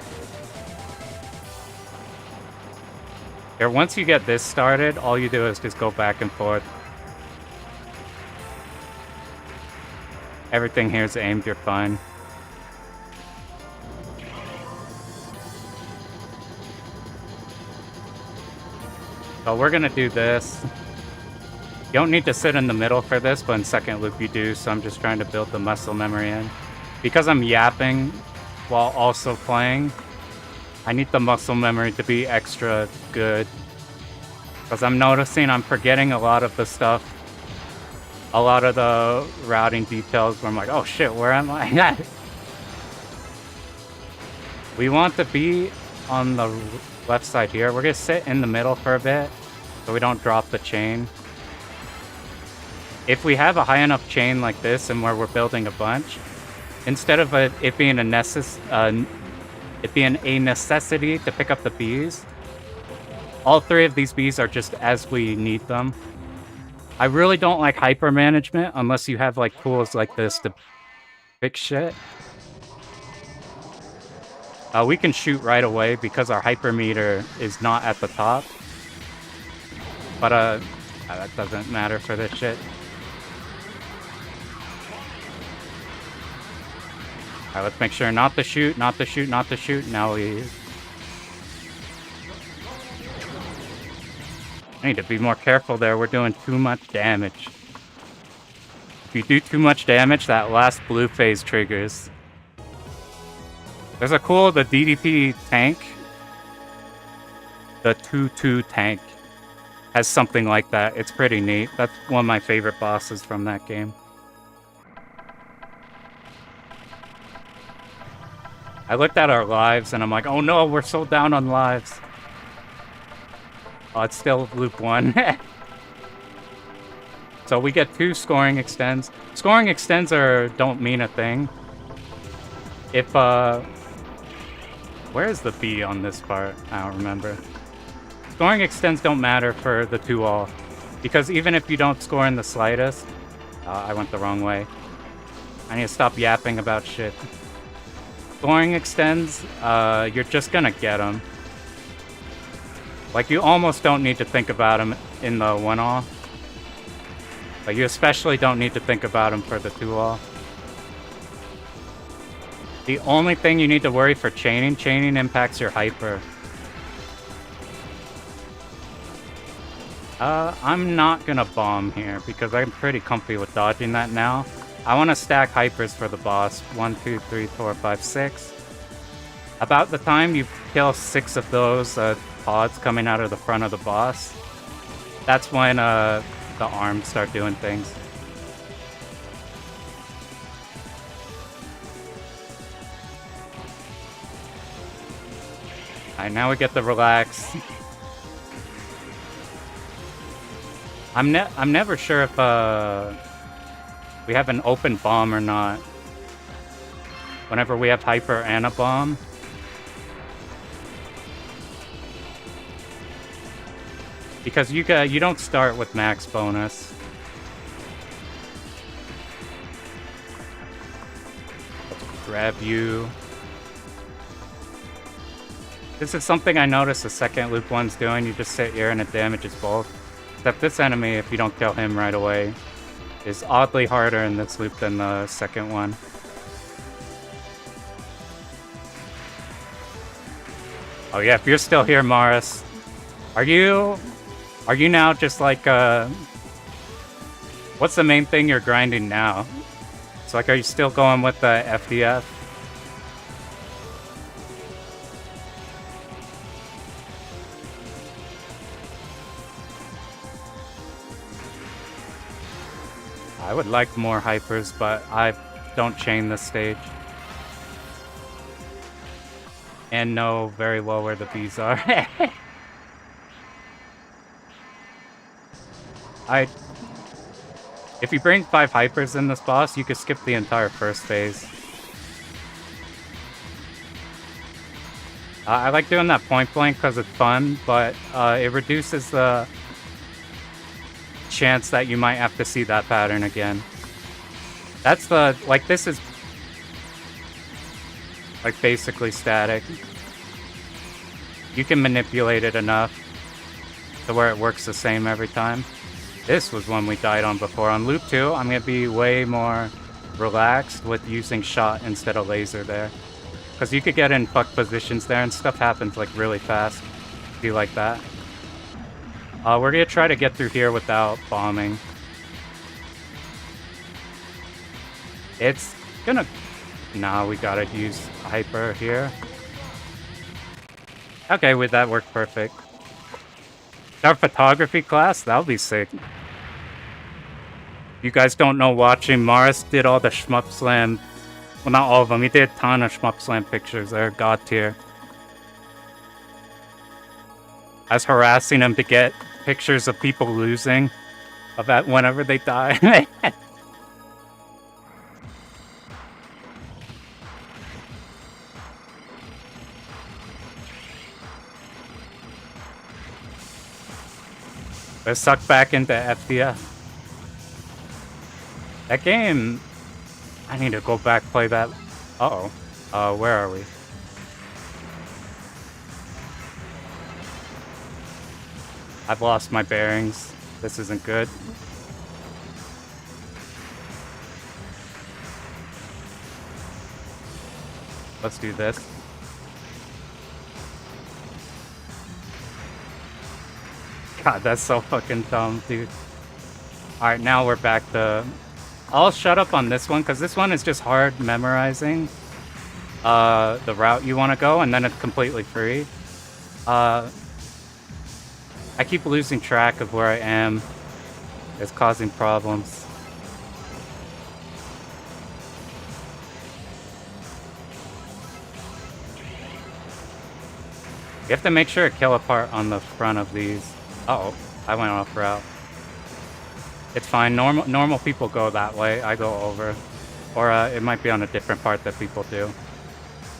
Here, once you get this started, all you do is just go back and forth. Everything here is aimed, you're fine. So we're gonna do this. You don't need to sit in the middle for this, but in second loop you do, so I'm just trying to build the muscle memory in. Because I'm yapping while also playing, I need the muscle memory to be extra good. Because I'm noticing I'm forgetting a lot of the stuff. A lot of the routing details where I'm like, oh shit, where am I? We want to be on the left side here. We're gonna sit in the middle for a bit so we don't drop the chain. If we have a high enough chain like this and where we're building a bunch, instead of it being a necessity to pick up the bees, all three of these bees are just as we need them. I really don't like hyper management unless you have like tools like this to fix shit. We can shoot right away because our hypermeter is not at the top. But that doesn't matter for this shit. Alright, let's make sure not to shoot, not to shoot, not to shoot. Now we... I need to be more careful there. We're doing too much damage. If you do too much damage, that last blue phase triggers. There's the DDP tank. The 2-2 tank. has something like that. It's pretty neat. That's one of my favorite bosses from that game. I looked at our lives and I'm like, oh no, we're so down on lives. Oh, it's still loop 1. So we get 2 scoring extends. Scoring extends don't mean a thing. If, where is the B on this part? I don't remember. Scoring extends don't matter for the 2-all. Because even if you don't score in the slightest... I went the wrong way. I need to stop yapping about shit. Scoring extends, you're just gonna get them. Like, you almost don't need to think about them in the 1-all. But you especially don't need to think about them for the 2-all. The only thing you need to worry for chaining impacts your hyper. I'm not gonna bomb here because I'm pretty comfy with dodging that now. I want to stack hypers for the boss. 1, 2, 3, 4, 5, 6. About the time you kill 6 of those pods coming out of the front of the boss, that's when the arms start doing things. Alright, now we get the relax. I'm never sure if we have an open bomb or not. Whenever we have hyper and a bomb. Because you don't start with max bonus. Let's grab you. This is something I noticed the second loop 1's doing. You just sit here and it damages both. Except this enemy, if you don't kill him right away, is oddly harder in this loop than the second one. Oh yeah, if you're still here, Maris, are you now just like what's the main thing you're grinding now? It's like, are you still going with the FDF? I would like more hypers, but I don't chain this stage. And know very well where the bees are. If you bring 5 hypers in this boss, you could skip the entire first phase. I like doing that point blank because it's fun, but it reduces the chance that you might have to see that pattern again. That's the, like, this is like basically static. You can manipulate it enough to where it works the same every time. This was one we died on before. On loop 2, I'm gonna be way more relaxed with using shot instead of laser there. Because you could get in fuck positions there and stuff happens like really fast. Do you like that? We're gonna try to get through here without bombing. It's gonna... Nah, we gotta use hyper here. Okay, with that worked perfect. Our photography class? That'll be sick. You guys don't know, watching, Mars did all the Shmup Slam. Well, not all of them. He did a ton of Shmup Slam pictures. They're god tier. I was harassing him to get pictures of people losing about whenever they die. Let's suck back into FDF. That game... I need to go back play that... Uh-oh. Where are we? I've lost my bearings. This isn't good. Let's do this. God, that's so fucking dumb, dude. Alright, now we're back to... I'll shut up on this one, because this one is just hard memorizing the route you want to go, and then it's completely free. I keep losing track of where I am. It's causing problems. You have to make sure to kill a part on the front of these. Uh-oh, I went off route. It's fine. Normal people go that way. I go over. Or it might be on a different part that people do.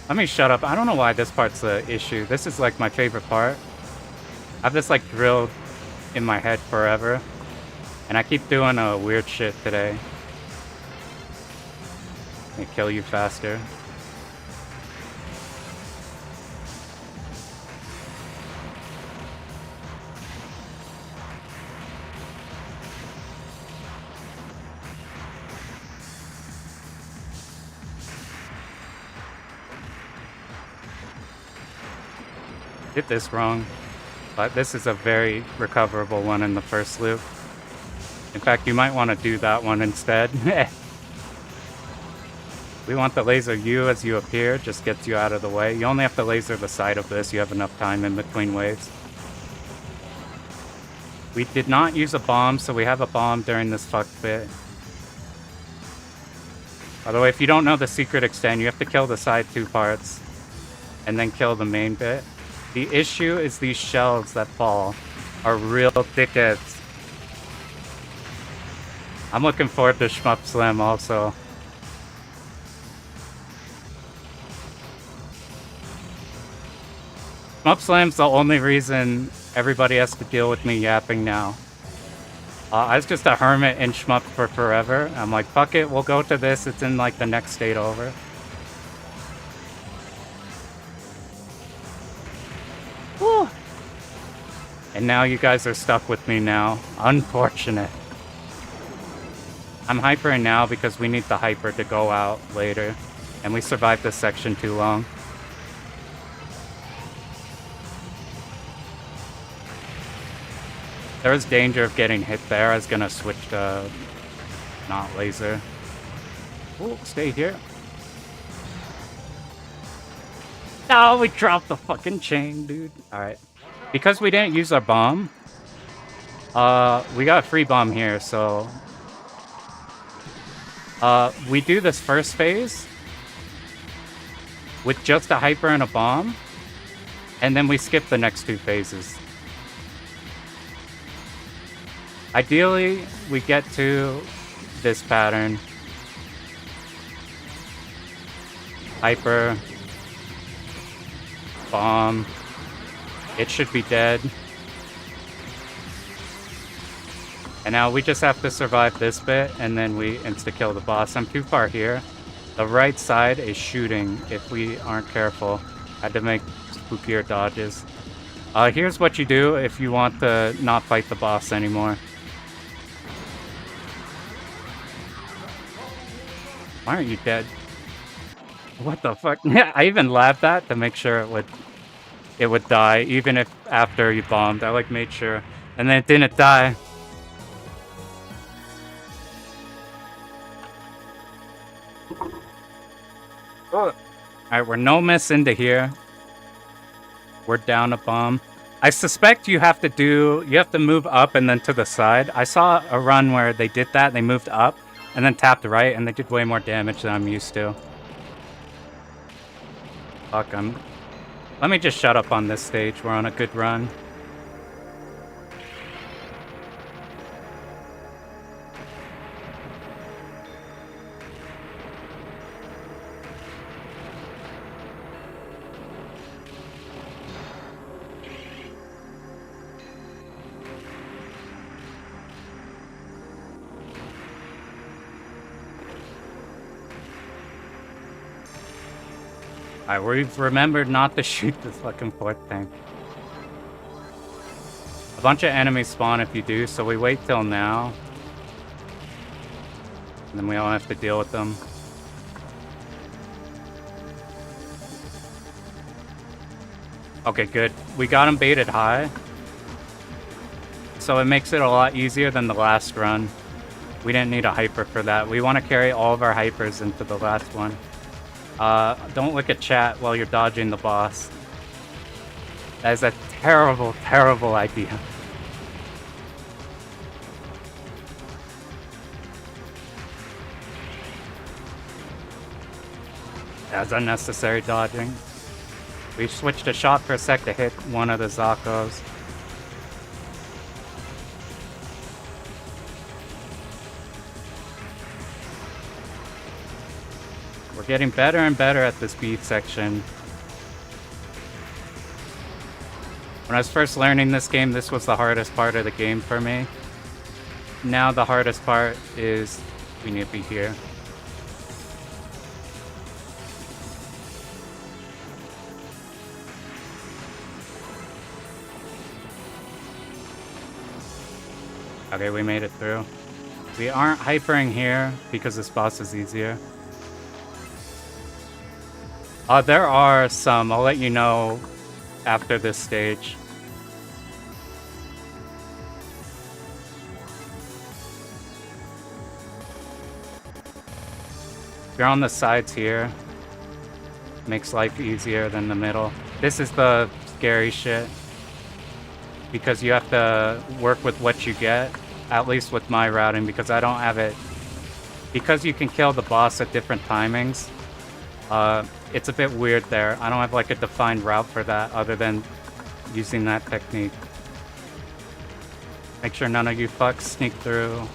Let me shut up. I don't know why this part's the issue. This is like my favorite part. I have this like drilled in my head forever. And I keep doing weird shit today. Let me kill you faster. Did this wrong, but this is a very recoverable one in the first loop. In fact, you might want to do that one instead. We want the laser you as you appear, just gets you out of the way. You only have to laser the side of this, you have enough time in between waves. We did not use a bomb, so we have a bomb during this fuck bit. By the way, if you don't know the secret extend, you have to kill the side two parts and then kill the main bit. The issue is these shells that fall are real dickheads. I'm looking forward to Shmup Slam also. Shmup Slam's the only reason everybody has to deal with me yapping now. I was just a hermit in Shmup for forever. I'm like, fuck it, we'll go to this. It's in like the next state over. Whew. And now you guys are stuck with me now. Unfortunate. I'm hypering now because we need the hyper to go out later. And we survived this section too long. There was danger of getting hit there. I was gonna switch to not laser. Oh, stay here. No, we dropped the fucking chain, dude. Alright. Because we didn't use our bomb, we got a free bomb here, so... we do this first phase with just a hyper and a bomb, and then we skip the next two phases. Ideally, we get to this pattern. Hyper. Bomb. It should be dead. And now we just have to survive this bit, and then we insta-kill the boss. I'm too far here. The right side is shooting if we aren't careful. Had to make spookier dodges. Here's what you do if you want to not fight the boss anymore. Why aren't you dead? What the fuck? I even labbed that to make sure it would die, even if after you bombed. I like made sure. And then it didn't die. Oh. Alright, we're no miss into here. We're down a bomb. I suspect you have to move up and then to the side. I saw a run where they did that, they moved up. And then tapped right, and they did way more damage than I'm used to. Fuck, let me just shut up on this stage. We're on a good run. Alright, we've remembered not to shoot this fucking fourth thing. A bunch of enemies spawn if you do, so we wait till now. And then we don't have to deal with them. Okay, good. We got him baited high. So it makes it a lot easier than the last run. We didn't need a hyper for that. We want to carry all of our hypers into the last one. Don't look at chat while you're dodging the boss. That is a terrible, terrible idea. That's unnecessary dodging. We switched a shot for a sec to hit one of the Zakos. We're getting better and better at this beat section. When I was first learning this game, this was the hardest part of the game for me. Now the hardest part is we need to be here. Okay, we made it through. We aren't hypering here because this boss is easier. There are some. I'll let you know after this stage. If you're on the sides here, makes life easier than the middle. This is the scary shit, because you have to work with what you get, at least with my routing, because I don't have it. Because you can kill the boss at different timings, it's a bit weird there. I don't have like a defined route for that other than using that technique. Make sure none of you fucks sneak through.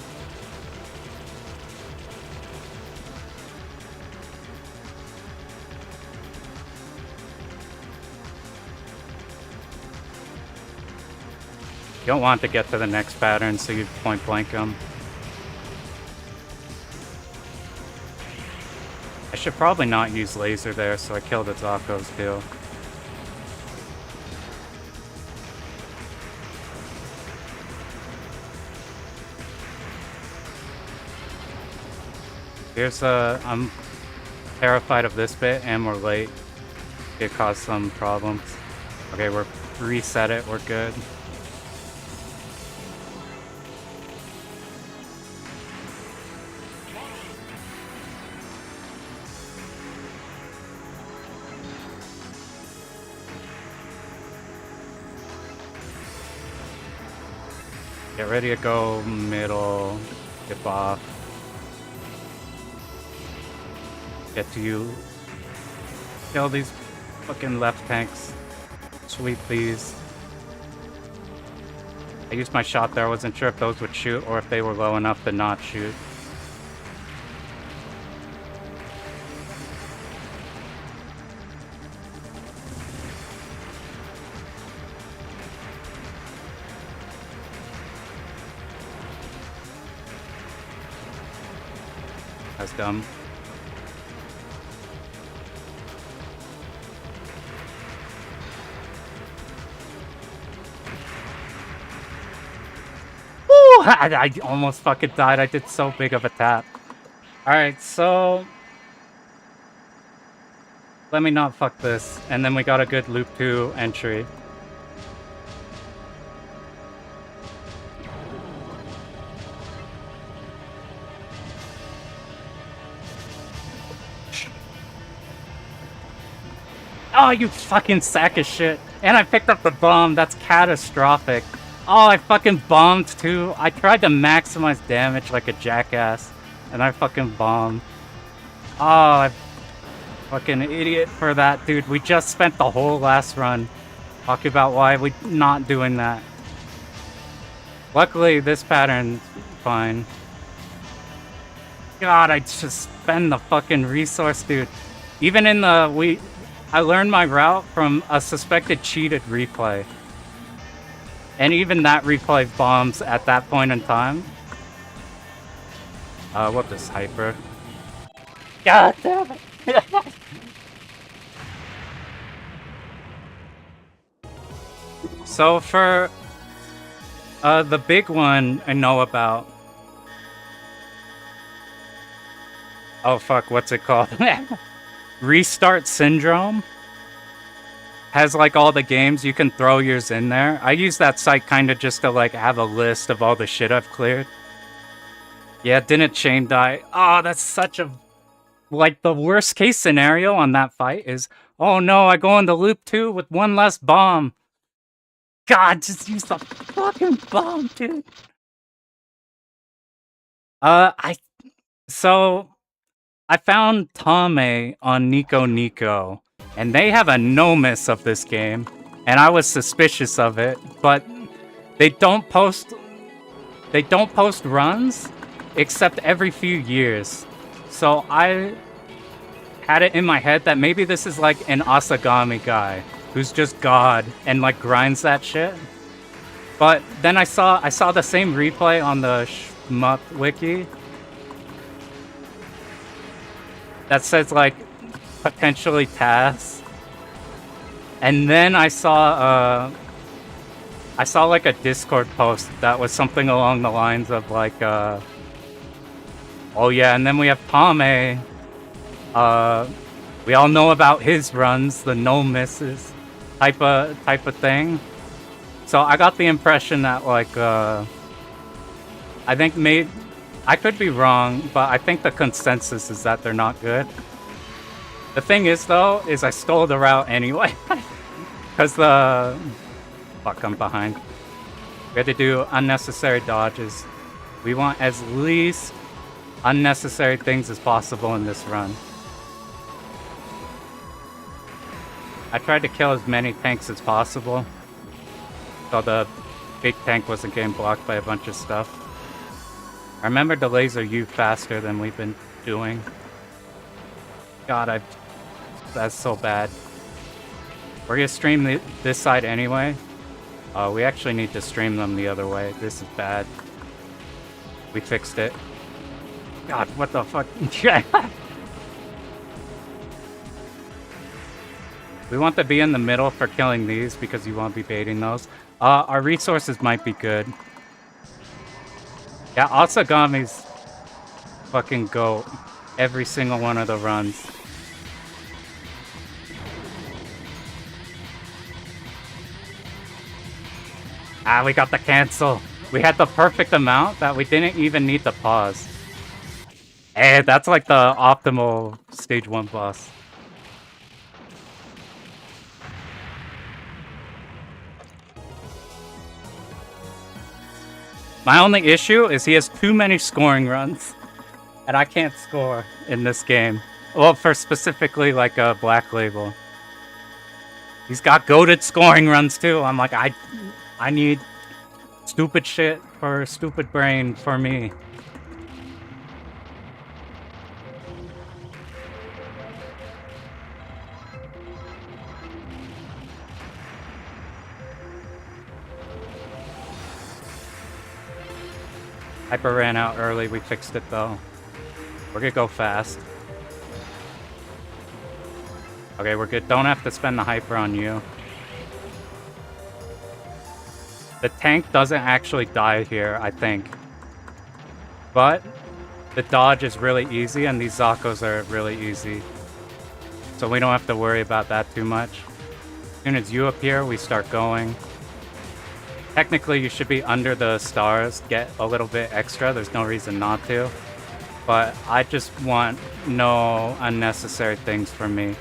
You don't want to get to the next pattern, so you point blank them. I should probably not use laser there, so I kill the Zakos too. Here's I'm terrified of this bit, and we're late. It caused some problems. Okay, we're reset it, we're good. Get ready to go middle, dip off. Get to you. Kill these fucking left tanks. Sweep these. I used my shot there. I wasn't sure if those would shoot or if they were low enough to not shoot. That's dumb. Woo! I almost fucking died. I did so big of a tap. Alright, so let me not fuck this. And then we got a good loop 2 entry. Oh, you fucking sack of shit. And I picked up the bomb. That's catastrophic. Oh, I fucking bombed too. I tried to maximize damage like a jackass. And I fucking bombed. Oh, I fucking idiot for that, dude. We just spent the whole last run talking about why we not doing that. Luckily, this pattern's fine. God, I just spend the fucking resource, dude. Even in the... I learned my route from a suspected cheated replay. And even that replay bombs at that point in time. What this hyper? God damn it! So for the big one I know about. Oh fuck, what's it called? Restart Syndrome has like all the games. You can throw yours in there. I use that site kind of just to like have a list of all the shit I've cleared. Yeah, didn't chain die. Oh, that's such a... Like, the worst case scenario on that fight is, oh no, I go into loop 2 with one less bomb. God, just use the fucking bomb, dude. So I found Tame on Nico Nico, and they have a no-miss of this game, and I was suspicious of it, but they don't post runs except every few years. So I had it in my head that maybe this is like an Asagami guy who's just God and like grinds that shit. But then I saw the same replay on the Shmup wiki that says like potentially TAS. And then I saw like a Discord post that was something along the lines of like oh yeah, and then we have Tame. We all know about his runs, the no misses type of thing. So I got the impression that like I think I could be wrong, but I think the consensus is that they're not good. The thing is though, is I stole the route anyway. Cause fuck, I'm behind. We had to do unnecessary dodges. We want as least unnecessary things as possible in this run. I tried to kill as many tanks as possible, so the big tank wasn't getting blocked by a bunch of stuff. I remembered the laser U faster than we've been doing. God, that's so bad. We're gonna stream this side anyway. We actually need to stream them the other way. This is bad. We fixed it. God, what the fuck? We want to be in the middle for killing these because you won't be baiting those. Our resources might be good. Yeah, Asagami's fucking goat. Every single one of the runs. Ah, we got the cancel. We had the perfect amount that we didn't even need to pause. Hey, that's like the optimal stage 1 boss. My only issue is he has too many scoring runs, and I can't score in this game. Well, for specifically like a Black Label. He's got goated scoring runs too. I'm like, I need stupid shit for stupid brain for me. Hyper ran out early, we fixed it though. We're gonna go fast. Okay, we're good. Don't have to spend the hyper on you. The tank doesn't actually die here, I think. But the dodge is really easy and these Zakos are really easy. So we don't have to worry about that too much. As soon as you appear, we start going. Technically, you should be under the stars, get a little bit extra. There's no reason not to. But I just want no unnecessary things from me.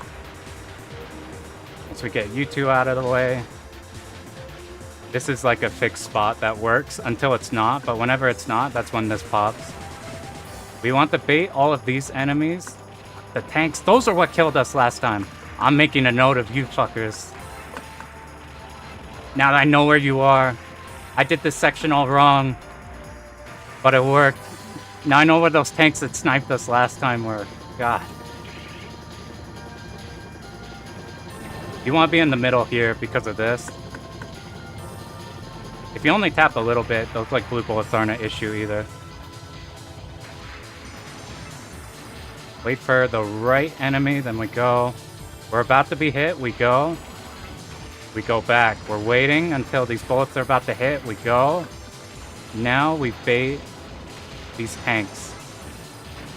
Once we get you two out of the way. This is like a fixed spot that works until it's not, but whenever it's not, that's when this pops. We want to bait all of these enemies. The tanks, those are what killed us last time. I'm making a note of you fuckers. Now that I know where you are. I did this section all wrong, but it worked. Now I know where those tanks that sniped us last time were. God. You want to be in the middle here because of this. If you only tap a little bit, those like blue bullets aren't an issue either. Wait for the right enemy, then we go. We're about to be hit, we go. We go back. We're waiting until these bullets are about to hit. We go. Now we bait these tanks.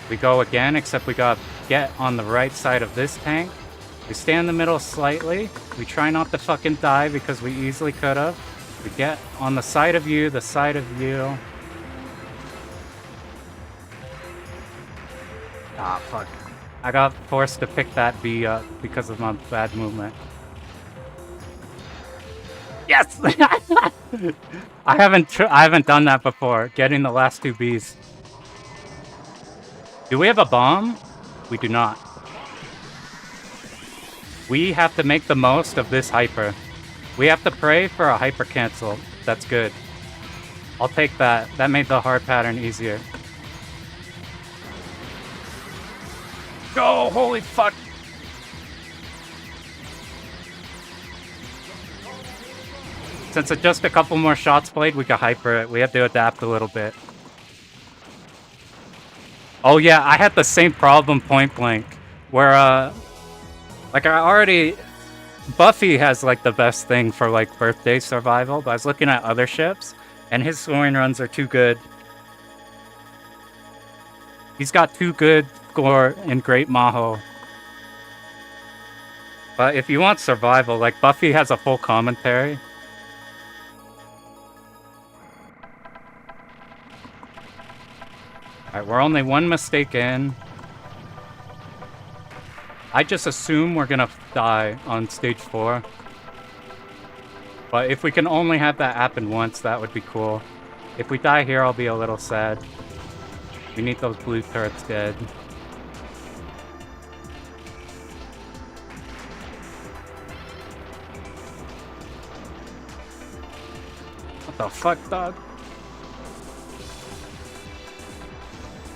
We go again, except we gotta get on the right side of this tank. We stay in the middle slightly. We try not to fucking die because we easily could have. We get on the side of you, the side of you. Ah, fuck. I got forced to pick that B up because of my bad movement. Yes! I haven't done that before, getting the last two Bs. Do we have a bomb? We do not. We have to make the most of this hyper. We have to pray for a hyper cancel. That's good. I'll take that. That made the hard pattern easier. Go! Holy fuck! Since it's just a couple more shots played, we can hyper it. We have to adapt a little bit. Oh yeah, I had the same problem point blank. Where, like I already... Buffy has like the best thing for like birthday survival, but I was looking at other ships, and his scoring runs are too good. He's got too good score in Great Maho. But if you want survival, like Buffy has a full commentary. Alright, we're only one mistake in. I just assume we're gonna die on stage 4. But if we can only have that happen once, that would be cool. If we die here, I'll be a little sad. We need those blue turrets dead. What the fuck, dog?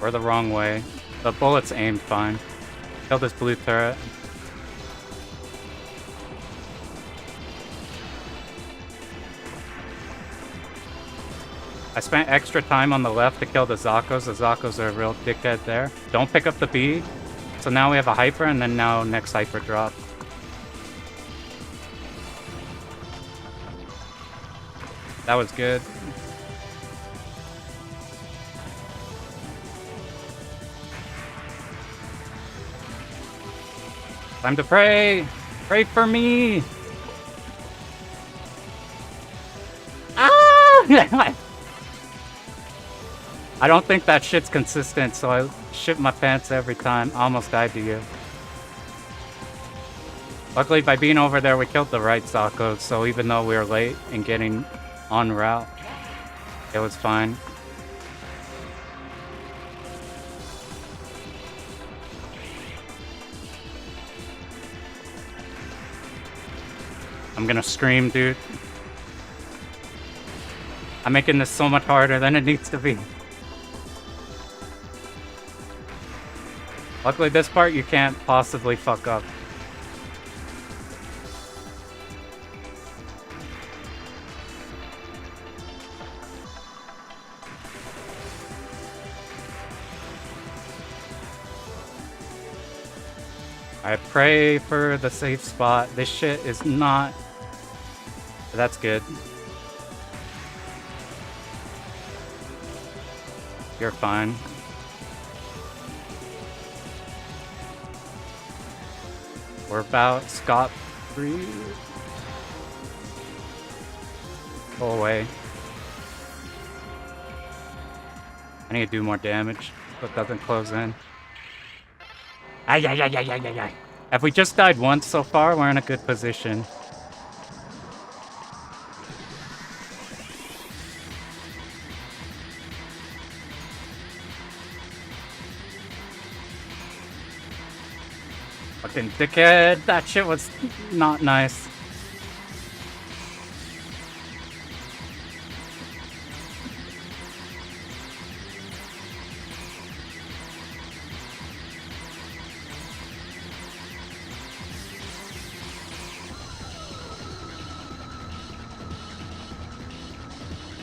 We're the wrong way. The bullet's aimed fine. Kill this blue turret. I spent extra time on the left to kill the Zakos. The Zakos are a real dickhead there. Don't pick up the B. So now we have a hyper, and then now next hyper drop. That was good. Time to pray! Pray for me! Ah! I don't think that shit's consistent, so I shit my pants every time. I almost died to you. Luckily, by being over there, we killed the right Zakos, so even though we were late in getting en route, it was fine. I'm gonna scream, dude. I'm making this so much harder than it needs to be. Luckily, this part you can't possibly fuck up. I pray for the safe spot. This shit is not... That's good. You're fine. We're about scot-free. Go away. I need to do more damage, so it doesn't close in. Ay, ay, ay, ay, ay, ay, ay. If we just died once so far, we're in a good position. Fucking dickhead, that shit was not nice.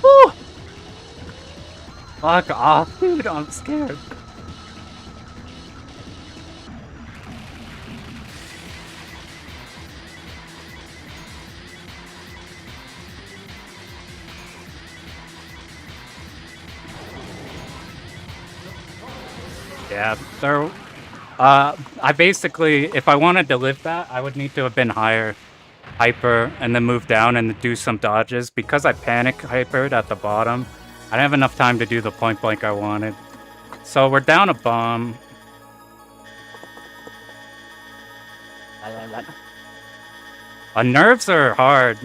Woo! Fuck off, dude, I'm scared. Yeah, there... I basically, if I wanted to live that, I would need to have been higher hyper and then move down and do some dodges. Because I panic hypered at the bottom, I didn't have enough time to do the point blank I wanted. So we're down a bomb. Nerves are hard.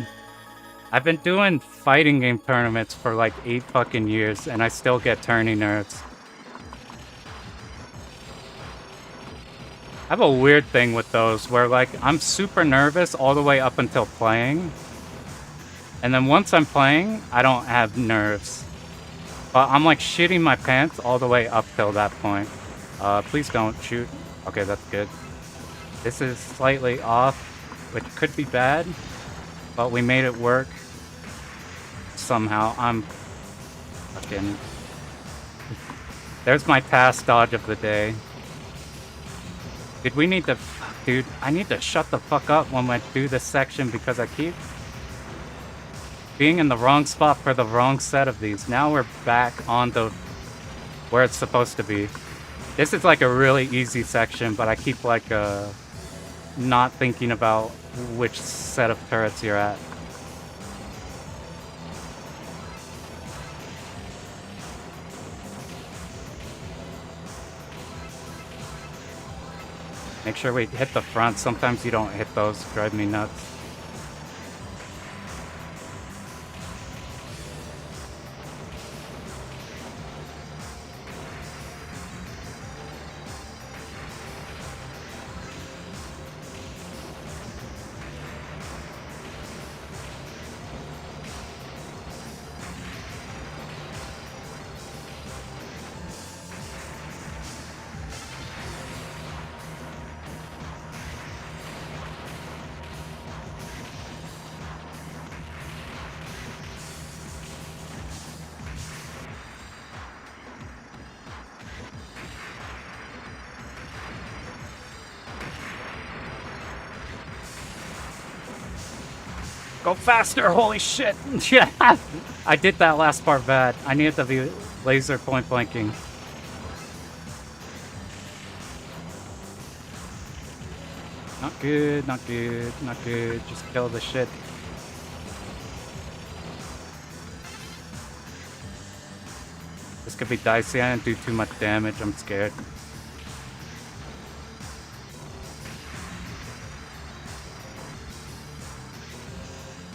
I've been doing fighting game tournaments for like 8 fucking years, and I still get turny nerves. I have a weird thing with those where, like, I'm super nervous all the way up until playing. And then once I'm playing, I don't have nerves. But I'm, like, shitting my pants all the way up till that point. Please don't shoot. Okay, that's good. This is slightly off, which could be bad. But we made it work. Somehow. I'm fucking... There's my task dodge of the day. Dude, we need to... Dude, I need to shut the fuck up when I do this section because I keep being in the wrong spot for the wrong set of these. Now we're back on the... where it's supposed to be. This is like a really easy section, but I keep like not thinking about which set of turrets you're at. Make sure we hit the front. Sometimes you don't hit those. Drive me nuts. Go faster, holy shit! Yeah, I did that last part bad. I needed to be laser point blanking. Not good, not good, not good. Just kill the shit. This could be dicey. I didn't do too much damage. I'm scared.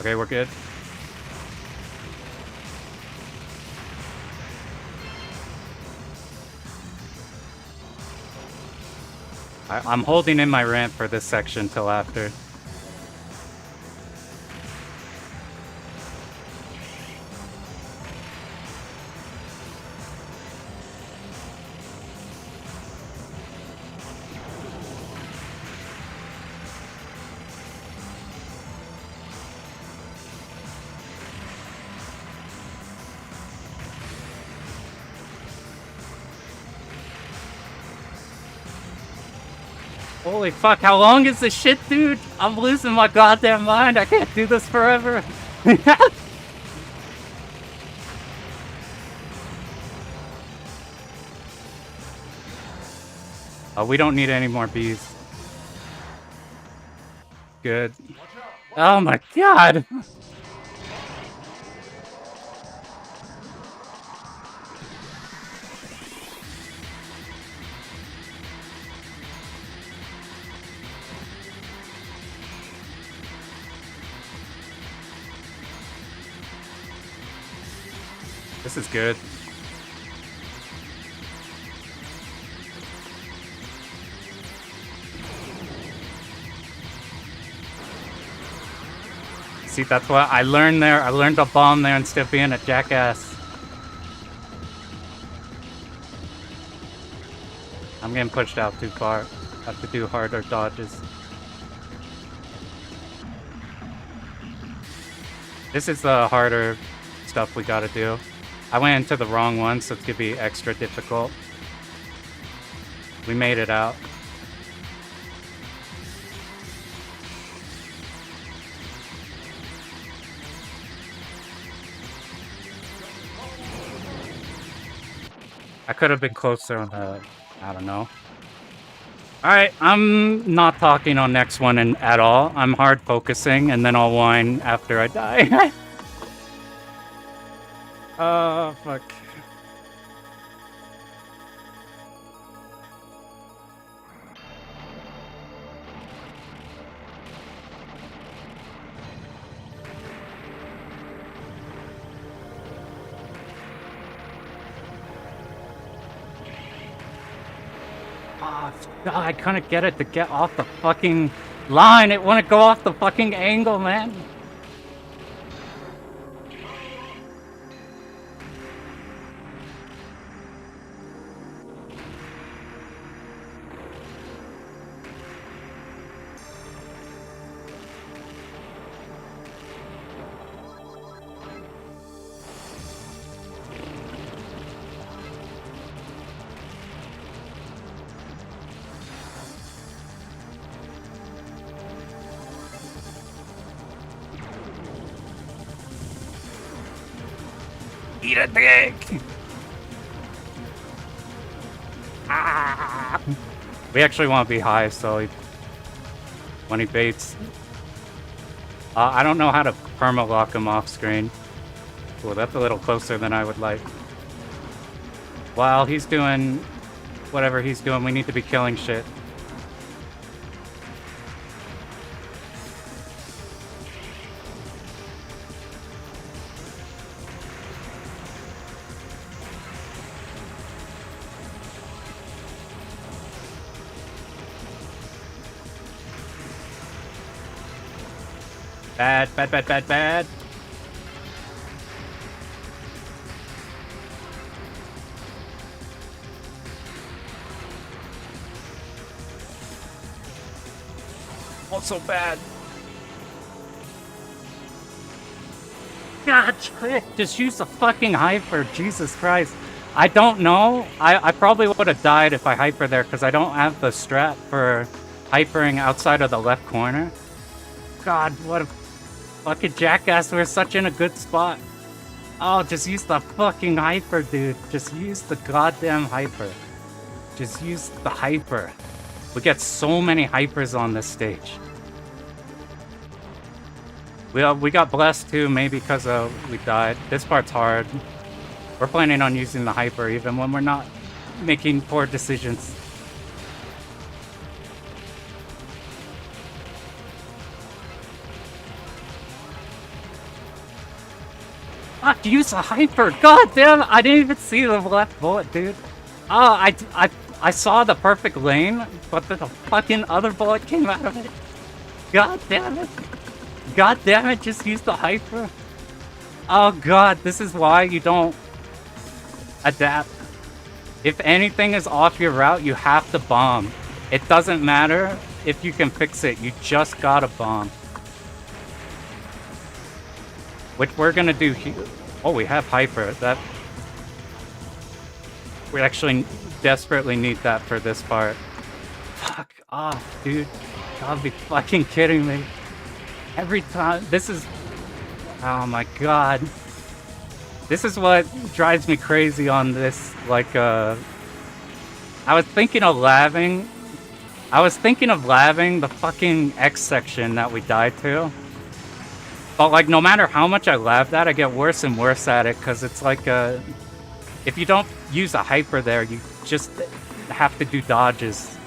Okay, we're good. I'm holding in my ramp for this section till after. Holy fuck, how long is this shit, dude? I'm losing my goddamn mind. I can't do this forever. Oh, we don't need any more bees. Good. Oh my god! This is good. See, that's what I learned there. I learned to bomb there instead of being a jackass. I'm getting pushed out too far. Have to do harder dodges. This is the harder stuff we gotta do. I went into the wrong one, so it's gonna be extra difficult. We made it out. I could have been closer on the... I don't know. Alright, I'm not talking on next one at all. I'm hard focusing, and then I'll whine after I die. Oh, fuck. Oh, God, I couldn't get it to get off the fucking line. It wouldn't go off the fucking angle, man. Eat a dick! Ah. We actually want to be high, so when he baits... I don't know how to perma-lock him off screen. Well, that's a little closer than I would like. While he's doing whatever he's doing, we need to be killing shit. Bad, bad, bad, bad, bad. Also bad. God, just use the fucking hyper. Jesus Christ. I don't know. I probably would have died if I hyper there because I don't have the strat for hypering outside of the left corner. God, what a fucking jackass. We're such in a good spot. Oh, just use the fucking hyper, dude. Just use the goddamn hyper. Just use the hyper. We get so many hypers on this stage. We got blessed too, maybe because we died. This part's hard. We're planning on using the hyper even when we're not making poor decisions. Fuck, use the hyper! God damn, I didn't even see the left bullet, dude. Oh, I saw the perfect lane, but the fucking other bullet came out of it. God damn it. God damn it, just use the hyper. Oh god, this is why you don't adapt. If anything is off your route, you have to bomb. It doesn't matter if you can fix it, you just gotta bomb. Which we're gonna do here. Oh, we have hyper. That we actually desperately need that for this part. Fuck off, dude. Gotta be fucking kidding me. Every time, this is, oh my god. This is what drives me crazy on this, like, I was thinking of laving the fucking X section that we died to. But, like, no matter how much I lav that, I get worse and worse at it, because it's like, if you don't use a hyper there, you just have to do dodges.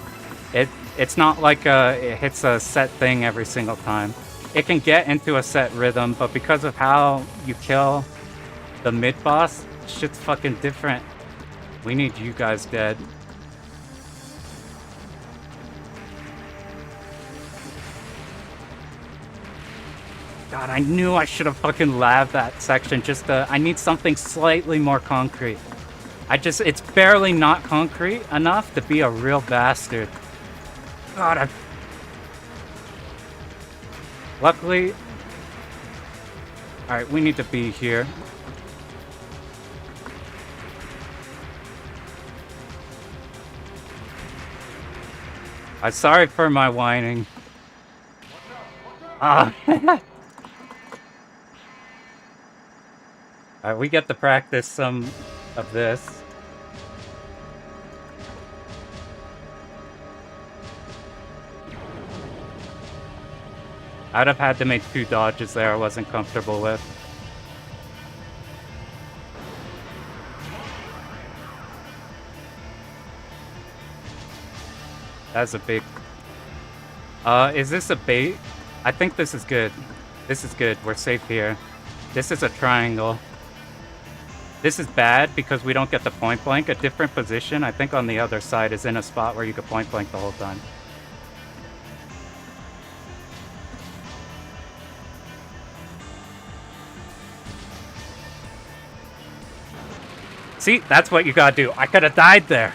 It's not like, it hits a set thing every single time. It can get into a set rhythm, but because of how you kill the mid-boss, shit's fucking different. We need you guys dead. God, I knew I should have fucking laved that section. Just, I need something slightly more concrete. It's barely not concrete enough to be a real bastard. God, luckily... Alright, we need to be here. I'm sorry for my whining. Alright, we get to practice some of this. I'd have had to make 2 dodges there I wasn't comfortable with. That's a big... is this a bait? I think this is good. This is good. We're safe here. This is a triangle. This is bad because we don't get the point blank. A different position, I think on the other side, is in a spot where you could point blank the whole time. See, that's what you gotta do. I could have died there.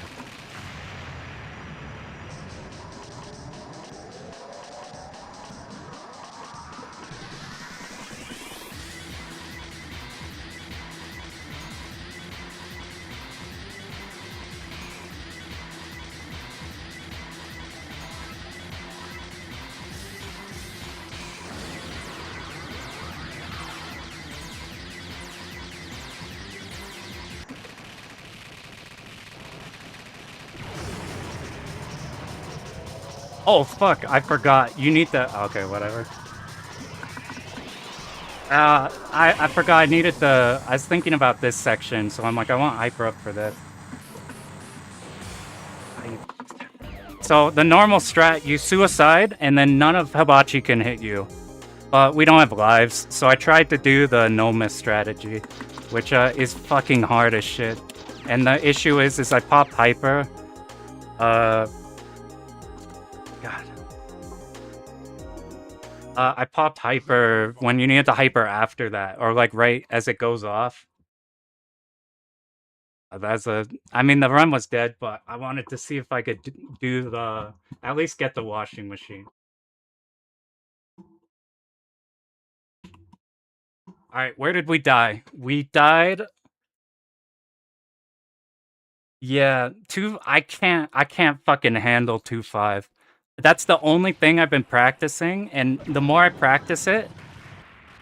Oh, fuck, I forgot. You need the... Okay, whatever. I forgot I needed the... I was thinking about this section, so I'm like, I want hyper up for this. So, the normal strat, you suicide, and then none of Hibachi can hit you. But we don't have lives, so I tried to do the no-miss strategy, which is fucking hard as shit. And the issue is I popped hyper. God. I popped hyper when you need to hyper after that, or like right as it goes off. I mean, the run was dead, but I wanted to see if I could do the, at least get the washing machine. Alright, where did we die? We died... Yeah, I can't fucking handle 2-5. That's the only thing I've been practicing, and the more I practice it,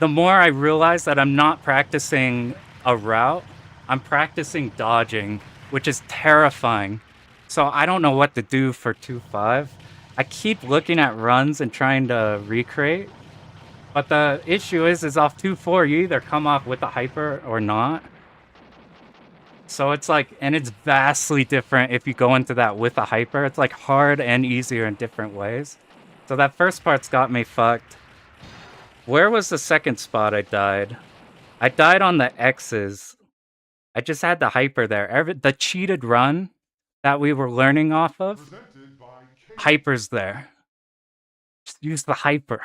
the more I realize that I'm not practicing a route, I'm practicing dodging, which is terrifying. So I don't know what to do for 2-5. I keep looking at runs and trying to recreate, but the issue is off 2-4, you either come off with the hyper or not. So it's like, and it's vastly different if you go into that with a hyper. It's like hard and easier in different ways. So that first part's got me fucked. Where was the second spot I died? I died on the X's. I just had the hyper there. The cheated run that we were learning off of, hyper's there. Just use the hyper.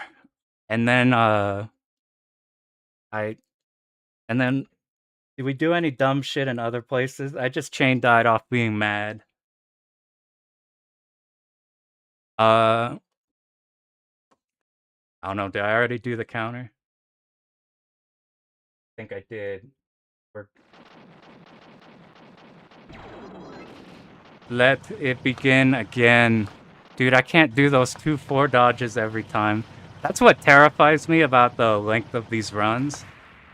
And then, did we do any dumb shit in other places? I just chain died off being mad. I don't know, did I already do the counter? I think I did. Let it begin again. Dude, I can't do those 2-4 dodges every time. That's what terrifies me about the length of these runs.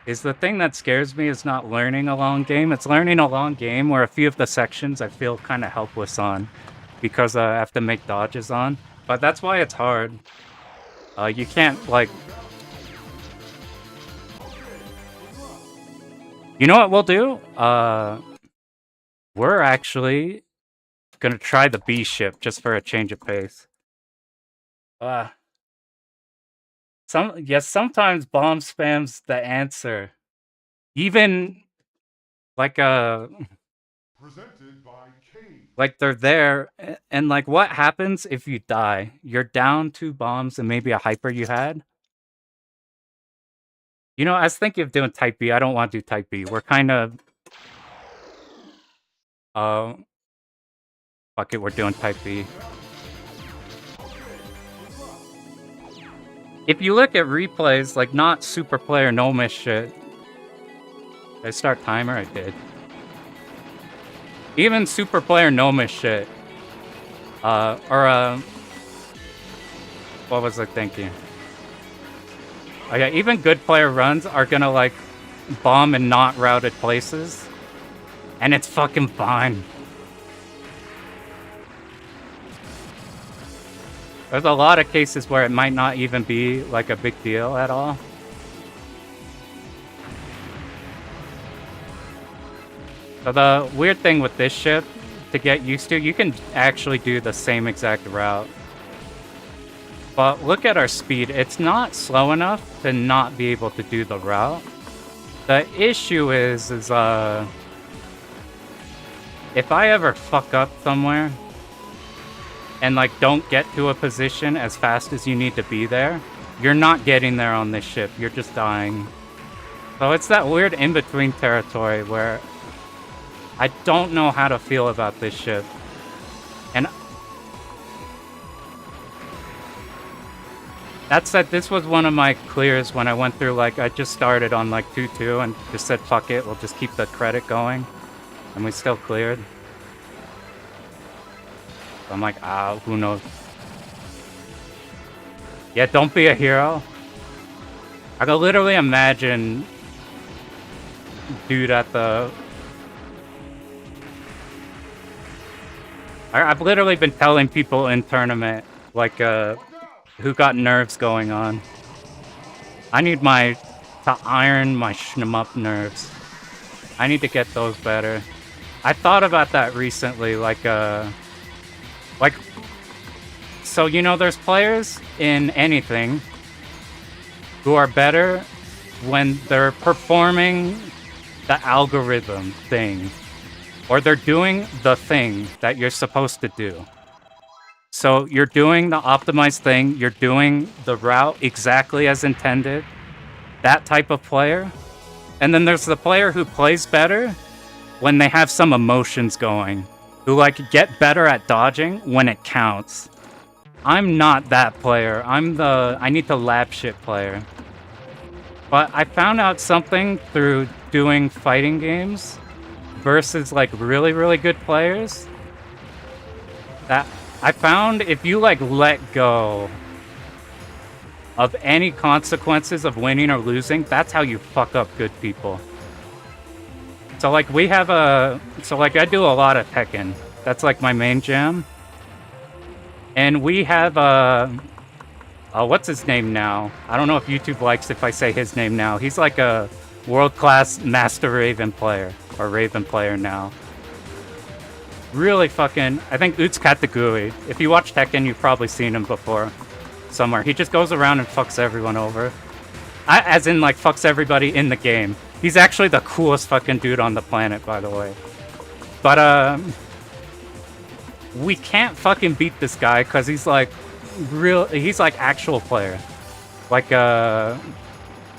Is the thing that scares me is not learning a long game. It's learning a long game where a few of the sections I feel kind of helpless on because I have to make dodges on. But that's why it's hard. You can't, like... You know what we'll do? We're actually gonna try the B ship just for a change of pace. Sometimes bomb spam's the answer. Even like Presented by like they're there, and like what happens if you die? You're down 2 bombs and maybe a hyper you had. You know, I was thinking of doing type B. I don't want to do type B. We're kind of fuck it, we're doing type B. If you look at replays, like not super player no miss shit. Did I start timer? I did. Even super player no miss shit. What was I thinking? Oh yeah, even good player runs are gonna like bomb in not routed places. And it's fucking fine. There's a lot of cases where it might not even be like a big deal at all. So the weird thing with this ship, to get used to, you can actually do the same exact route. But look at our speed. It's not slow enough to not be able to do the route. The issue is if I ever fuck up somewhere and like don't get to a position as fast as you need to be there, you're not getting there on this ship. You're just dying. So it's that weird in-between territory where I don't know how to feel about this ship. And that said, this was one of my clears when I went through, like, I just started on like 2-2 and just said, fuck it, we'll just keep the credit going. And we still cleared. So I'm like, who knows? Yeah, don't be a hero. I can literally imagine dude at the... I've literally been telling people in tournament, like, who got nerves going on. I need to iron my shmup nerves. I need to get those better. I thought about that recently, so, you know, there's players in anything who are better when they're performing the algorithm thing, or they're doing the thing that you're supposed to do. So you're doing the optimized thing, you're doing the route exactly as intended, that type of player. And then there's the player who plays better when they have some emotions going, who like get better at dodging when it counts. I'm not that player. I'm the I need to lab shit player. But I found out something through doing fighting games versus like really, really good players. That I found if you like let go of any consequences of winning or losing, that's how you fuck up good people. So like we have I do a lot of Tekken. That's like my main jam. And we have what's his name now? I don't know if YouTube likes if I say his name now. He's like a world-class Master Raven player, or Raven player now. Really fucking, I think Uts Katagui. If you watch Tekken, you've probably seen him before somewhere. He just goes around and fucks everyone over. As in, like, fucks everybody in the game. He's actually the coolest fucking dude on the planet, by the way. But, we can't fucking beat this guy because he's like he's like actual player. Like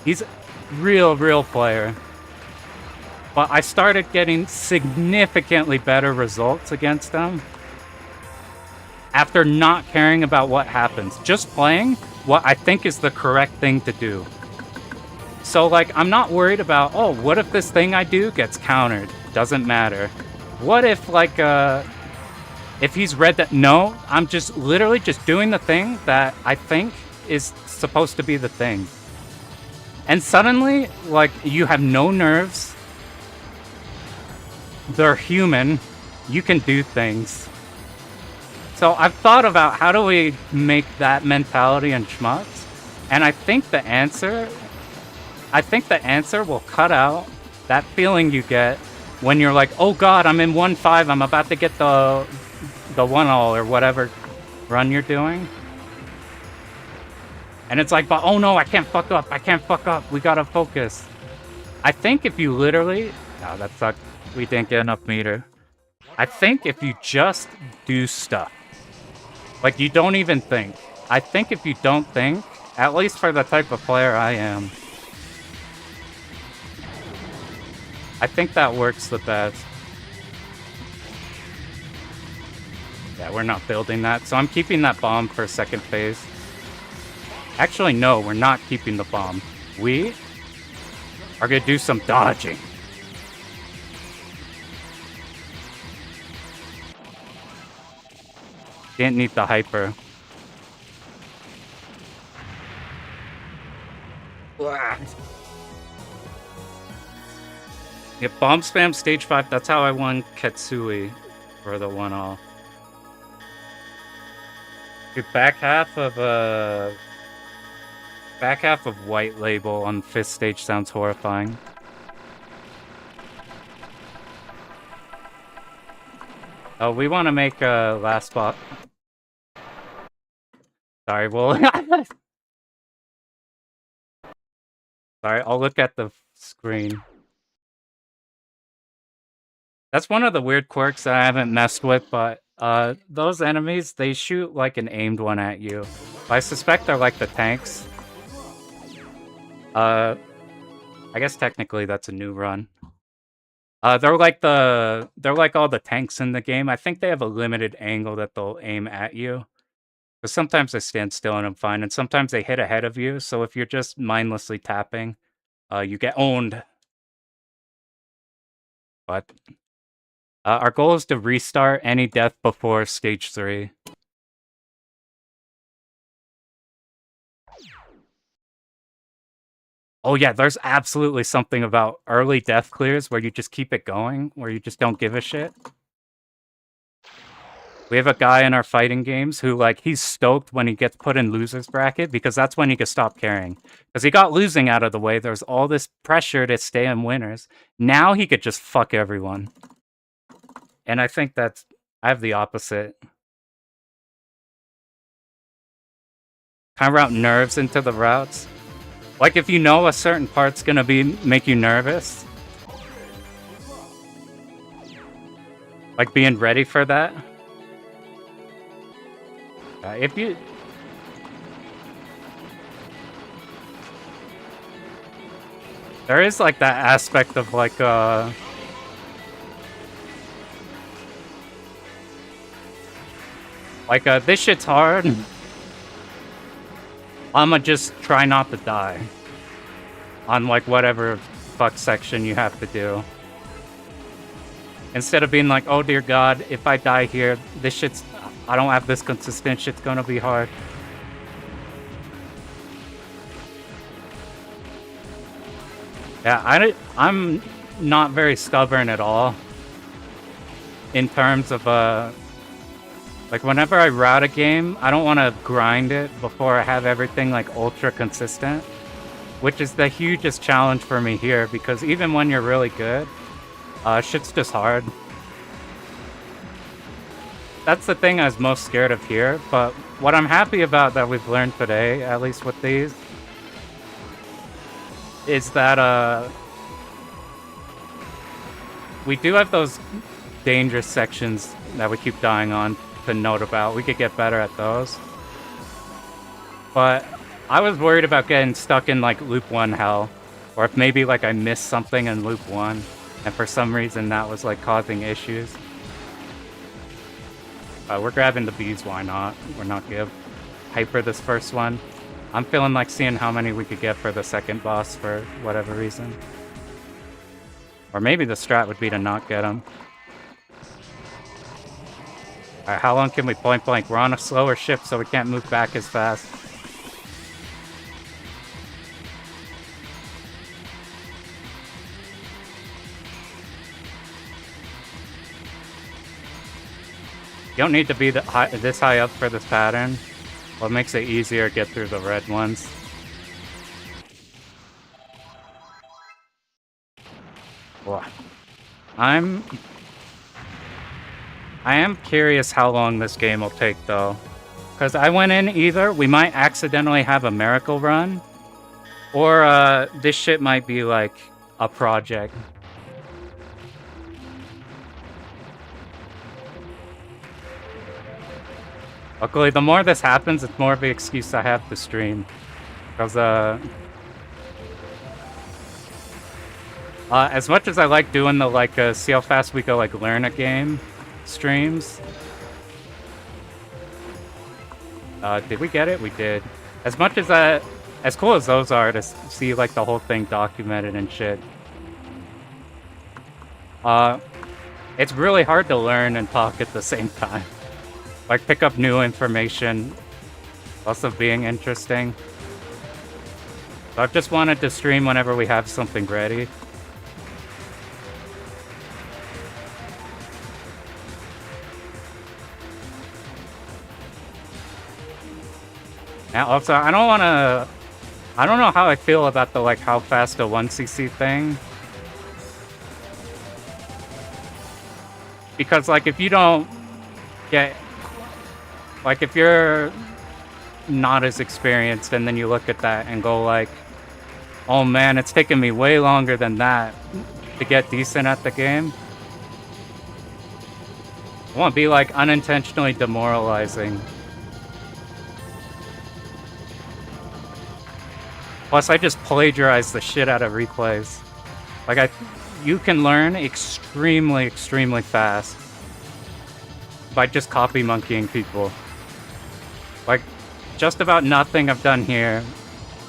he's real player. But I started getting significantly better results against him after not caring about what happens. Just playing what I think is the correct thing to do. So like I'm not worried about, oh, what if this thing I do gets countered? Doesn't matter. What if like if he's read that? No, I'm just literally just doing the thing that I think is supposed to be the thing. And suddenly, like, you have no nerves. They're human. You can do things. So I've thought about how do we make that mentality in shmups? And I think the answer will cut out that feeling you get when you're like, oh god, I'm in 1-5, I'm about to get the 1-all or whatever run you're doing. And it's like, but oh no, I can't fuck up, we gotta focus. I think if you literally... No, that sucked. We didn't get enough meter. I think if you just do stuff, like you don't even think. I think if you don't think, at least for the type of player I am, I think that works the best. Yeah, we're not building that, so I'm keeping that bomb for second phase. Actually, no, we're not keeping the bomb. We are gonna do some dodging. Didn't need the hyper. Yeah, bomb spam stage 5, that's how I won Ketsui for the 1-all. Dude, back half of White Label on 5th stage sounds horrifying. Oh, we want to make a last spot. Sorry, well... Sorry, I'll look at the screen. That's one of the weird quirks that I haven't messed with, but those enemies, they shoot like an aimed one at you. I suspect they're like the tanks. I guess technically that's a new run. They're like all the tanks in the game. I think they have a limited angle that they'll aim at you. But sometimes they stand still and I'm fine, and sometimes they hit ahead of you. So if you're just mindlessly tapping, you get owned. But our goal is to restart any death before stage 3. Oh yeah, there's absolutely something about early death clears where you just keep it going, where you just don't give a shit. We have a guy in our fighting games who, like, he's stoked when he gets put in loser's bracket because that's when he can stop caring. Because he got losing out of the way, there's all this pressure to stay in winners. Now he could just fuck everyone. And I think that's... I have the opposite. Kind of route nerves into the routes. Like, if you know a certain part's gonna make you nervous. Like, being ready for that. If you... There is, like, that aspect of, like, this shit's hard. I'ma just try not to die. On, like, whatever fuck section you have to do. Instead of being like, oh dear god, if I die here, this shit's... I don't have this consistent, shit's gonna be hard. Yeah, I'm not very stubborn at all. In terms of, like, whenever I route a game, I don't want to grind it before I have everything, like, ultra consistent. Which is the hugest challenge for me here, because even when you're really good, shit's just hard. That's the thing I was most scared of here, but what I'm happy about that we've learned today, at least with these, is that, we do have those dangerous sections that we keep dying on to note about. We could get better at those. But I was worried about getting stuck in, like, loop 1 hell. Or if maybe, like, I missed something in loop 1, and for some reason that was, like, causing issues. We're grabbing the bees, why not? We're not give hyper this first one. I'm feeling like seeing how many we could get for the second boss for whatever reason. Or maybe the strat would be to not get him. Alright, how long can we point blank? We're on a slower ship, so we can't move back as fast. You don't need to be this high up for this pattern. What makes it easier to get through the red ones. Well, I am curious how long this game will take, though. Because I went in either we might accidentally have a miracle run, or this shit might be like a project. Luckily, the more this happens, it's more of an excuse I have to stream. Because, as much as I like doing the, like, see how fast we go, like, learn a game streams. Did we get it? We did. As much as as cool as those are to see, like, the whole thing documented and shit. It's really hard to learn and talk at the same time. Like, pick up new information, also being interesting. So I've just wanted to stream whenever we have something ready. Now, also, I don't know how I feel about the, like, how fast a 1cc thing. Because, like, if you don't get... Like, if you're not as experienced and then you look at that and go, like, Oh man, it's taken me way longer than that to get decent at the game. I won't be like unintentionally demoralizing. Plus, I just plagiarized the shit out of replays. Like, you can learn extremely, extremely fast by just copy monkeying people. Like, just about nothing I've done here.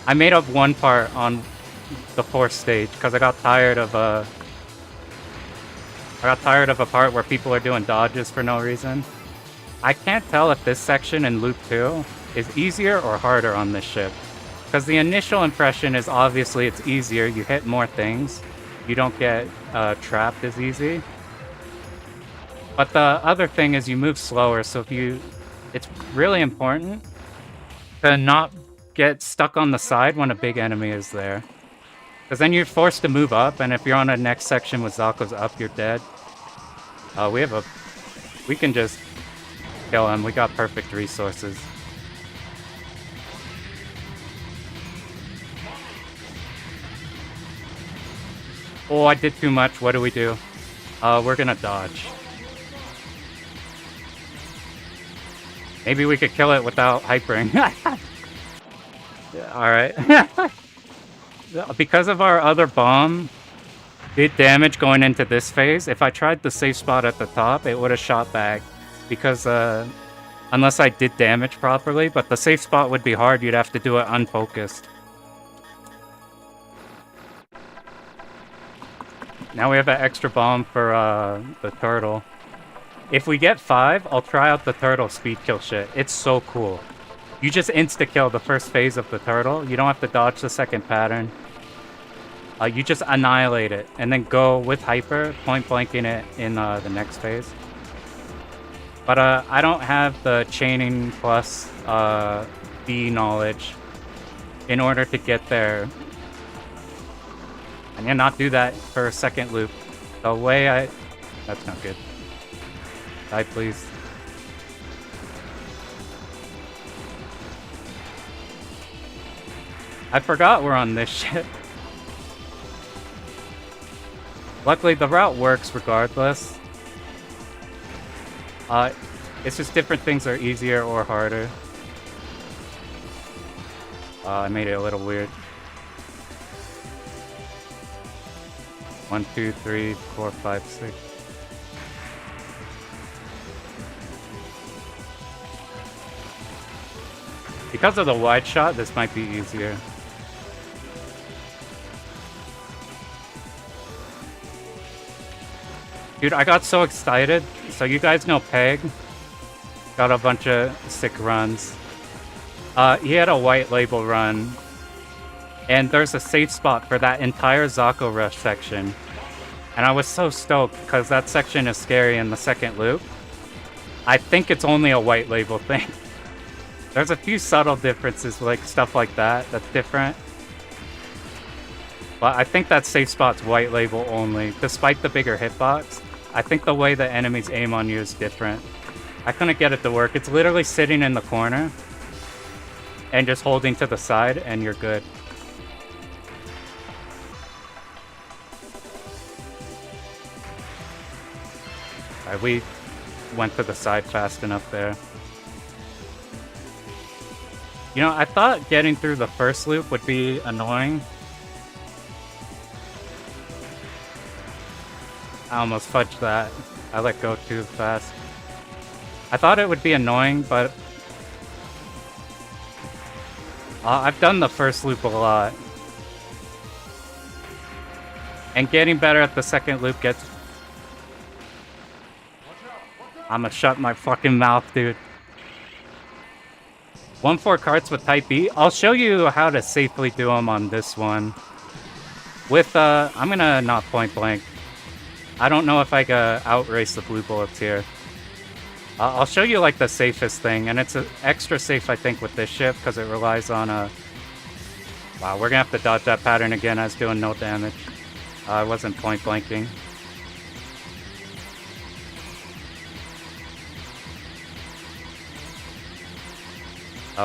I made up one part on the fourth stage because I got tired of a part where people are doing dodges for no reason. I can't tell if this section in Loop 2 is easier or harder on this ship. Because the initial impression is obviously it's easier, you hit more things, you don't get trapped as easy. But the other thing is you move slower, so it's really important to not get stuck on the side when a big enemy is there. Because then you're forced to move up, and if you're on a next section with Zako's up, you're dead. We can just kill him, we got perfect resources. Oh, I did too much. What do we do? We're gonna dodge. Maybe we could kill it without hypering. Alright. Because of our other bomb did damage going into this phase, if I tried the safe spot at the top, it would have shot back. Because, unless I did damage properly, but the safe spot would be hard, you'd have to do it unfocused. Now we have an extra bomb for the turtle. If we get 5, I'll try out the turtle speed kill shit. It's so cool. You just insta-kill the first phase of the turtle. You don't have to dodge the second pattern. You just annihilate it, and then go with hyper, point blanking it in the next phase. But I don't have the chaining plus B knowledge in order to get there. I need not do that for a second loop. The way that's not good. Die, please. I forgot we're on this ship. Luckily, the route works regardless. It's just different things are easier or harder. I made it a little weird. 1, 2, 3, 4, 5, 6. Because of the wide shot, this might be easier. Dude, I got so excited. So you guys know Peg? Got a bunch of sick runs. He had a white label run. And there's a safe spot for that entire Zako Rush section. And I was so stoked because that section is scary in the second loop. I think it's only a white label thing. There's a few subtle differences, like stuff like that, that's different. But I think that safe spot's white label only, despite the bigger hitbox. I think the way the enemies aim on you is different. I couldn't get it to work. It's literally sitting in the corner and just holding to the side, and you're good. Alright, we went to the side fast enough there. You know, I thought getting through the first loop would be annoying. I almost fudged that. I let go too fast. I thought it would be annoying, but I've done the first loop a lot. And getting better at the second loop gets... I'ma shut my fucking mouth, dude. 1-4 carts with Type B. I'll show you how to safely do them on this one. With, I'm gonna not point blank. I don't know if I can outrace the blue bullets here. I'll show you, like, the safest thing, and it's extra safe, I think, with this ship, because it relies on a... Wow, we're gonna have to dodge that pattern again. I was doing no damage. I wasn't point blanking.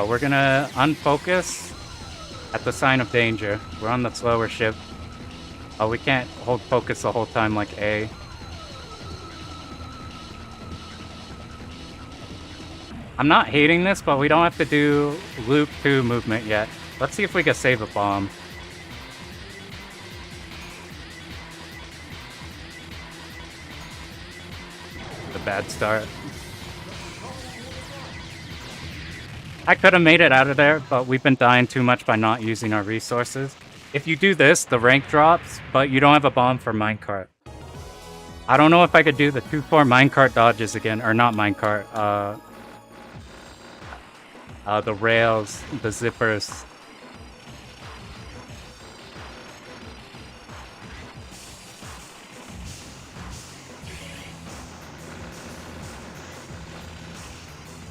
We're gonna unfocus. At the sign of danger. We're on the slower ship. Oh, we can't hold focus the whole time like A. I'm not hating this, but we don't have to do loop 2 movement yet. Let's see if we can save a bomb. The bad start. I could have made it out of there, but we've been dying too much by not using our resources. If you do this, the rank drops, but you don't have a bomb for minecart. I don't know if I could do the 2-4 minecart dodges again, or not minecart, the rails, the zippers.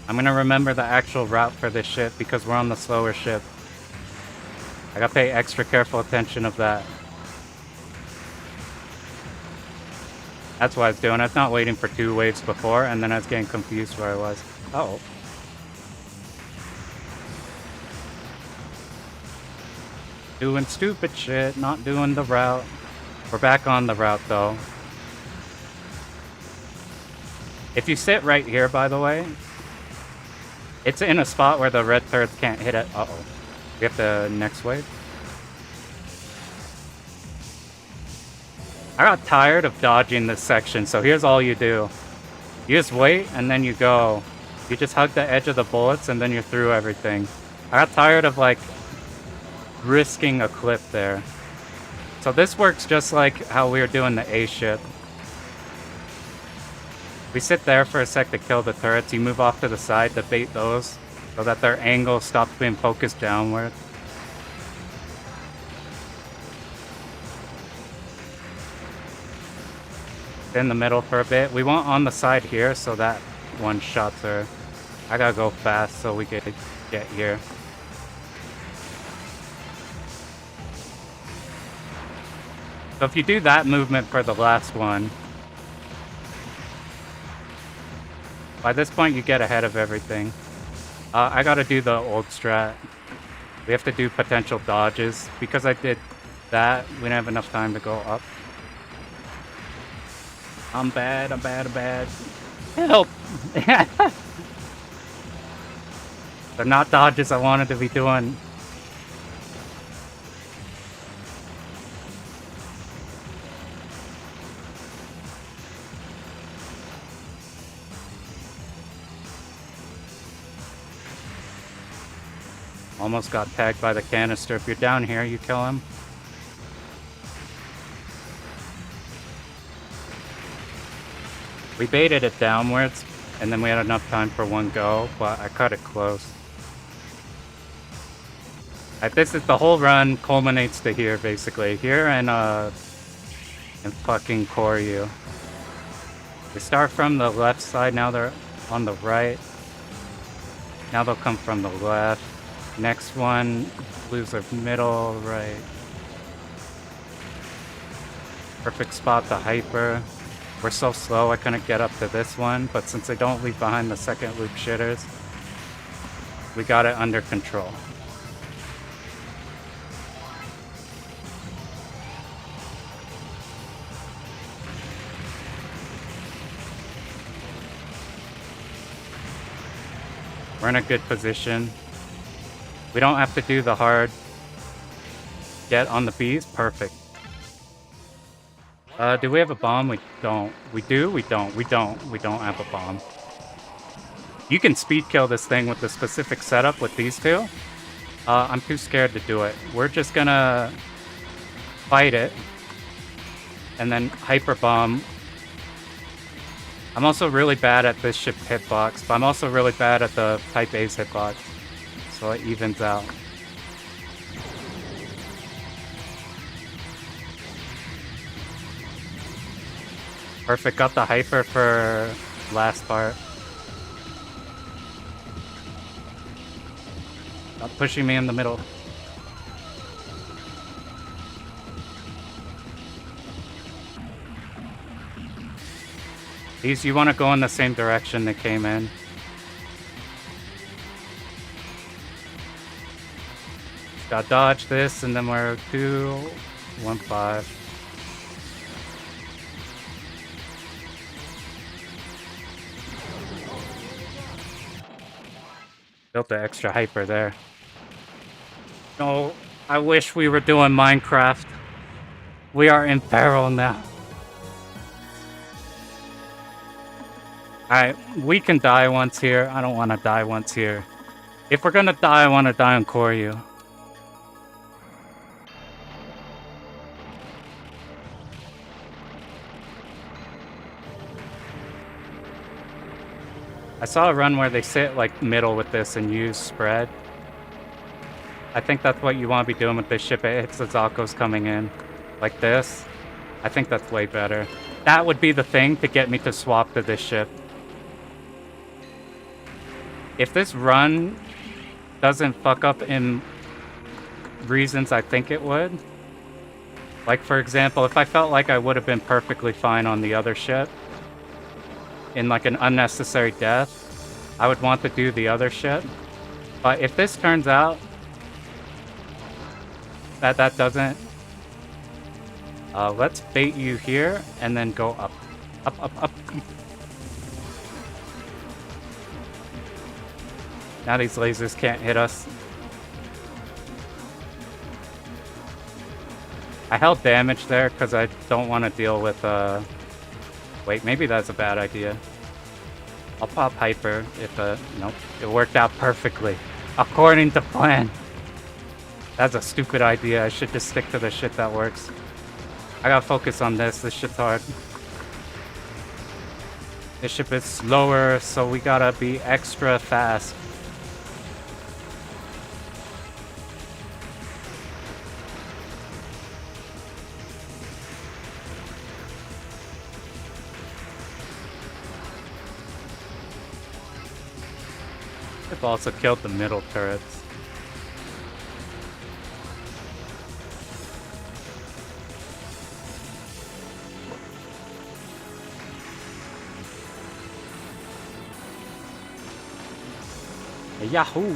I'm gonna remember the actual route for this ship because we're on the slower ship. I gotta pay extra careful attention of that. That's what I was doing. I was not waiting for 2 waves before, and then I was getting confused where I was. Uh-oh. Doing stupid shit, not doing the route. We're back on the route, though. If you sit right here, by the way, it's in a spot where the red turrets can't hit it. Uh-oh. We have the next wave. I got tired of dodging this section, so here's all you do. You just wait, and then you go. You just hug the edge of the bullets, and then you're through everything. I got tired of, like, risking a clip there. So this works just like how we were doing the A ship. We sit there for a sec to kill the turrets. You move off to the side to bait those so that their angle stops being focused downward. In the middle for a bit. We want on the side here so that one shots her. I gotta go fast so we can get here. So if you do that movement for the last one, by this point you get ahead of everything. I gotta do the old strat. We have to do potential dodges. Because I did that, we didn't have enough time to go up. I'm bad, I'm bad, I'm bad. Help! They're not dodges I wanted to be doing. Almost got tagged by the canister. If you're down here, you kill him. We baited it downwards, and then we had enough time for one go, but I cut it close. This is the whole run culminates to here, basically. Here and fucking Koryu. They start from the left side, now they're on the right. Now they'll come from the left. Next one, blues are middle, right. Perfect spot to hyper. We're so slow I couldn't get up to this one, but since they don't leave behind the second loop shitters, we got it under control. We're in a good position. We don't have to do the hard get on the bees. Perfect. Do we have a bomb? We don't. We do? We don't. We don't. We don't have a bomb. You can speed kill this thing with the specific setup with these two. I'm too scared to do it. We're just gonna fight it. And then hyper bomb. I'm also really bad at this ship hitbox, but I'm also really bad at the Type A's hitbox. So it evens out. Perfect, got the hyper for last part. Stop pushing me in the middle. These, you want to go in the same direction they came in. Gotta dodge this, and then we're 2, 1, 5. Built the extra hyper there. No, I wish we were doing Minecraft. We are in peril now. Alright, we can die once here. I don't want to die once here. If we're gonna die, I want to die on Koryu. I saw a run where they sit like middle with this and use spread. I think that's what you want to be doing with this ship. It hits the Zakos coming in like this. I think that's way better. That would be the thing to get me to swap to this ship. If this run doesn't fuck up in reasons I think it would, like for example, if I felt like I would have been perfectly fine on the other ship in like an unnecessary death, I would want to do the other ship. But if this turns out that doesn't, let's bait you here and then go up, up, up, up. Now these lasers can't hit us. I held damage there because I don't want to deal with, wait, maybe that's a bad idea. I'll pop Hyper if, nope. It worked out perfectly. According to plan. That's a stupid idea. I should just stick to the shit that works. I gotta focus on this. This shit's hard. This ship is slower, so we gotta be extra fast. I've also killed the middle turrets. Yahoo!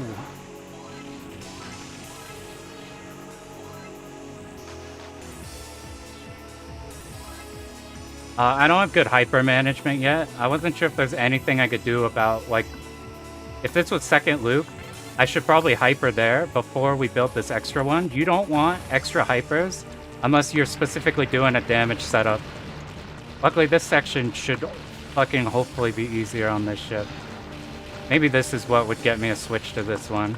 I don't have good hyper management yet. I wasn't sure if there's anything I could do about, like, if this was second loop, I should probably hyper there before we build this extra one. You don't want extra hypers unless you're specifically doing a damage setup. Luckily, this section should fucking hopefully be easier on this ship. Maybe this is what would get me a switch to this one.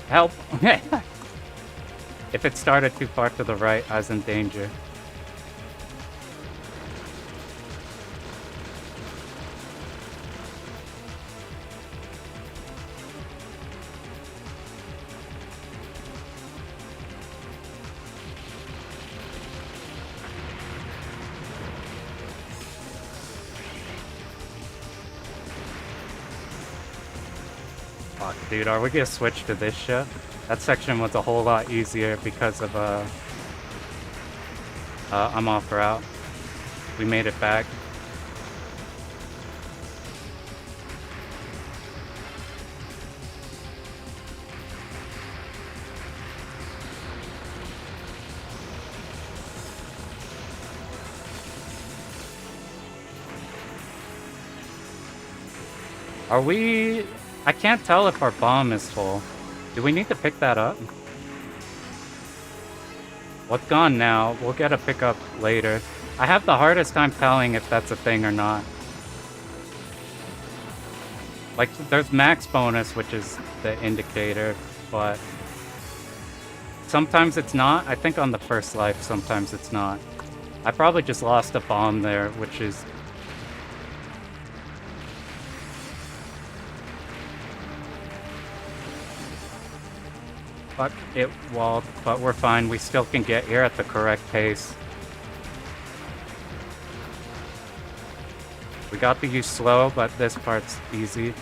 Help! If it started too far to the right, I was in danger. Fuck, dude, are we gonna switch to this ship? That section was a whole lot easier because of, I'm off route. We made it back. Are we... I can't tell if our bomb is full. Do we need to pick that up? What's gone now? We'll get a pickup later. I have the hardest time telling if that's a thing or not. Like, there's max bonus, which is the indicator, but sometimes it's not. I think on the first life, sometimes it's not. I probably just lost a bomb there, which is... Fuck, it walled, but we're fine. We still can get here at the correct pace. We got to use slow, but this part's easy.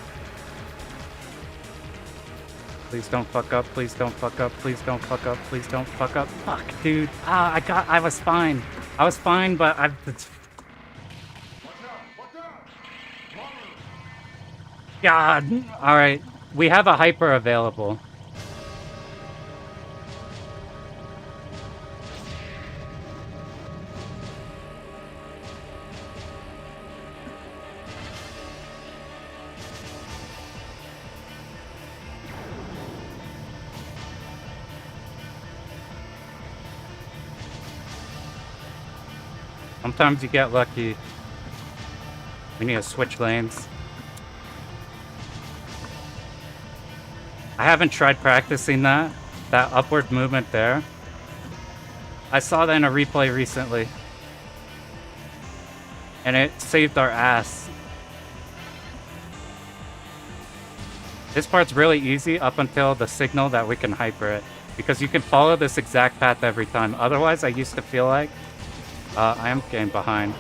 Please don't fuck up, please don't fuck up, please don't fuck up, please don't fuck up. Fuck, dude. Ah, I was fine. I was fine, but God. All right. We have a hyper available. Sometimes you get lucky. We need to switch lanes. I haven't tried practicing that upward movement there. I saw that in a replay recently. And it saved our ass. This part's really easy up until the signal that we can hyper it. Because you can follow this exact path every time. Otherwise, I used to feel like I am getting behind.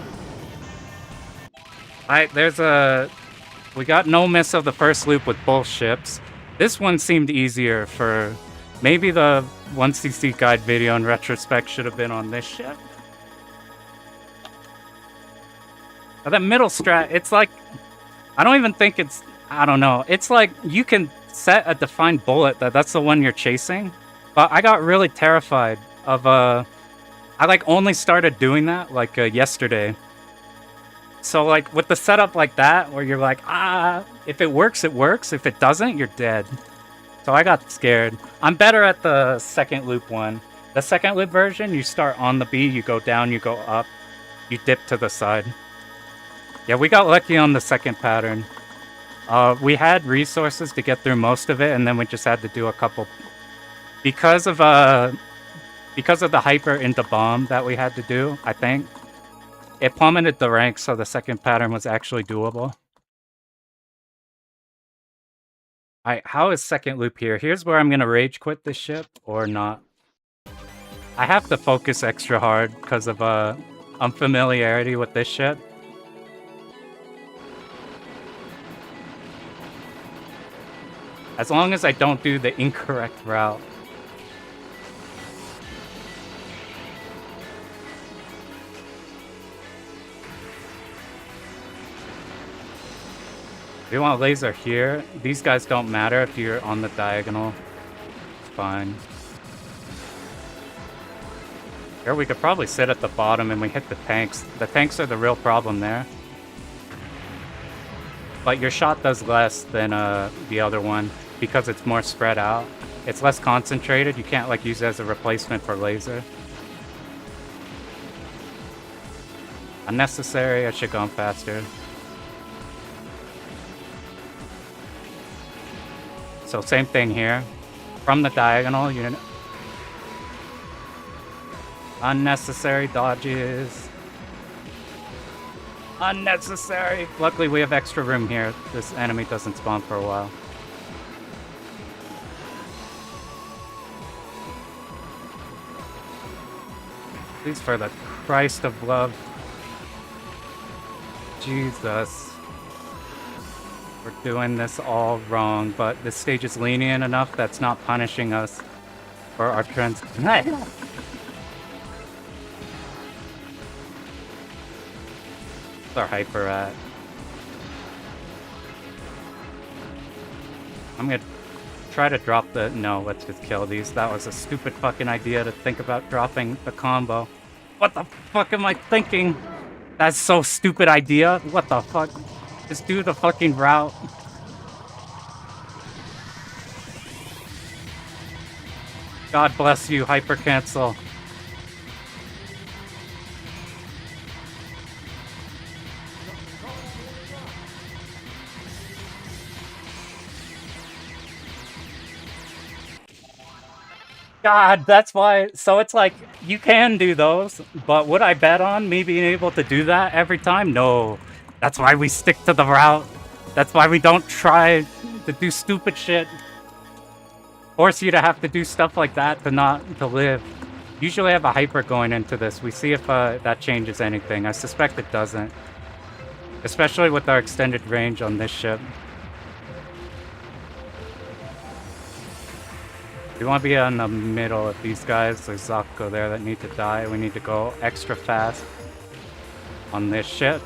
We got no miss of the first loop with both ships. This one seemed easier for... Maybe the 1cc guide video in retrospect should have been on this ship. But that middle strat, it's like... I don't even think it's... I don't know. It's like you can set a defined bullet that's the one you're chasing. But I got really terrified of... I like only started doing that like yesterday. So like with the setup like that, where you're like, if it works, it works. If it doesn't, you're dead. So I got scared. I'm better at the second loop one. The second loop version, you start on the B, you go down, you go up, you dip to the side. Yeah, we got lucky on the second pattern. We had resources to get through most of it, and then we just had to do a couple. Because of the hyper into bomb that we had to do, I think, it plummeted the rank, so the second pattern was actually doable. Alright, how is second loop here? Here's where I'm gonna rage quit this ship, or not. I have to focus extra hard because of unfamiliarity with this ship. As long as I don't do the incorrect route. We want laser here. These guys don't matter if you're on the diagonal. It's fine. Here we could probably sit at the bottom and we hit the tanks. The tanks are the real problem there. But your shot does less than the other one because it's more spread out. It's less concentrated. You can't like use it as a replacement for laser. Unnecessary. I should have gone faster. So same thing here. From the diagonal, you know, unnecessary dodges. Unnecessary. Luckily, we have extra room here. This enemy doesn't spawn for a while. Please, for the Christ of love. Jesus. We're doing this all wrong, but this stage is lenient enough that's not punishing us for our trends. Where's our hyper at? I'm gonna try to drop the... No, let's just kill these. That was a stupid fucking idea to think about dropping the combo. What the fuck am I thinking? That's so stupid idea. What the fuck? Just do the fucking route. God bless you, hyper cancel. God, that's why. So it's like, you can do those, but would I bet on me being able to do that every time? No. That's why we stick to the route. That's why we don't try to do stupid shit. Force you to have to do stuff like that to live. Usually I have a hyper going into this. We see if that changes anything. I suspect it doesn't. Especially with our extended range on this ship. We want to be in the middle of these guys. There's Zakko there that need to die. We need to go extra fast on this ship.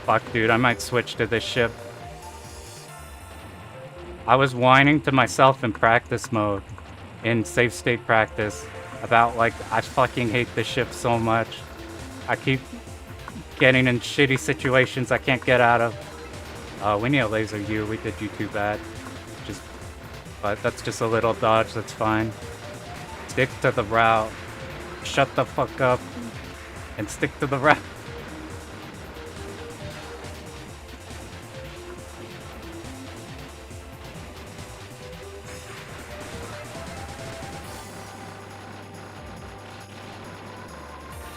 Fuck, dude, I might switch to this ship. I was whining to myself in practice mode, in safe state practice, about like, I fucking hate this ship so much. I keep getting in shitty situations I can't get out of. We need a laser U. We did you too bad. But that's just a little dodge. That's fine. Stick to the route. Shut the fuck up and stick to the route.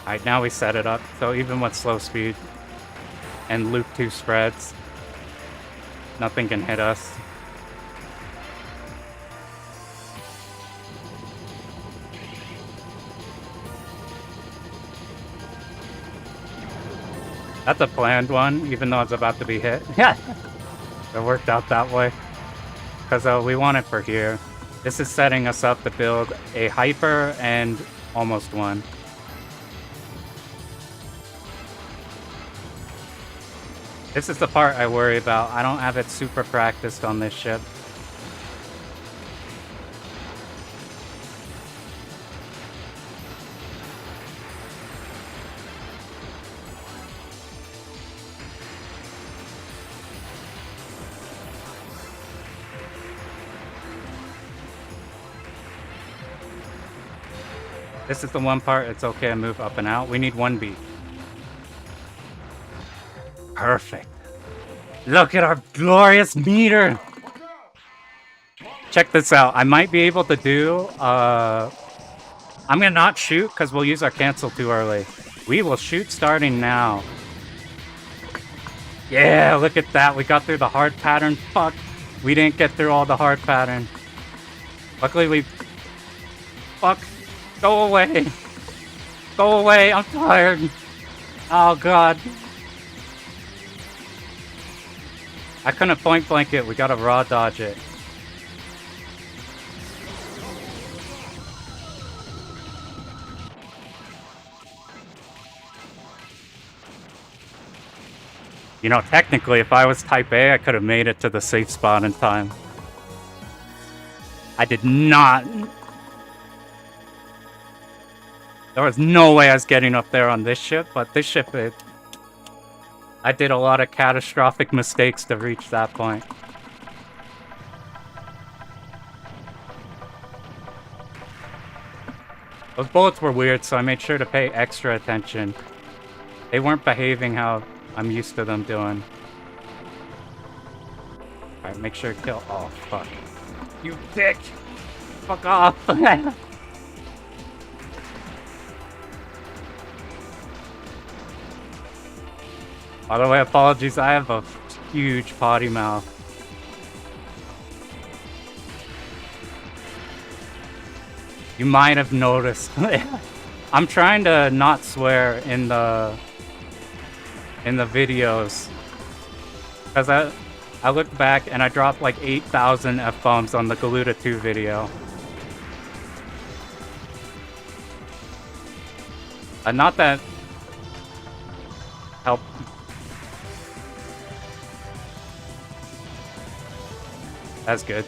Alright, now we set it up, so even with slow speed and loop 2 spreads, nothing can hit us. That's a planned one, even though it's about to be hit. Yeah, it worked out that way. Because we want it for here. This is setting us up to build a hyper and almost one. This is the part I worry about. I don't have it super practiced on this ship. This is the one part it's okay to move up and out. We need 1 beat. Perfect. Look at our glorious meter. Check this out. I might be able to do... I'm gonna not shoot because we'll use our cancel too early. We will shoot starting now. Yeah, look at that. We got through the hard pattern. Fuck. We didn't get through all the hard pattern. Luckily we... Fuck. Go away. Go away. I'm tired. Oh, God. I couldn't point blank it. We gotta raw dodge it. You know, technically, if I was Type A, I could have made it to the safe spot in time. I did not. There was no way I was getting up there on this ship, but this ship, I did a lot of catastrophic mistakes to reach that point. Those bullets were weird, so I made sure to pay extra attention. They weren't behaving how I'm used to them doing. Alright, make sure to kill. Oh, fuck. You dick! Fuck off! By the way, apologies, I have a huge potty mouth. You might have noticed. I'm trying to not swear in the videos. Because I looked back and I dropped like 8,000 F-bombs on the Galuda 2 video. Not that help. That's good.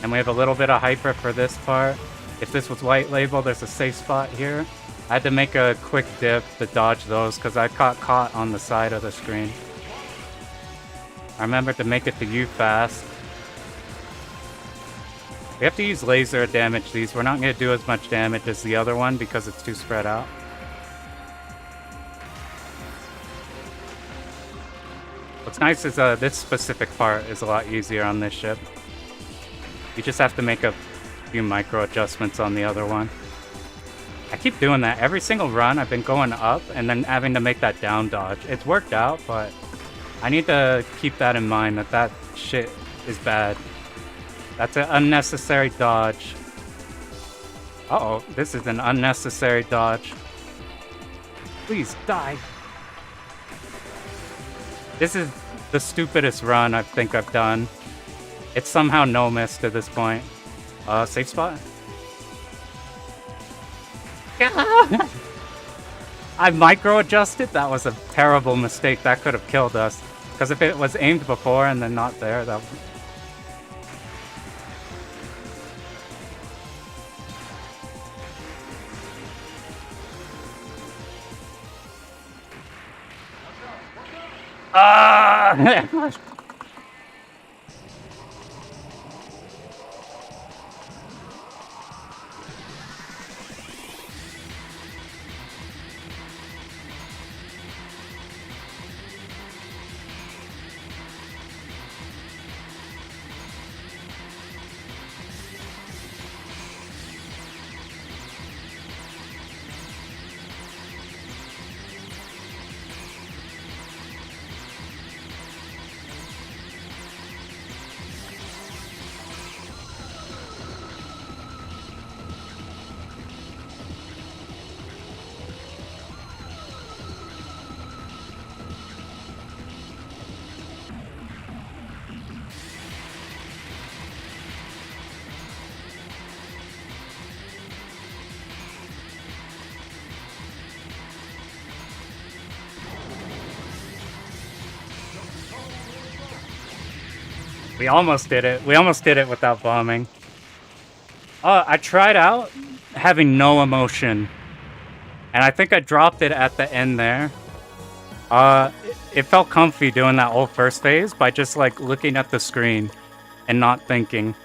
And we have a little bit of hyper for this part. If this was white label, there's a safe spot here. I had to make a quick dip to dodge those because I got caught on the side of the screen. I remember to make it to you fast. We have to use laser to damage these. We're not going to do as much damage as the other one because it's too spread out. What's nice is this specific part is a lot easier on this ship. You just have to make a few micro adjustments on the other one. I keep doing that. Every single run I've been going up and then having to make that down dodge. It's worked out, but I need to keep that in mind that that shit is bad. That's an unnecessary dodge. Uh-oh, this is an unnecessary dodge. Please die. This is the stupidest run I think I've done. It's somehow no miss to this point. Safe spot? I micro adjusted. That was a terrible mistake. That could have killed us. Because if it was aimed before and then not there, that. Ah! We almost did it. We almost did it without bombing. I tried out having no emotion. And I think I dropped it at the end there. It felt comfy doing that whole first phase by just like looking at the screen and not thinking.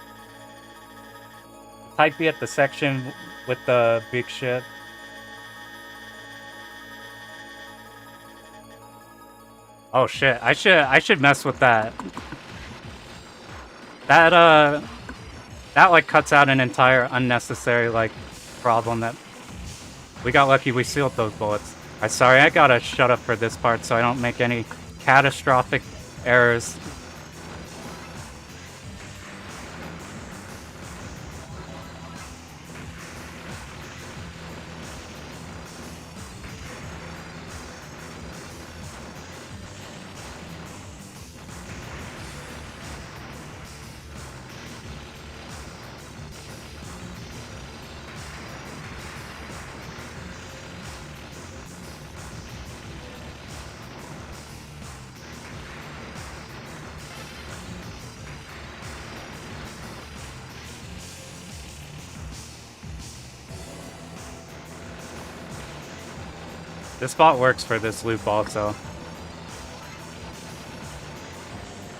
Type B at the section with the big shit. Oh shit, I should mess with that. That like cuts out an entire unnecessary like problem that we got lucky we sealed those bullets. Sorry, I gotta shut up for this part so I don't make any catastrophic errors. This spot works for this loop also.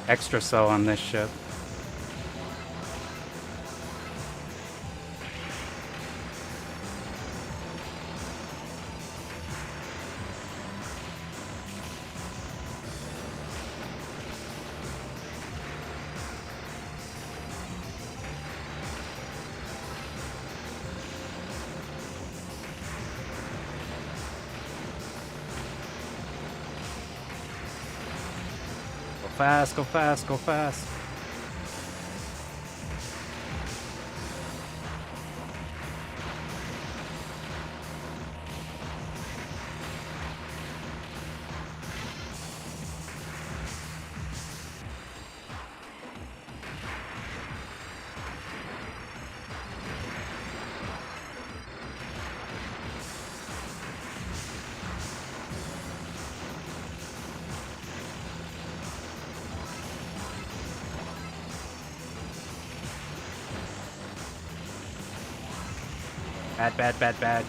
Extra so on this ship. Fast, go fast, go fast. Bad, bad, bad, bad.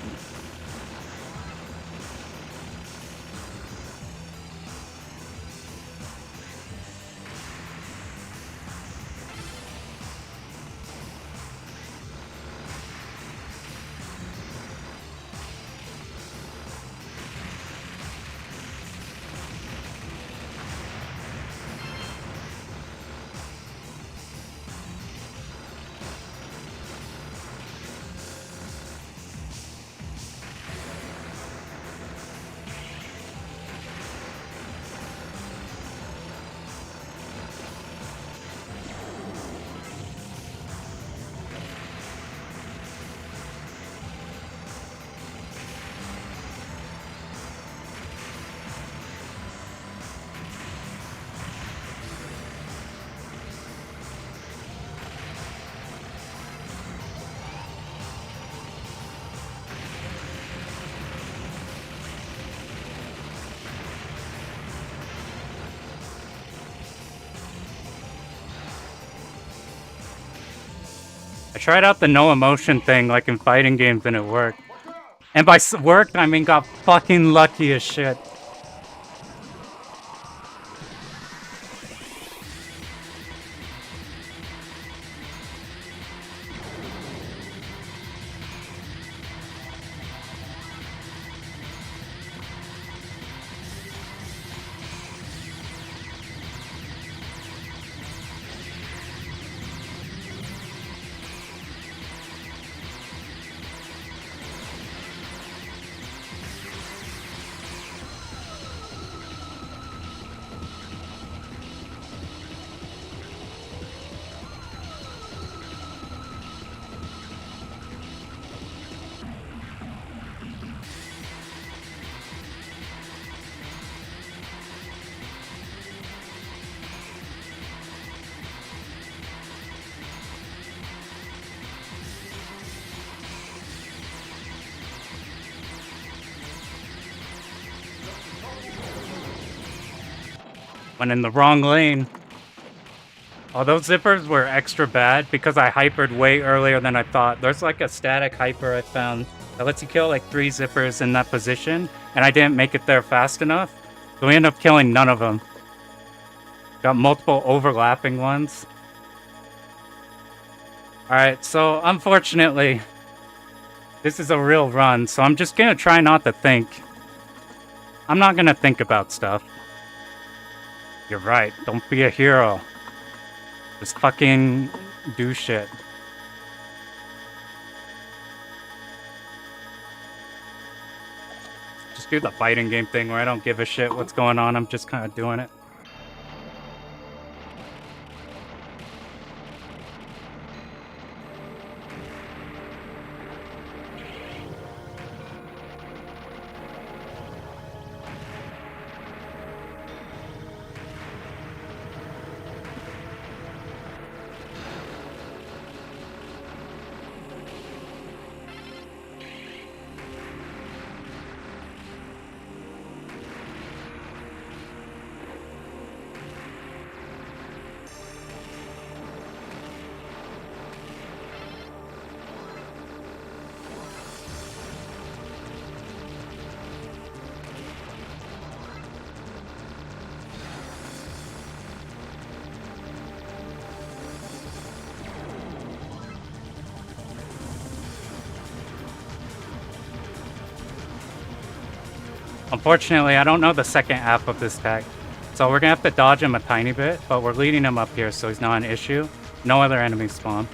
I tried out the no emotion thing like in fighting games and it worked. And by worked, I mean got fucking lucky as shit. Went in the wrong lane. Oh, those zippers were extra bad because I hypered way earlier than I thought. There's like a static hyper I found that lets you kill like 3 zippers in that position, and I didn't make it there fast enough. So we ended up killing none of them. Got multiple overlapping ones. Alright, so unfortunately, this is a real run, so I'm just gonna try not to think. I'm not gonna think about stuff. You're right, don't be a hero. Just fucking do shit. Just do the fighting game thing where I don't give a shit what's going on, I'm just kind of doing it. Unfortunately, I don't know the second half of this tech, so we're gonna have to dodge him a tiny bit, but we're leading him up here, so he's not an issue. No other enemies spawn.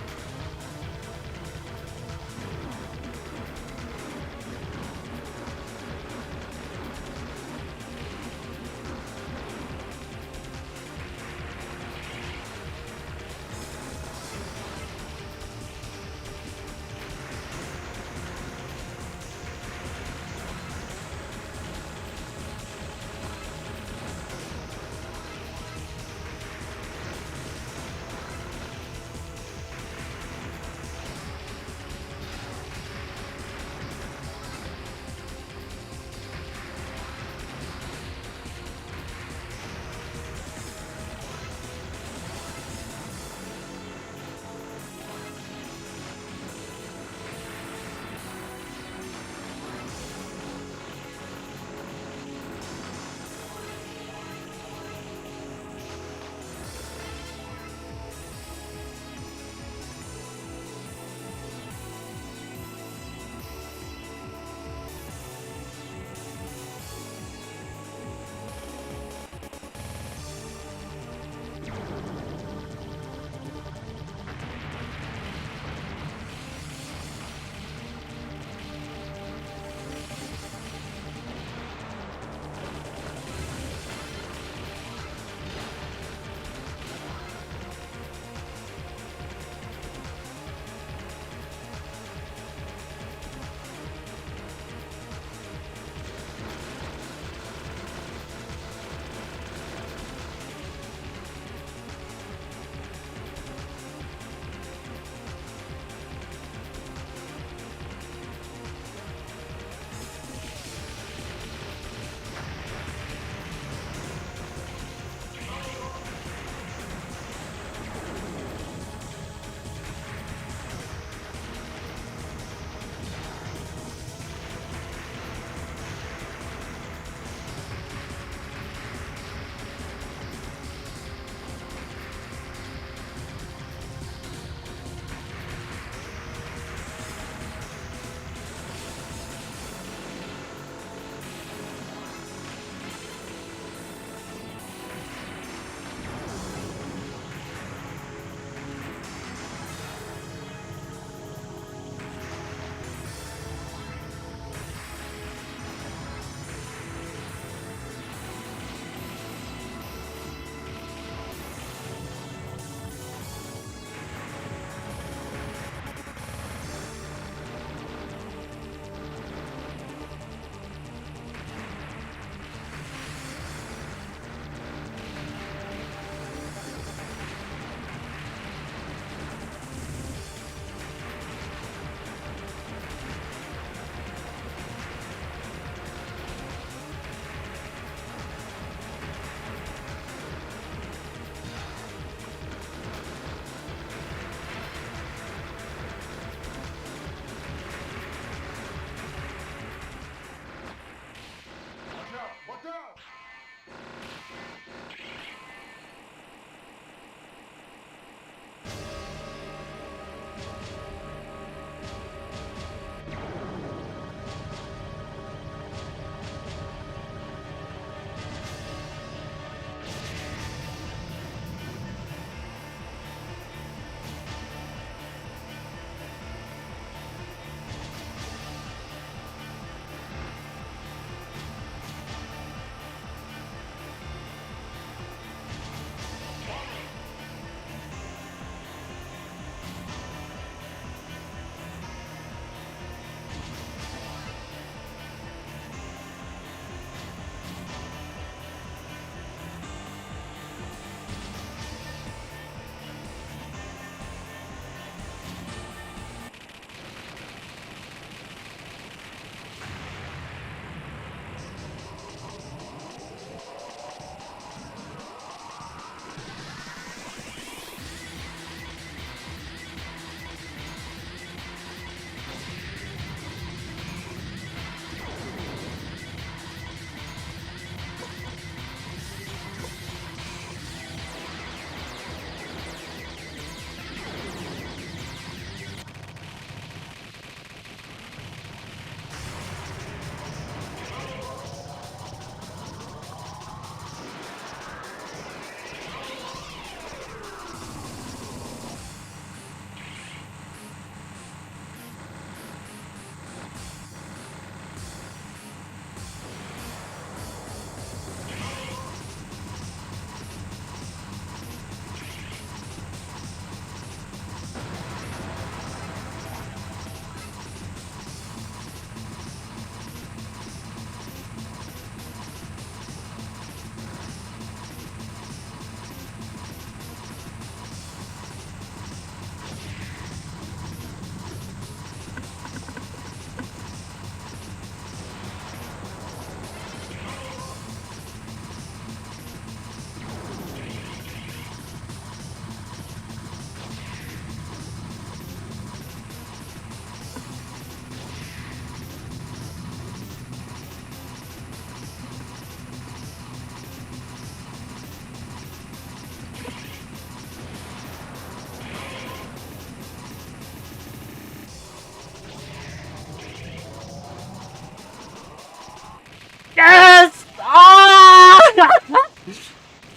Yes! Ah!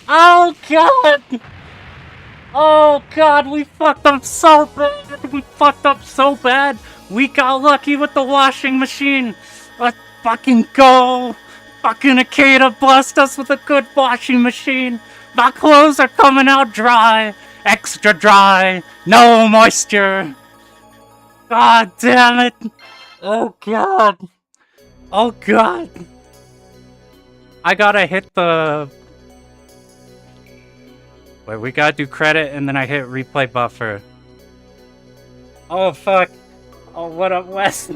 Oh god! Oh god, we fucked up so bad! We fucked up so bad! We got lucky with the washing machine! Let's fucking go! Fucking Akeda blessed us with a good washing machine! My clothes are coming out dry! Extra dry! No moisture! God damn it! Oh god! Oh god! I gotta hit the... Wait, we gotta do credit and then I hit replay buffer. Oh fuck. Oh, what up, Wes?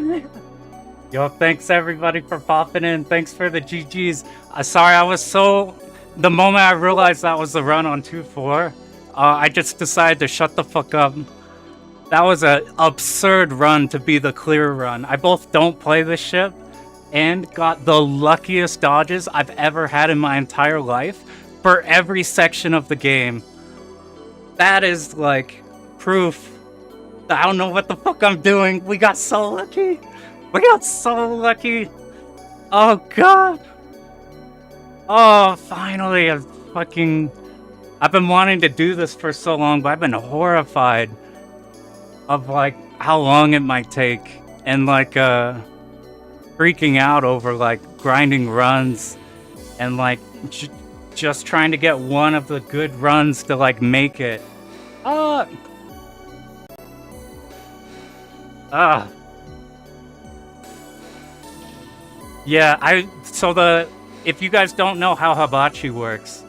Yo, thanks everybody for popping in. Thanks for the GGs. Sorry, I was so... The moment I realized that was the run on 2-4, I just decided to shut the fuck up. That was an absurd run to be the clear run. I both don't play this ship and got the luckiest dodges I've ever had in my entire life for every section of the game. That is like proof that I don't know what the fuck I'm doing. We got so lucky. We got so lucky. Oh god. Oh, finally. I've been wanting to do this for so long, but I've been horrified of like how long it might take and like freaking out over like grinding runs and like just trying to get one of the good runs to like make it. Yeah, if you guys don't know how Hibachi works,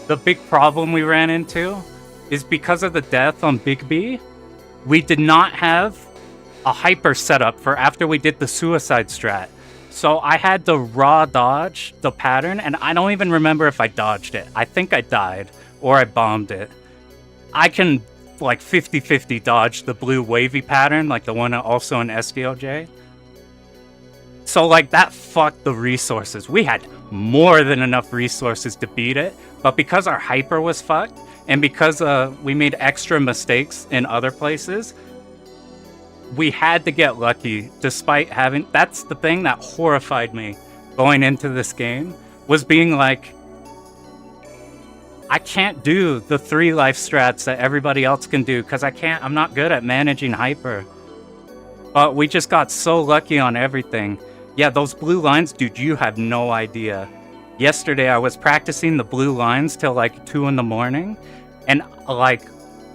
the big problem we ran into is because of the death on Big B, we did not have a hyper setup for after we did the suicide strat. So I had to raw dodge the pattern, and I don't even remember if I dodged it. I think I died, or I bombed it. I can, like, 50-50 dodge the blue wavy pattern, like the one also in SDLJ. So, like, that fucked the resources. We had more than enough resources to beat it, but because our hyper was fucked, and because we made extra mistakes in other places, we had to get lucky despite having... That's the thing that horrified me going into this game, was being like, I can't do the 3 life strats that everybody else can do because I'm not good at managing hyper. But we just got so lucky on everything. Yeah, those blue lines, dude, you have no idea. Yesterday I was practicing the blue lines till like 2 in the morning, and like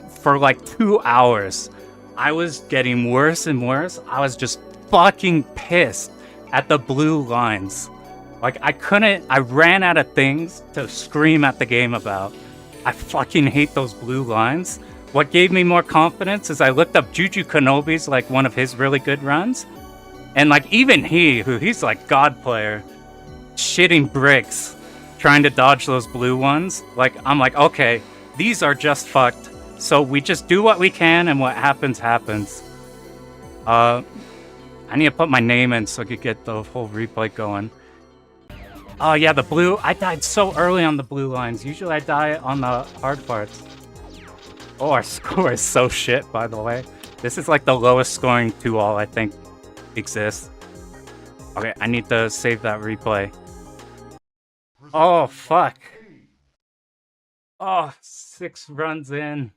for like 2 hours I was getting worse and worse. I was just fucking pissed at the blue lines. Like, I ran out of things to scream at the game about. I fucking hate those blue lines. What gave me more confidence is I looked up Juju Kenobi's, like, one of his really good runs. And, like, even he's, like, god player, shitting bricks, trying to dodge those blue ones. Like, I'm like, okay, these are just fucked. So we just do what we can, and what happens, happens. I need to put my name in so I could get the whole replay going. Oh yeah, the blue. I died so early on the blue lines. Usually I die on the hard parts. Oh, our score is so shit, by the way. This is like the lowest scoring 2-all I think exists. Okay, I need to save that replay. Oh, fuck. Oh, 6 runs in.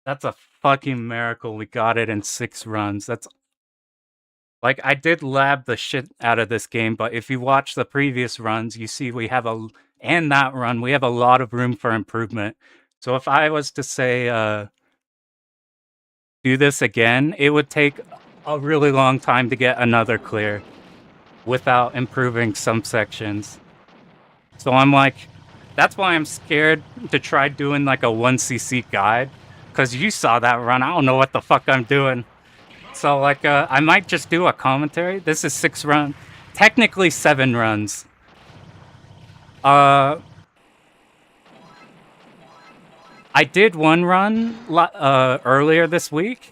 That's a fucking miracle. We got it in 6 runs. That's... Like, I did lab the shit out of this game, but if you watch the previous runs, you see we have and that run, we have a lot of room for improvement. So if I was to say, do this again, it would take a really long time to get another clear without improving some sections. So I'm like, that's why I'm scared to try doing like a 1cc guide, because you saw that run. I don't know what the fuck I'm doing. So, like, I might just do a commentary. This is 6 runs. Technically 7 runs. I did one run earlier this week.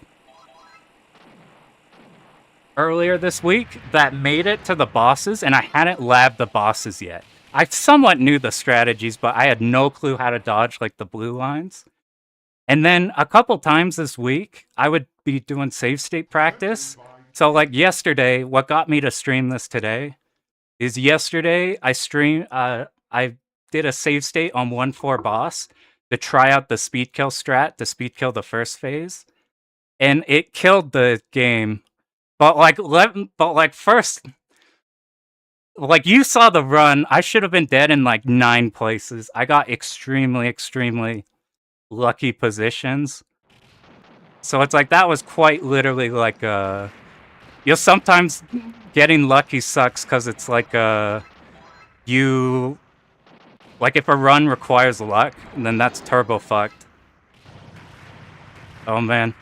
That made it to the bosses, and I hadn't labbed the bosses yet. I somewhat knew the strategies, but I had no clue how to dodge, like, the blue lines. And then a couple times this week, I would be doing save state practice, So like yesterday, what got me to stream this today is yesterday I did a save state on 1-4 boss to try out the speed kill strat to speed kill the first phase, and it killed the game. But first, like you saw the run, I should have been dead in like 9 places. I got extremely lucky positions. So it's like that was quite literally like sometimes getting lucky sucks because it's like you like if a run requires luck, then that's turbo fucked. Oh man.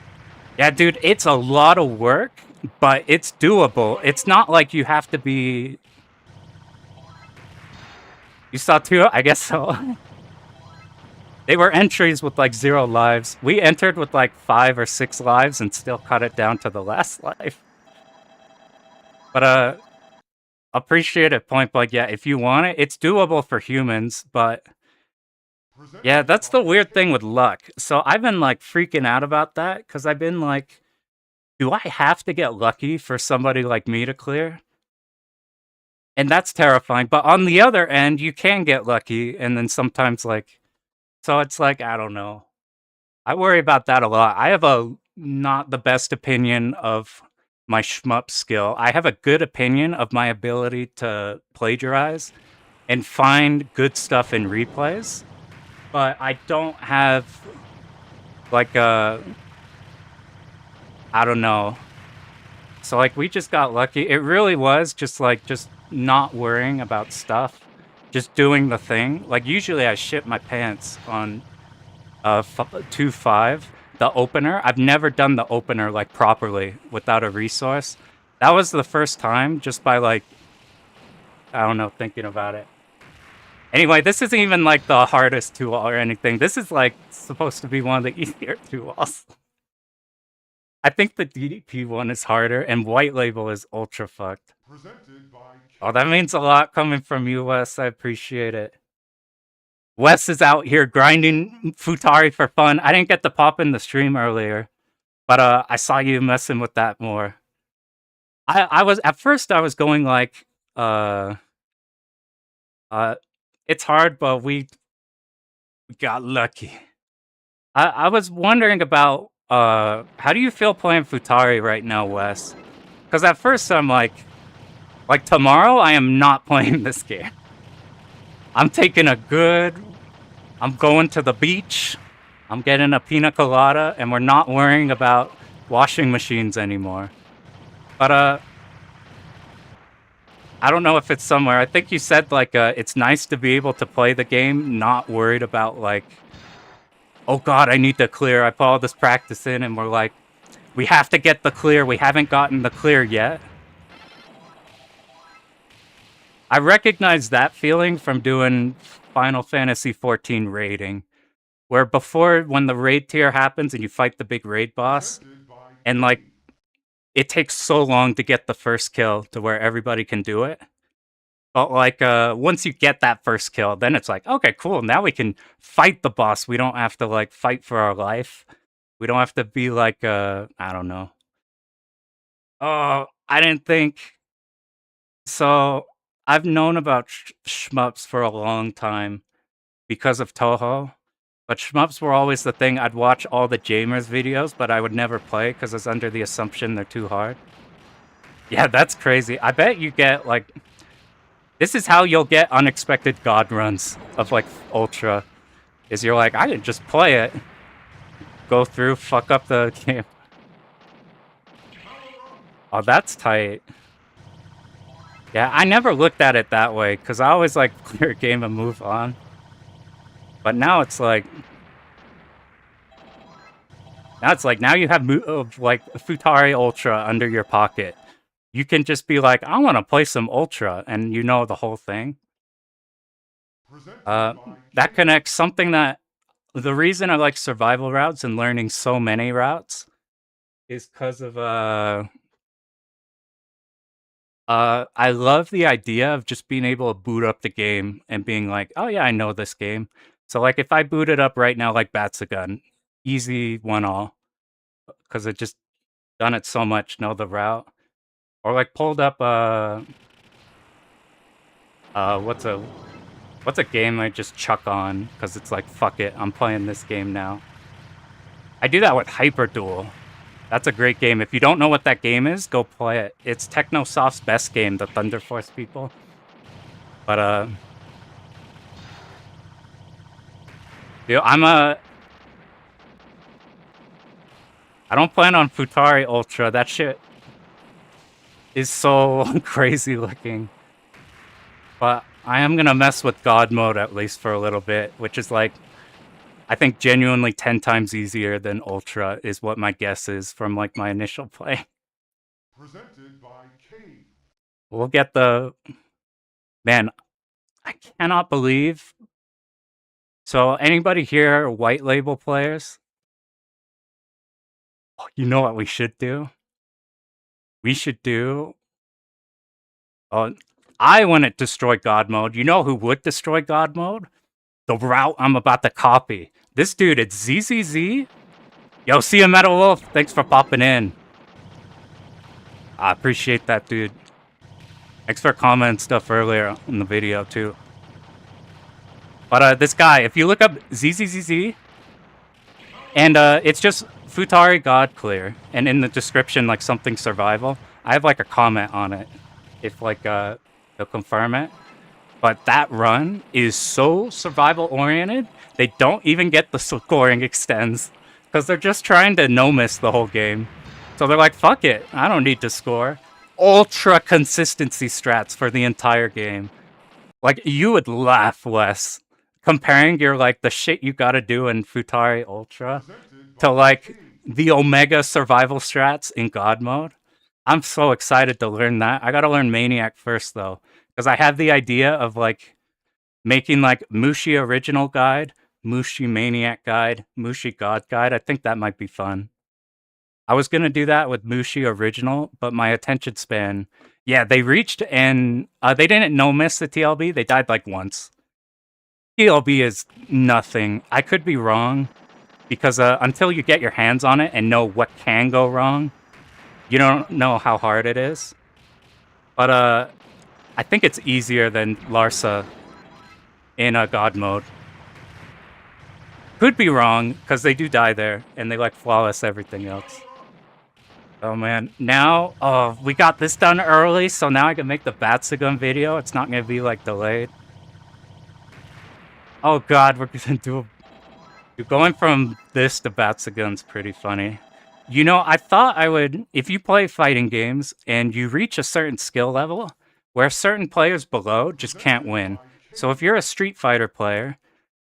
Yeah, dude, it's a lot of work, but it's doable. It's not like you have to be. You saw two? I guess so. They were entries with like 0 lives. We entered with like 5 or 6 lives and still cut it down to the last life. But appreciate it, point blank. Yeah, if you want it, it's doable for humans, but yeah, that's the weird thing with luck. So I've been like freaking out about that because I've been like, do I have to get lucky for somebody like me to clear? And that's terrifying. But on the other end, you can get lucky, and then sometimes like, so it's like I don't know. I worry about that a lot. I have a not the best opinion of my shmup skill. I have a good opinion of my ability to plagiarize and find good stuff in replays, but I don't have like a I don't know. So like we just got lucky. It really was just not worrying about stuff, just doing the thing. Like usually I shit my pants on 2-5, the opener. I've never done the opener like properly without a resource. That was the first time just by like I don't know, thinking about it. Anyway, this isn't even like the hardest 2-wall or anything. This is like supposed to be one of the easier 2-walls. I think the DDP one is harder, and White Label is ultra fucked. Oh, that means a lot coming from you, Wes. I appreciate it. Wes is out here grinding Futari for fun. I didn't get to pop in the stream earlier, but I saw you messing with that more. I was at first I was going like it's hard, but we got lucky. I was wondering about how do you feel playing Futari right now, Wes? Because at first I'm like tomorrow I am not playing this game. I'm taking I'm going to the beach. I'm getting a pina colada, and we're not worrying about washing machines anymore. But I don't know if it's somewhere. I think you said like it's nice to be able to play the game, not worried about like, oh god, I need to clear. I put all this practice in, and we're like, we have to get the clear. We haven't gotten the clear yet. I recognize that feeling from doing Final Fantasy XIV raiding, where before when the raid tier happens and you fight the big raid boss, and like it takes so long to get the first kill to where everybody can do it. But like once you get that first kill, then it's like, okay, cool. Now we can fight the boss. We don't have to like fight for our life. We don't have to be like I don't know. Oh, I didn't think so. I've known about shmups for a long time because of Toho. But shmups were always the thing. I'd watch all the Jamers videos, but I would never play because it's under the assumption they're too hard. Yeah, that's crazy. I bet you get like... This is how you'll get unexpected god runs of like Ultra. Is you're like, I can just play it. Go through, fuck up the game. Oh, that's tight. Yeah, I never looked at it that way because I always like clear a game and move on. But now it's like... Now you have like Futari Ultra under your pocket. You can just be like, I want to play some Ultra, and you know the whole thing. That connects something that... The reason I like survival routes and learning so many routes is because of... I love the idea of just being able to boot up the game and being like, oh yeah, I know this game. So like if I boot it up right now like Batsugun, easy 1-all. Because I just done it so much, know the route. Or like pulled up what's a game I just chuck on because it's like fuck it, I'm playing this game now. I do that with Hyper Duel. That's a great game. If you don't know what that game is, go play it. It's Technosoft's best game, the Thunder Force people. But dude, I don't plan on Futari Ultra. That shit is so crazy looking. But I am gonna mess with God mode at least for a little bit, which is like, I think genuinely 10 times easier than Ultra is what my guess is from like my initial play. Presented by Cade. We'll get the... Man, I cannot believe... So anybody here white label players? You know what we should do? We should do... Oh, I wouldn't destroy God mode. You know who would destroy God mode? The route I'm about to copy. This dude, it's ZZZ. Yo, see you, Metal Wolf. Thanks for popping in. I appreciate that, dude. Thanks for commenting stuff earlier in the video, too. But this guy, if you look up ZZZZ, and it's just Futari God Clear, and in the description, like something survival, I have like a comment on it, if like they'll confirm it. But that run is so survival oriented, they don't even get the scoring extends, because they're just trying to no-miss the whole game. So they're like, fuck it, I don't need to score. Ultra consistency strats for the entire game. Like, you would laugh, Wes, comparing your, like, the shit you gotta do in Futari Ultra to, like, the Omega survival strats in God mode. I'm so excited to learn that. I gotta learn Maniac first, though, because I have the idea of, like, making, like, Mushi Original Guide, Mushi Maniac Guide, Mushi God Guide. I think that might be fun. I was gonna do that with Mushi Original, but my attention span... Yeah, they reached and they didn't no-miss the TLB. They died, like, once. TLB is nothing. I could be wrong, because until you get your hands on it and know what can go wrong, you don't know how hard it is. But I think it's easier than Larsa in God mode. Could be wrong, because they do die there, and they like flawless everything else. Oh man, now, oh, we got this done early, so now I can make the Batsugun video. It's not gonna be like delayed. Oh god, we're gonna do going from this to Batsugun's pretty funny. You know, I thought I would, if you play fighting games and you reach a certain skill level, where certain players below just can't win. So if you're a Street Fighter player,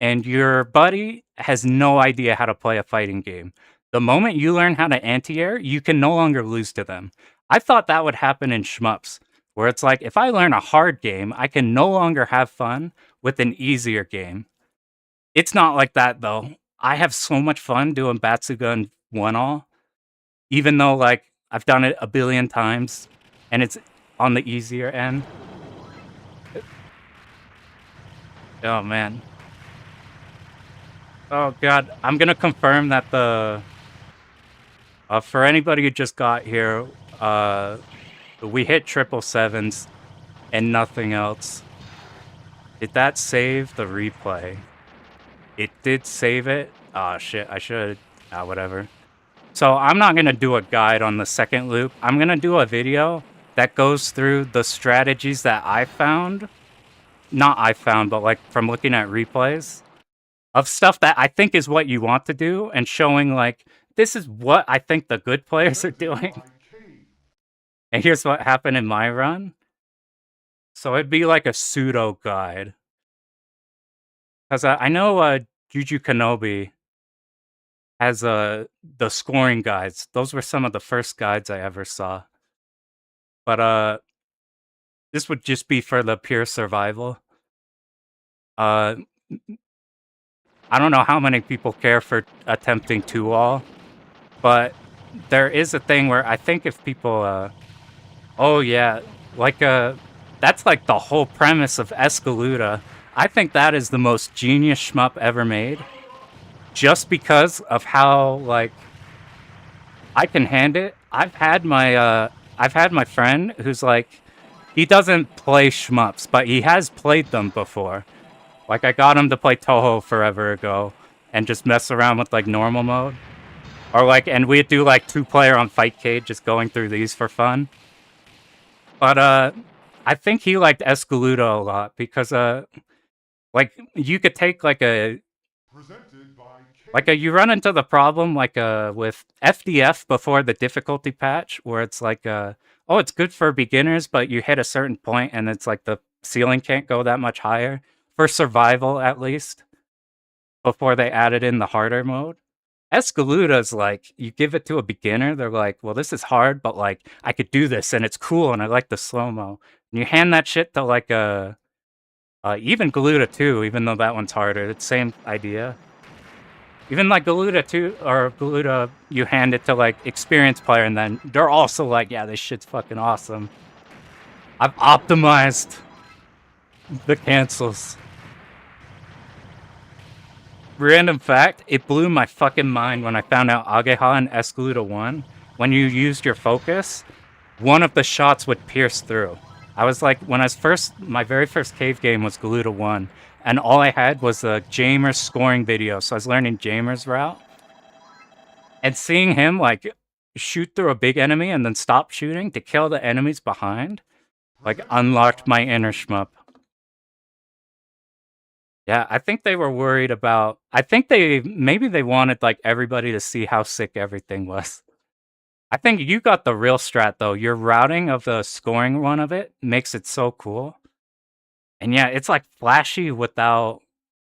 and your buddy has no idea how to play a fighting game, the moment you learn how to anti-air, you can no longer lose to them. I thought that would happen in shmups, where it's like, if I learn a hard game, I can no longer have fun with an easier game. It's not like that, though. I have so much fun doing Batsugun 1-all, even though, like, I've done it a billion times, and it's on the easier end. Oh, man. Oh, God. I'm gonna confirm that the... for anybody who just got here, we hit 777s and nothing else. Did that save the replay? It did save it? Oh, shit. I should... whatever. So I'm not going to do a guide on the second loop. I'm going to do a video that goes through the strategies that I found. Not I found, but like from looking at replays. Of stuff that I think is what you want to do, and showing like, this is what I think the good players are doing. And here's what happened in my run. So it'd be like a pseudo guide. Because I know Juju Kenobi has the scoring guides. Those were some of the first guides I ever saw. But this would just be for the pure survival. I don't know how many people care for attempting 2-all, but there is a thing where I think if people, oh yeah, like that's like the whole premise of Escaluda. I think that is the most genius shmup ever made, just because of how, like, I can hand it. I've had my I've had my friend who's like, he doesn't play shmups, but he has played them before. Like, I got him to play Toho forever ago and just mess around with, like, normal mode. Or, like, and we'd do, like, 2-player on Fightcade, just going through these for fun. But, I think he liked Escaludo a lot because, like, you could take, like, Presented by K. you run into the problem, like, with FDF before the difficulty patch, where it's like, oh, it's good for beginners, but you hit a certain point and it's like the ceiling can't go that much higher. For survival, at least, before they added in the harder mode. Escaluda's like, you give it to a beginner, they're like, well, this is hard, but like, I could do this and it's cool and I like the slow-mo. And you hand that shit to like even Galuda 2, even though that one's harder, it's the same idea. Even like Galuda 2 or Galuda, you hand it to like experienced player and then they're also like, yeah, this shit's fucking awesome. I've optimized the cancels. Random fact, it blew my fucking mind when I found out Ageha in Escaluda 1, when you used your focus, one of the shots would pierce through. I was like, when I was my very first cave game was Galuda 1, and all I had was a Jamer's scoring video, so I was learning Jamer's route. And seeing him, like, shoot through a big enemy and then stop shooting to kill the enemies behind, like, unlocked my inner shmup. Yeah, I think they were worried about... I think maybe they wanted, like, everybody to see how sick everything was. I think you got the real strat, though. Your routing of the scoring one of it makes it so cool. And yeah, it's, like, flashy without,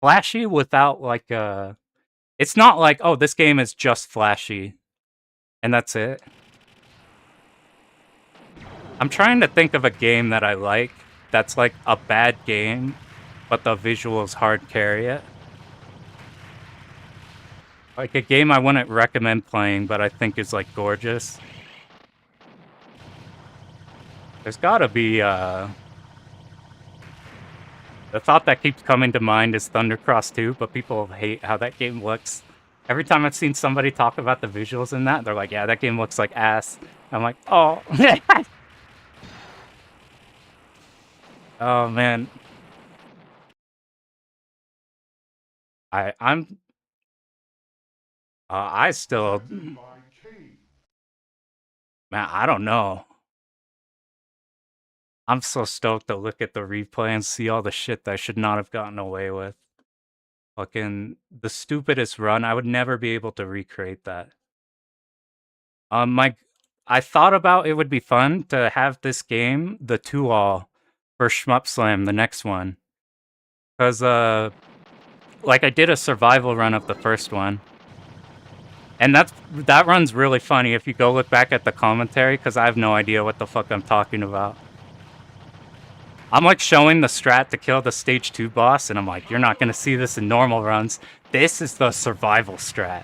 like, it's not like, oh, this game is just flashy, and that's it. I'm trying to think of a game that I like that's, like, a bad game, but the visuals hard carry it. Like a game I wouldn't recommend playing, but I think is like gorgeous. There's gotta be, the thought that keeps coming to mind is Thundercross 2, but people hate how that game looks. Every time I've seen somebody talk about the visuals in that, they're like, yeah, that game looks like ass. I'm like, oh. Oh, man. I'm... I still... Presented by K. Man, I don't know. I'm so stoked to look at the replay and see all the shit that I should not have gotten away with. Fucking the stupidest run. I would never be able to recreate that. I thought about it would be fun to have this game, the 2-all, for Shmup Slam, the next one. Because, like, I did a survival run of the first one. And that run's really funny if you go look back at the commentary, because I have no idea what the fuck I'm talking about. I'm, like, showing the strat to kill the stage 2 boss, and I'm like, you're not gonna see this in normal runs. This is the survival strat.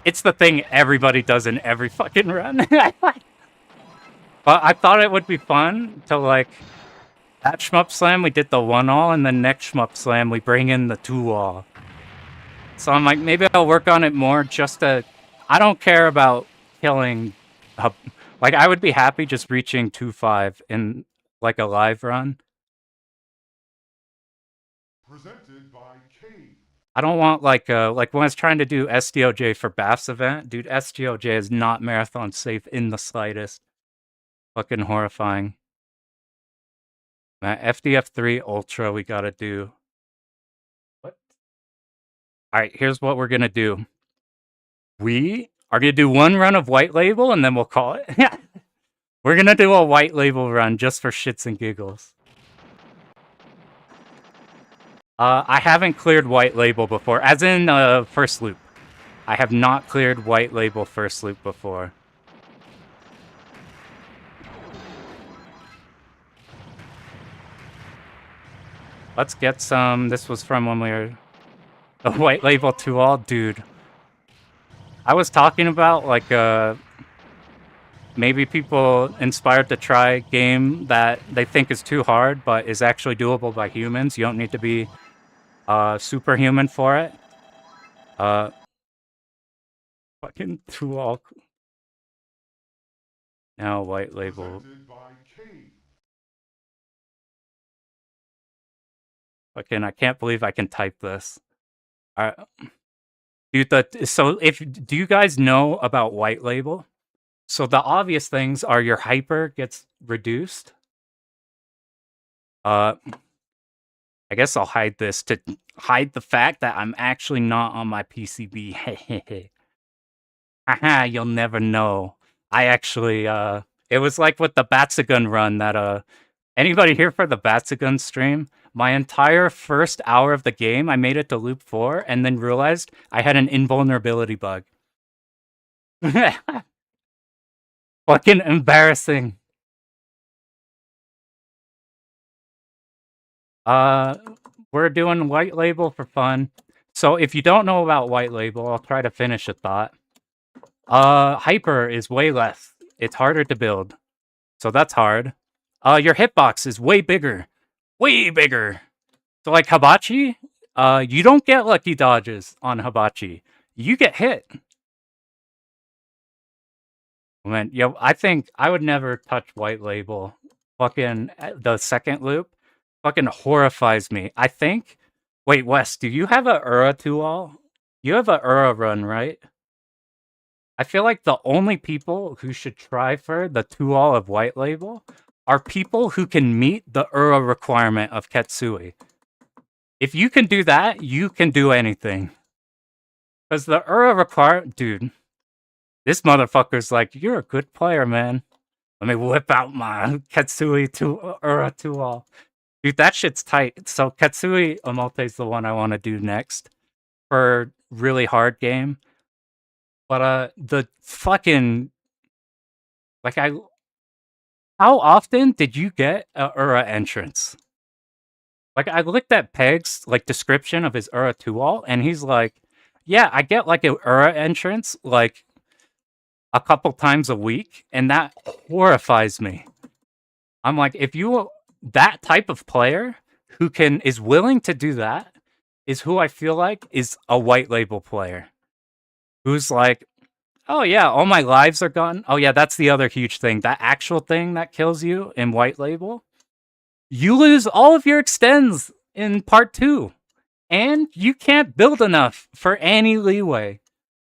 It's the thing everybody does in every fucking run. But I thought it would be fun to, like, at Shmup Slam we did the 1-all, and then next Shmup Slam we bring in the 2-all. So I'm like, maybe I'll work on it more just to... I don't care about killing... like, I would be happy just reaching 2-5 in, like, a live run. Presented by K. I don't want, like when I was trying to do SDOJ for Bath's event, dude, SDOJ is not marathon safe in the slightest. Fucking horrifying. FDF3 Ultra we gotta do. What? Alright, here's what we're gonna do. We are gonna do one run of White Label and then we'll call it. We're gonna do a White Label run just for shits and giggles. I haven't cleared White Label before, as in first loop. I have not cleared White Label first loop before. Let's get some. This was from when we were a White Label 2-all, dude. I was talking about like maybe people inspired to try a game that they think is too hard, but is actually doable by humans. You don't need to be superhuman for it. Fucking 2-all. Now white label. Presented by K. Fucking, I can't believe I can type this. Dude, do you guys know about white label? So the obvious things are your hyper gets reduced. I guess I'll hide this to hide the fact that I'm actually not on my PCB. Haha, you'll never know. I actually, it was like with the Batsugun run that, anybody here for the Batsugun stream? My entire first hour of the game, I made it to loop 4 and then realized I had an invulnerability bug. Fucking embarrassing. We're doing white label for fun. So if you don't know about white label, I'll try to finish a thought. Hyper is way less. It's harder to build. So that's hard. Your hitbox is way bigger. Way bigger. So like Hibachi, you don't get lucky dodges on Hibachi. You get hit. Man, yo, I think I would never touch white label. Fucking the second loop fucking horrifies me. I think. Wait, Wes, do you have a Ura 2-all? You have a Ura run, right? I feel like the only people who should try for the 2-all of white label are people who can meet the Ura requirement of Ketsui. If you can do that, you can do anything. Because the Ura requirement, dude, this motherfucker's like, you're a good player, man. Let me whip out my Ketsui Ura 2-all. Dude, that shit's tight. So Ketsui Omote is the one I want to do next for really hard game. But the fucking how often did you get a Ura entrance? Like I looked at Peg's description of his Ura 2-all, and he's like, yeah, I get like a Ura entrance like a couple times a week, and that horrifies me. I'm like, if you that type of player who is willing to do that is who I feel like is a white label player. Who's like, oh yeah, all my lives are gone. Oh yeah, that's the other huge thing. That actual thing that kills you in white label, you lose all of your extends in part 2. And you can't build enough for any leeway.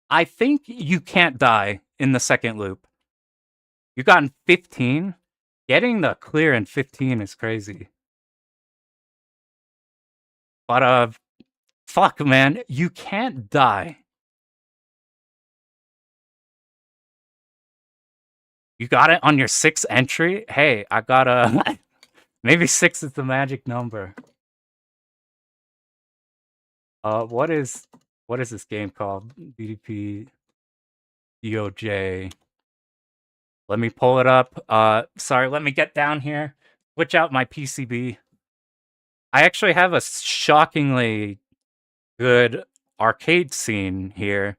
I think you can't die in the second loop. You got in 15. Getting the clear in 15 is crazy. But fuck man, you can't die. You got it on your 6th entry? Hey, I got a maybe 6 is the magic number. What is this game called? DDP DOJ. Let me pull it up. Sorry, let me get down here. Switch out my PCB. I actually have a shockingly good arcade scene here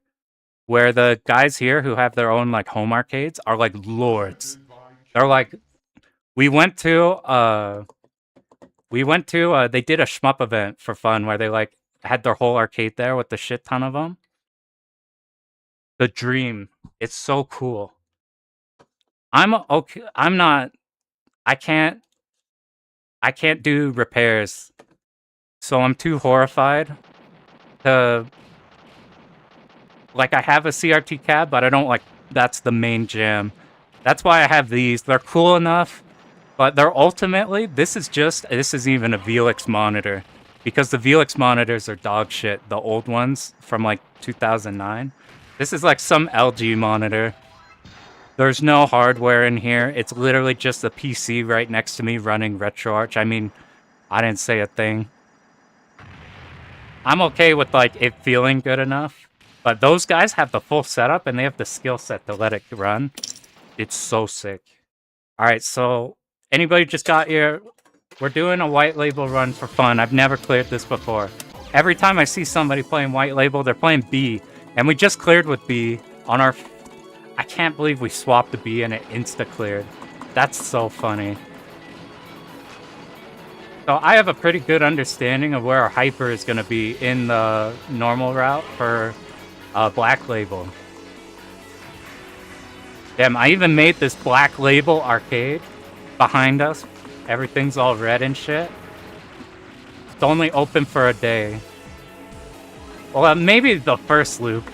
where the guys here who have their own like home arcades are like lords. They're like, they did a shmup event for fun where they like had their whole arcade there with the shit ton of them. The dream. It's so cool. I'm okay. I can't do repairs. So I'm too horrified to I have a CRT cab, but I don't that's the main jam. That's why I have these. They're cool enough, but they're ultimately this is even a Velix monitor because the Velix monitors are dog shit, the old ones from 2009. This is some LG monitor. There's no hardware in here. It's literally just a PC right next to me running RetroArch. I mean, I didn't say a thing. I'm okay with it feeling good enough, but those guys have the full setup and they have the skill set to let it run. It's so sick. All right, so anybody just got here? We're doing a white label run for fun. I've never cleared this before. Every time I see somebody playing white label, they're playing B, and we just cleared with B on our. I can't believe we swapped the B and it insta-cleared. That's so funny. So I have a pretty good understanding of where our hyper is going to be in the normal route for Black Label. Damn, I even made this Black Label arcade behind us. Everything's all red and shit. It's only open for a day. Well, maybe the first loop.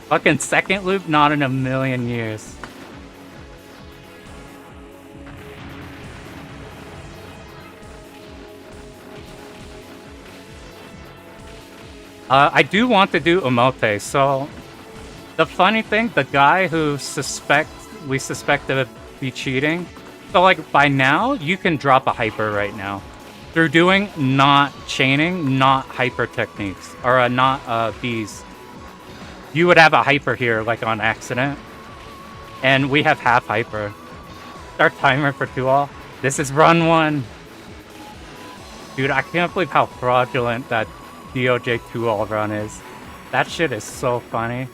Fucking second loop, not in a million years. I do want to do emote, so the funny thing, the guy who we suspect to be cheating, so like by now, you can drop a hyper right now. Through doing not chaining, not hyper techniques, or not bees. You would have a hyper here, like on accident. And we have half hyper. Start timer for 2-all. This is run 1. Dude, I can't believe how fraudulent that DOJ 2-all run is. That shit is so funny.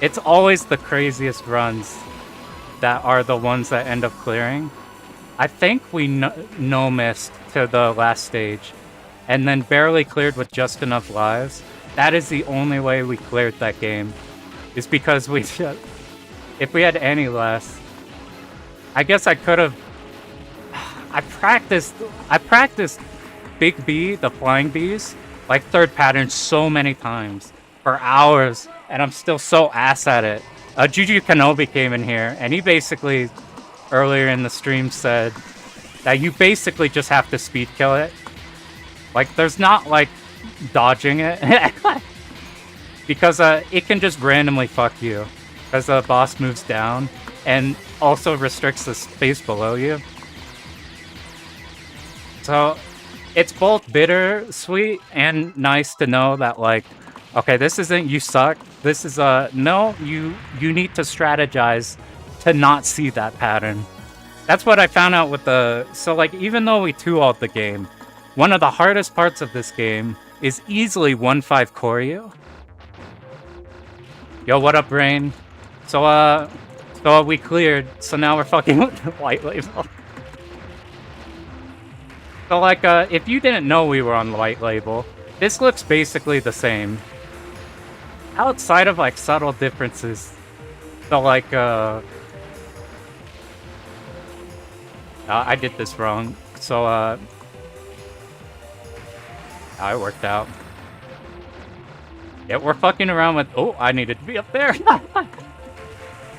It's always the craziest runs that are the ones that end up clearing. I think we no missed to the last stage and then barely cleared with just enough lives. That is the only way we cleared that game. Is because if we had any less, I guess I could have. I practiced Big B, the flying bees, like third pattern so many times for hours, and I'm still so ass at it. Juju Kenobi came in here, and he basically earlier in the stream said that you basically just have to speed kill it. Like, there's not like dodging it because it can just randomly fuck you as the boss moves down and also restricts the space below you. So it's both bittersweet and nice to know that, like, okay, this isn't you suck. This is no, you need to strategize to not see that pattern. That's what I found out with so like, even though we 2-alled the game, one of the hardest parts of this game is easily 1-5 Koryu. Yo, what up, Rain? So we cleared, so now we're fucking with the White Label. So like, if you didn't know we were on White Label, this looks basically the same. Outside of like subtle differences. So like, I did this wrong. So, it worked out. Yeah, we're fucking around with... Oh, I needed to be up there.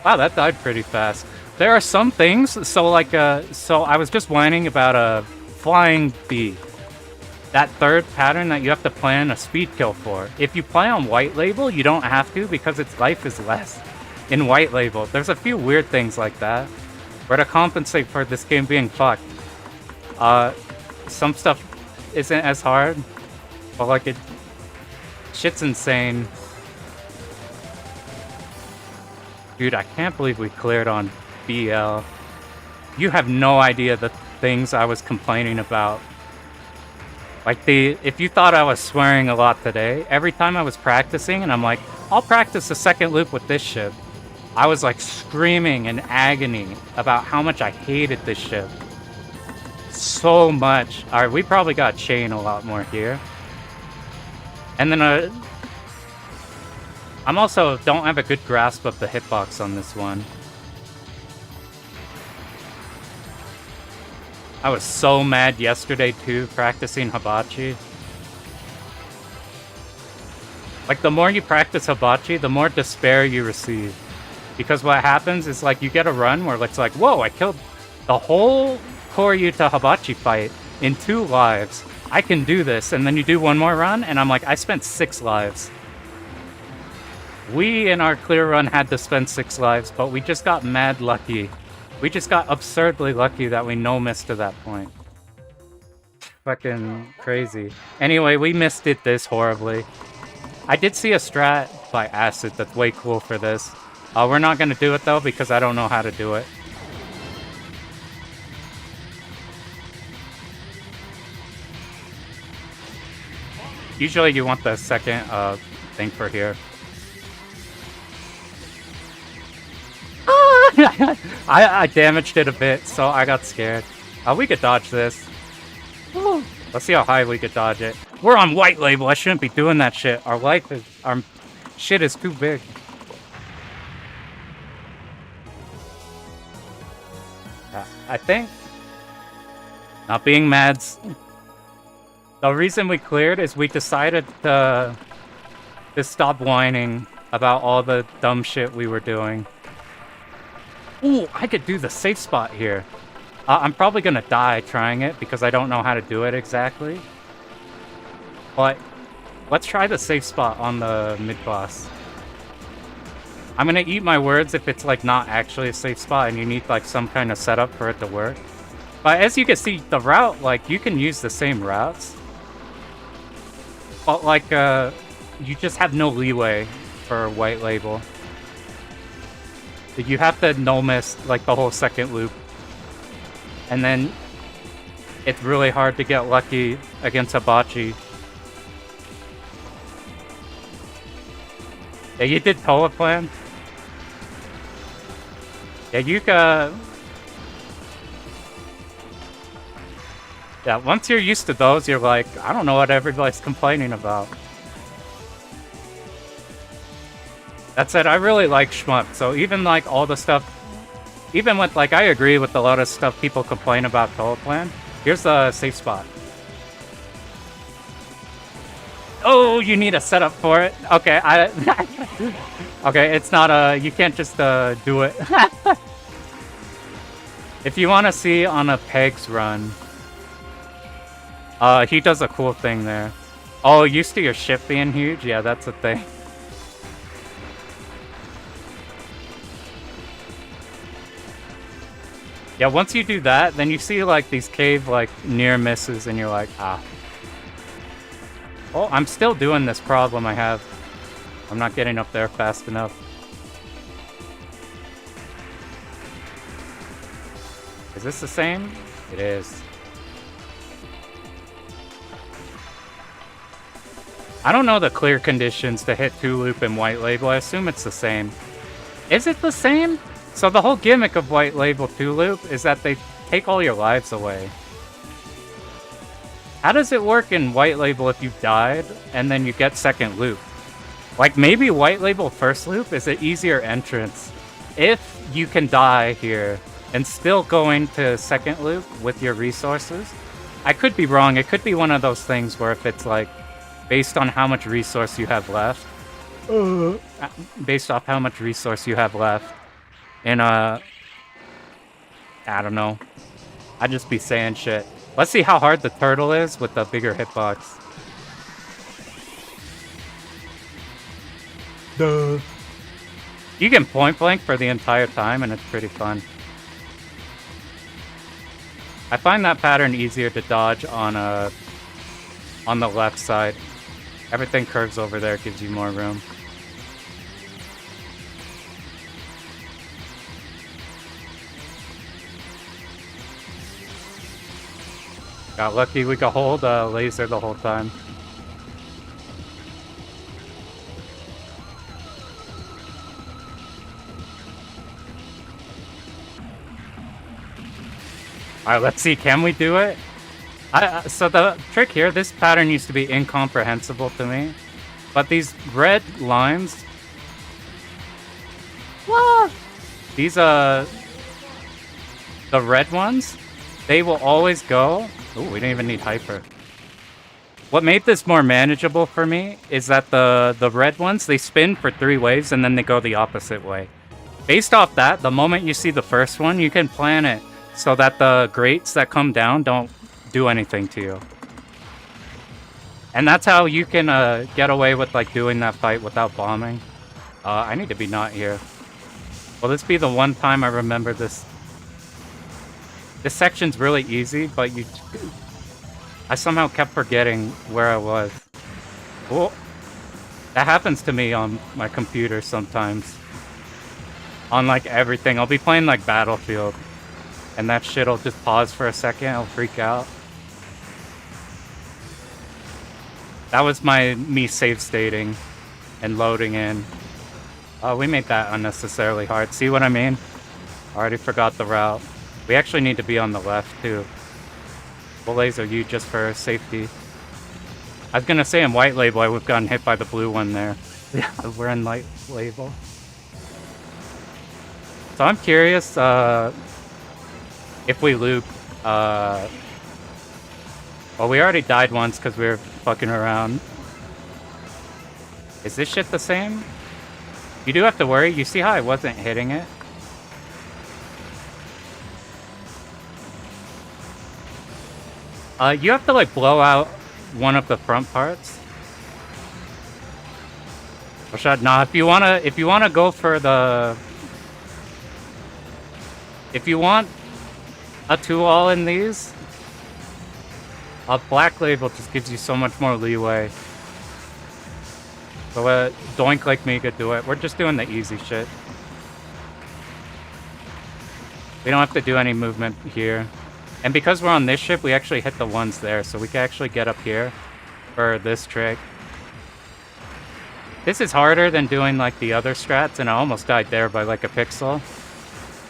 Wow, that died pretty fast. There are some things... So, like, so I was just whining about a flying bee. That third pattern that you have to plan a speed kill for. If you play on White Label, you don't have to because its life is less. In White Label, there's a few weird things like that. Where to compensate for this game being fucked. Some stuff isn't as hard, but like shit's insane. Dude, I can't believe we cleared on BL. You have no idea the things I was complaining about. Like if you thought I was swearing a lot today, every time I was practicing and I'm like, I'll practice the second loop with this ship. I was like screaming in agony about how much I hated this ship. So much. Alright, we probably got chain a lot more here. And then I'm also don't have a good grasp of the hitbox on this one. I was so mad yesterday too, practicing Hibachi. Like, the more you practice Hibachi, the more despair you receive. Because what happens is, like, you get a run where it's like, whoa, I killed the whole Koryu to Hibachi fight in 2 lives. I can do this. And then you do one more run, and I'm like, I spent 6 lives. We, in our clear run, had to spend 6 lives, but we just got mad lucky. We just got absurdly lucky that we no-missed to that point. Fucking crazy. Anyway, we missed it this horribly. I did see a strat by Acid that's way cool for this. We're not going to do it, though, because I don't know how to do it. Usually you want the second thing for here. I damaged it a bit, so I got scared. We could dodge this. Let's see how high we could dodge it. We're on White Label. I shouldn't be doing that shit. Our shit is too big. I think. Not being mads. The reason we cleared is we decided to stop whining about all the dumb shit we were doing. Ooh, I could do the safe spot here. I'm probably gonna die trying it because I don't know how to do it exactly. But let's try the safe spot on the mid-boss. I'm gonna eat my words if it's like not actually a safe spot and you need like some kind of setup for it to work. But as you can see, the route, like, you can use the same routes. But like, you just have no leeway for white label. You have to no miss like the whole second loop. And then it's really hard to get lucky against Hibachi. Yeah, you did Toa Plan. Yeah, you can... Yeah, once you're used to those, you're like, I don't know what everybody's complaining about. That said, I really like Shmup, so even like all the stuff, even with like, I agree with a lot of stuff people complain about Toa Plan. Here's the safe spot. Oh, you need a setup for it? Okay, okay, it's not you can't just do it. If you want to see on a Pegs run, he does a cool thing there. Oh, used to your ship being huge? Yeah, that's a thing. Yeah, once you do that, then you see like these cave like near misses and you're like, ah. Oh, I'm still doing this problem I have. I'm not getting up there fast enough. Is this the same? It is. I don't know the clear conditions to hit 2-loop and white label. I assume it's the same. Is it the same? So the whole gimmick of white label 2-loop is that they take all your lives away. How does it work in white label if you died and then you get second loop? Like maybe white label first loop is an easier entrance if you can die here and still go into second loop with your resources. I could be wrong. It could be one of those things where if it's like based on how much resource you have left. Based off how much resource you have left. And I don't know. I'd just be saying shit. Let's see how hard the turtle is with the bigger hitbox. Duh. You can point blank for the entire time and it's pretty fun. I find that pattern easier to dodge on the left side. Everything curves over there, gives you more room. Got lucky we could hold a laser the whole time. Alright, let's see, can we do it? So the trick here, this pattern used to be incomprehensible to me. But these red lines... What? These, the red ones, they will always go... Ooh, we didn't even need hyper. What made this more manageable for me is that the red ones, they spin for 3 waves and then they go the opposite way. Based off that, the moment you see the first one, you can plan it so that the grates that come down don't do anything to you. And that's how you can get away with like doing that fight without bombing. I need to be not here. Will this be the one time I remember this? This section's really easy, but I somehow kept forgetting where I was. Oh, that happens to me on my computer sometimes. On like everything. I'll be playing like Battlefield. And that shit'll just pause for a second, I'll freak out. That was me save stating and loading in. Oh, we made that unnecessarily hard. See what I mean? Already forgot the route. We actually need to be on the left too. We'll laser you just for safety. I was gonna say in white label I would've gotten hit by the blue one there. Yeah, we're in light label. So I'm curious, if we loop, well, we already died once because we were fucking around. Is this shit the same? You do have to worry. You see how I wasn't hitting it? You have to like blow out one of the front parts. Or should nah, if you wanna go for the, if you want a 2-all in these, a Black Label just gives you so much more leeway. So doink like me could do it. We're just doing the easy shit. We don't have to do any movement here. And because we're on this ship, we actually hit the ones there, so we can actually get up here for this trick. This is harder than doing like the other strats, and I almost died there by like a pixel.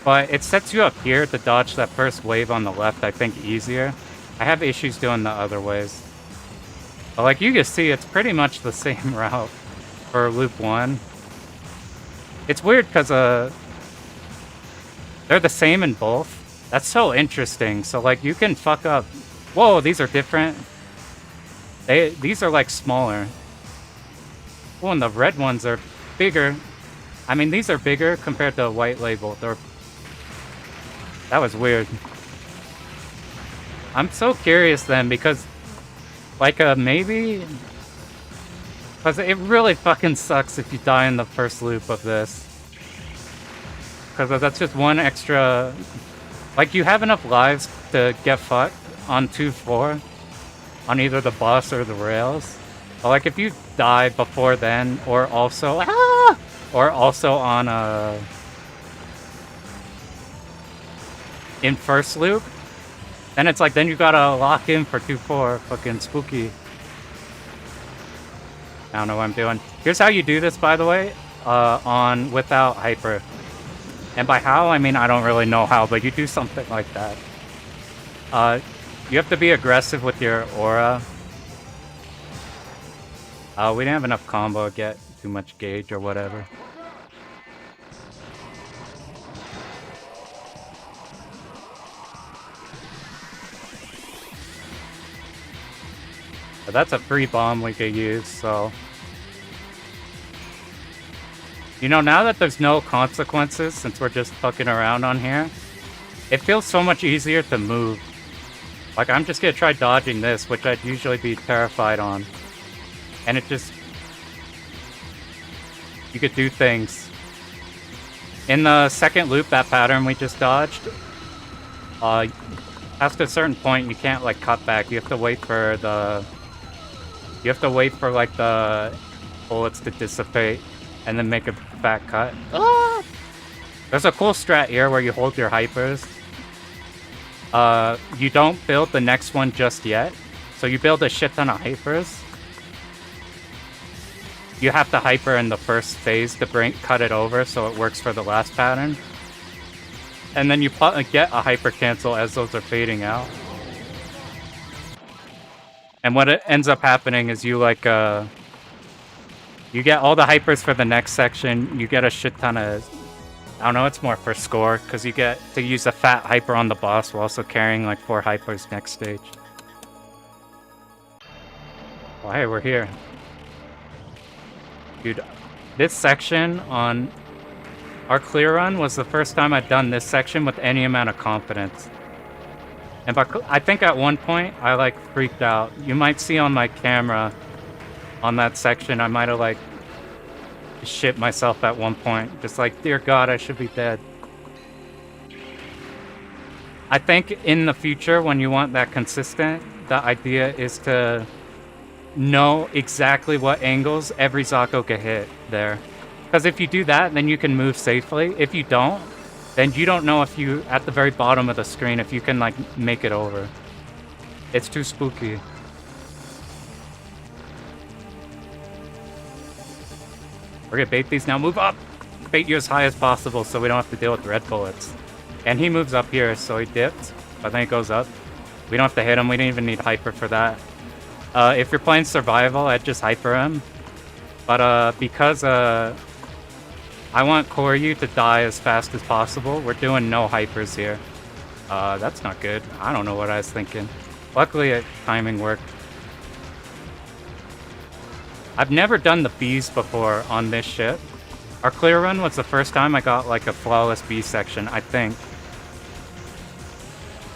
But it sets you up here to dodge that first wave on the left, I think, easier. I have issues doing the other ways. But like you can see, it's pretty much the same route for loop 1. It's weird because they're the same in both. That's so interesting. So like you can fuck up. Whoa, these are different. These are like smaller. Oh, and the red ones are bigger. I mean, these are bigger compared to White Label. That was weird. I'm so curious then because like maybe, because it really fucking sucks if you die in the first loop of this. Because that's just one extra. Like, you have enough lives to get fucked on 2-4 on either the boss or the rails. But like, if you die before then, or also on in first loop, then it's like, then you gotta lock in for 2-4, fucking spooky. I don't know what I'm doing. Here's how you do this, by the way, on without hyper. And by how, I mean, I don't really know how, but you do something like that. You have to be aggressive with your aura. We didn't have enough combo to get too much gauge or whatever. But that's a free bomb we could use, so... You know, now that there's no consequences, since we're just fucking around on here, it feels so much easier to move. Like, I'm just gonna try dodging this, which I'd usually be terrified on. And it just... You could do things. In the second loop, that pattern we just dodged, past a certain point, you can't, like, cut back. You have to wait for the... You have to wait for, like, the bullets to dissipate. And then make a fat cut. Ah! There's a cool strat here where you hold your hypers. You don't build the next one just yet. So you build a shit ton of hypers. You have to hyper in the first phase to cut it over so it works for the last pattern. And then you get a hyper cancel as those are fading out. And what it ends up happening is you like you get all the hypers for the next section. You get a shit ton of... I don't know, it's more for score, because you get to use a fat hyper on the boss while also carrying like 4 hypers next stage. Oh, hey, we're here. Dude, this section on our clear run was the first time I'd done this section with any amount of confidence. And I think at one point, I like freaked out. You might see on my camera... On that section, I might have, like, shit myself at one point. Just like, dear God, I should be dead. I think in the future, when you want that consistent, the idea is to know exactly what angles every Zako can hit there. Because if you do that, then you can move safely. If you don't, then you don't know if you, at the very bottom of the screen, if you can, like, make it over. It's too spooky. We're gonna bait these now. Move up! Bait you as high as possible so we don't have to deal with red bullets. And he moves up here, so he dipped. But then he goes up. We don't have to hit him. We didn't even need hyper for that. If you're playing survival, I'd just hyper him. But because I want Koryu to die as fast as possible, we're doing no hypers here. That's not good. I don't know what I was thinking. Luckily, timing worked. I've never done the Bs before on this ship. Our clear run was the first time I got like a flawless B section, I think.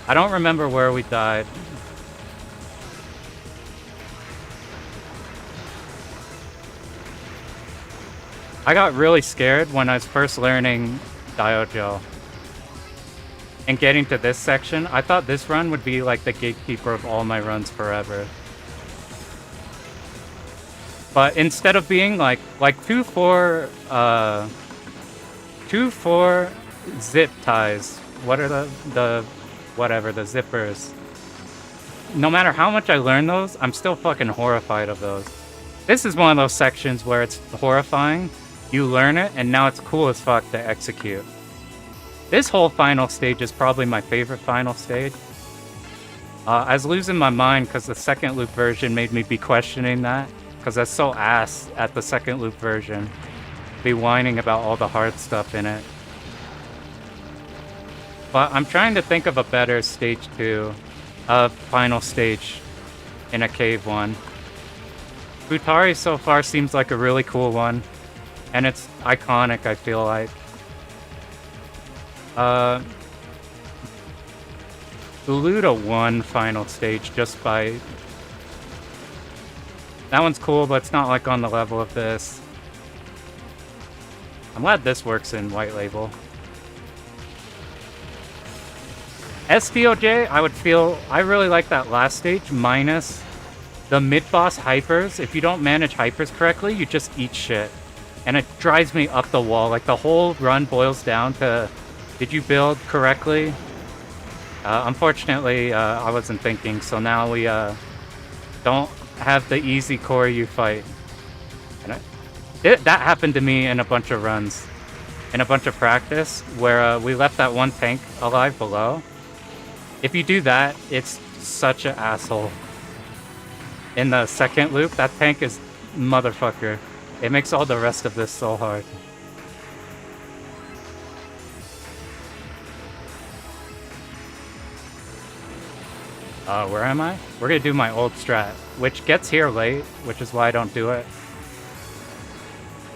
I don't remember where we died. I got really scared when I was first learning Daioujou. And getting to this section, I thought this run would be like the gatekeeper of all my runs forever. But instead of being like 2-4 zip ties. What are the zippers? No matter how much I learn those, I'm still fucking horrified of those. This is one of those sections where it's horrifying. You learn it, and now it's cool as fuck to execute. This whole final stage is probably my favorite final stage. I was losing my mind because the second loop version made me be questioning that. Because that's so ass at the second loop version. Be whining about all the hard stuff in it. But I'm trying to think of a better stage 2. Final stage in a cave one. Futari so far seems like a really cool one. And it's iconic, I feel like. Uluda won final stage just by... That one's cool, but it's not like on the level of this. I'm glad this works in White Label. SDOJ, I really like that last stage, minus the mid-boss hypers. If you don't manage hypers correctly, you just eat shit. And it drives me up the wall. Like, the whole run boils down to, did you build correctly? Unfortunately, I wasn't thinking, so now we don't have the easy core you fight. And that happened to me in a bunch of runs. In a bunch of practice, where we left that one tank alive below. If you do that, it's such an asshole. In the second loop, that tank is motherfucker. It makes all the rest of this so hard. Where am I? We're gonna do my old strat, which gets here late, which is why I don't do it.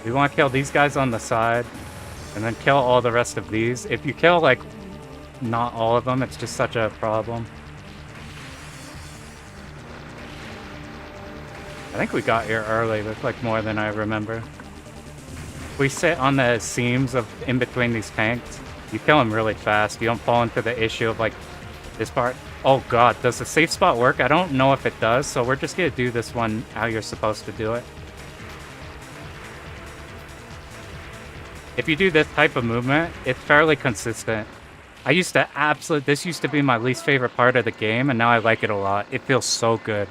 We want to kill these guys on the side, and then kill all the rest of these. If you kill, like, not all of them, it's just such a problem. I think we got here early, looked like more than I remember. We sit on the seams of in between these tanks. You kill them really fast. You don't fall into the issue of, like, this part. Oh god, does the safe spot work? I don't know if it does, so we're just gonna do this one how you're supposed to do it. If you do this type of movement, it's fairly consistent. I used to this used to be my least favorite part of the game, and now I like it a lot. It feels so good.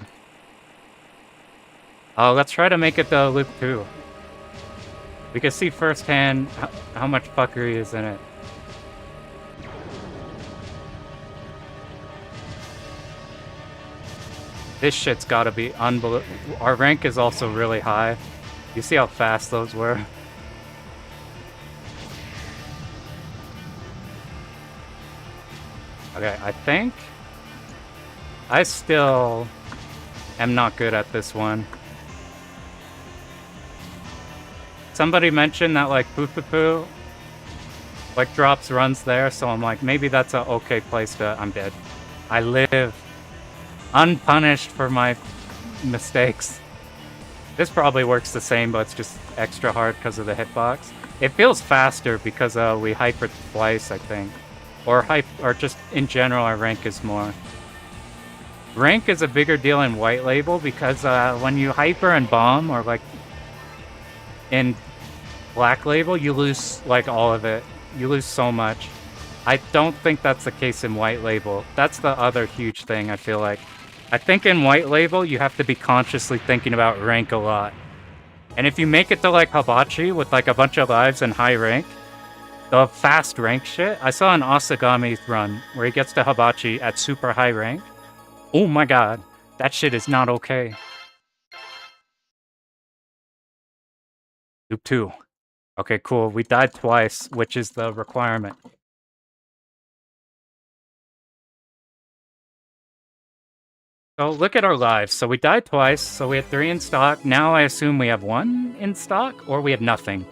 Let's try to make it to loop 2. We can see firsthand how much fuckery is in it. This shit's gotta be unbelievable. Our rank is also really high. You see how fast those were? Okay, I think I still am not good at this one. Somebody mentioned that, like, Poo like, drops runs there, so I'm like, maybe that's a okay place to... I'm dead. I live unpunished for my mistakes. This probably works the same, but it's just extra hard because of the hitbox. It feels faster because we hyper twice, I think. Or just in general, our rank is more. Rank is a bigger deal in White Label because when you hyper and bomb, or like in Black Label, you lose like all of it. You lose so much. I don't think that's the case in White Label. That's the other huge thing, I feel like. I think in White Label, you have to be consciously thinking about rank a lot. And if you make it to like Hibachi with like a bunch of lives and high rank, the fast rank shit, I saw an Asagami run where he gets to Hibachi at super high rank. Oh my god, that shit is not okay. Loop 2. Okay, cool. We died twice, which is the requirement. So look at our lives. So we died twice, so we had 3 in stock. Now I assume we have 1 in stock, or we have nothing.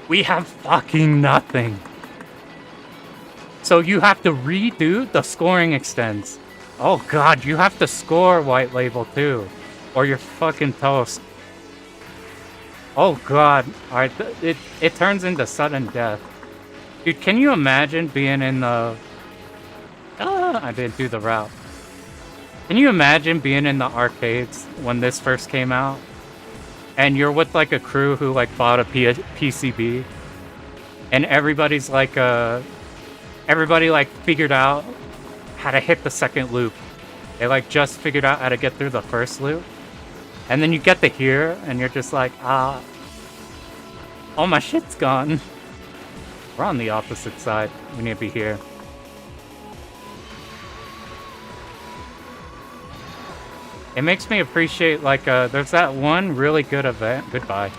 We have fucking nothing. So you have to redo the scoring extends. Oh god, you have to score white label too, or you're fucking toast. Oh god, alright, it turns into sudden death. Dude, can you imagine being in the... I didn't do the route. Can you imagine being in the arcades when this first came out? And you're with like a crew who like bought a PCB, and everybody's like everybody like figured out how to hit the second loop. They like just figured out how to get through the first loop. And then you get to here and you're just like, all my shit's gone. We're on the opposite side. We need to be here. It makes me appreciate, like, there's that one really good event. Goodbye.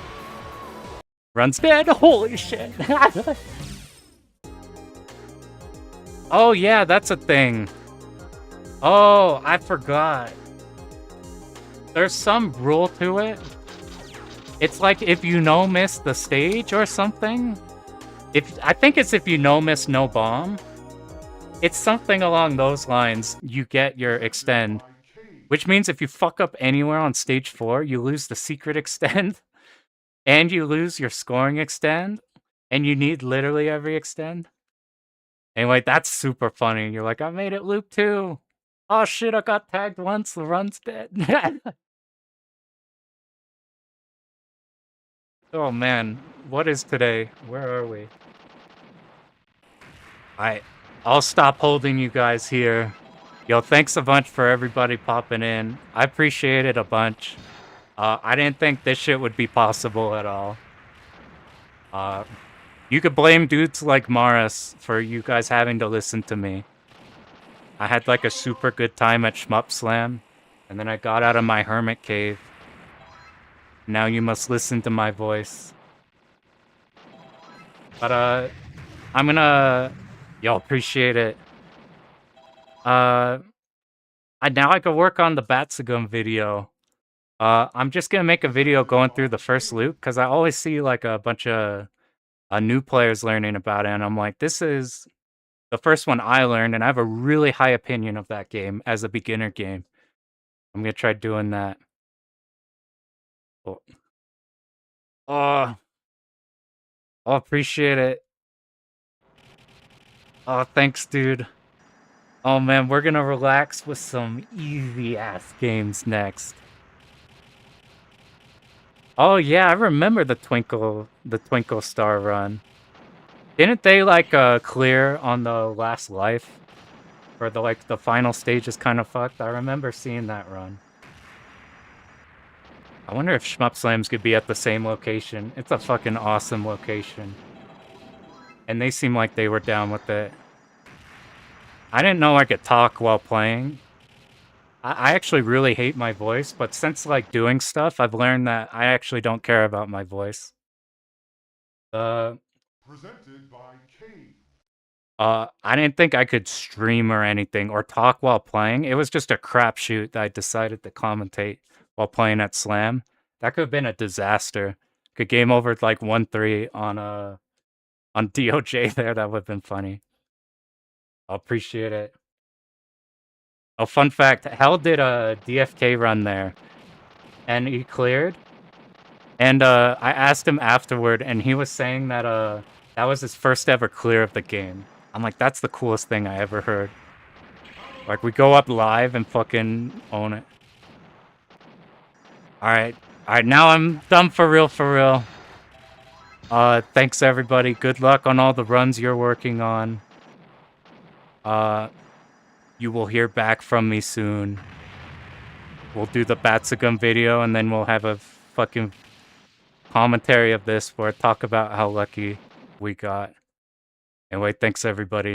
Run's dead. Holy shit. Oh, yeah, that's a thing. Oh, I forgot. There's some rule to it. It's like if you no-miss the stage or something. I think it's if you no-miss no bomb. It's something along those lines. You get your extend. Which means if you fuck up anywhere on stage 4, you lose the secret extend. And you lose your scoring extend. And you need literally every extend. Anyway, that's super funny. You're like, I made it loop 2. Oh shit, I got tagged once. The run's dead. Oh man, what is today? Where are we? I'll stop holding you guys here. Yo, thanks a bunch for everybody popping in. I appreciate it a bunch. I didn't think this shit would be possible at all. You could blame dudes like Maris for you guys having to listen to me. I had like a super good time at Shmup Slam, and then I got out of my hermit cave. Now you must listen to my voice. But, I'm gonna... Y'all appreciate it. Now I can work on the Batsugum video. I'm just gonna make a video going through the first loop, because I always see, like, a bunch of new players learning about it, and I'm like, this is the first one I learned, and I have a really high opinion of that game as a beginner game. I'm gonna try doing that. Oh. Oh, appreciate it. Oh, thanks, dude. Oh man, we're gonna relax with some easy-ass games next. Oh yeah, I remember the Twinkle Star run. Didn't they, like, clear on the last life? Or the final stage is kind of fucked? I remember seeing that run. I wonder if Shmup Slams could be at the same location. It's a fucking awesome location. And they seem like they were down with it. I didn't know I could talk while playing. I actually really hate my voice, but since, like, doing stuff, I've learned that I actually don't care about my voice. Presented by K. I didn't think I could stream or anything, or talk while playing. It was just a crapshoot that I decided to commentate while playing at Slam. That could have been a disaster. Could game over, like, 1-3 on DOJ there. That would have been funny. I appreciate it. Oh, fun fact, Hell did a DFK run there, and he cleared. And I asked him afterward, and he was saying that that was his first ever clear of the game. I'm like, that's the coolest thing I ever heard. Like, we go up live and fucking own it. Alright, now I'm done for real, thanks everybody. Good luck on all the runs you're working on. You will hear back from me soon. We'll do the Batsugum video, and then we'll have a fucking commentary of this where I talk about how lucky we got. Anyway, thanks everybody.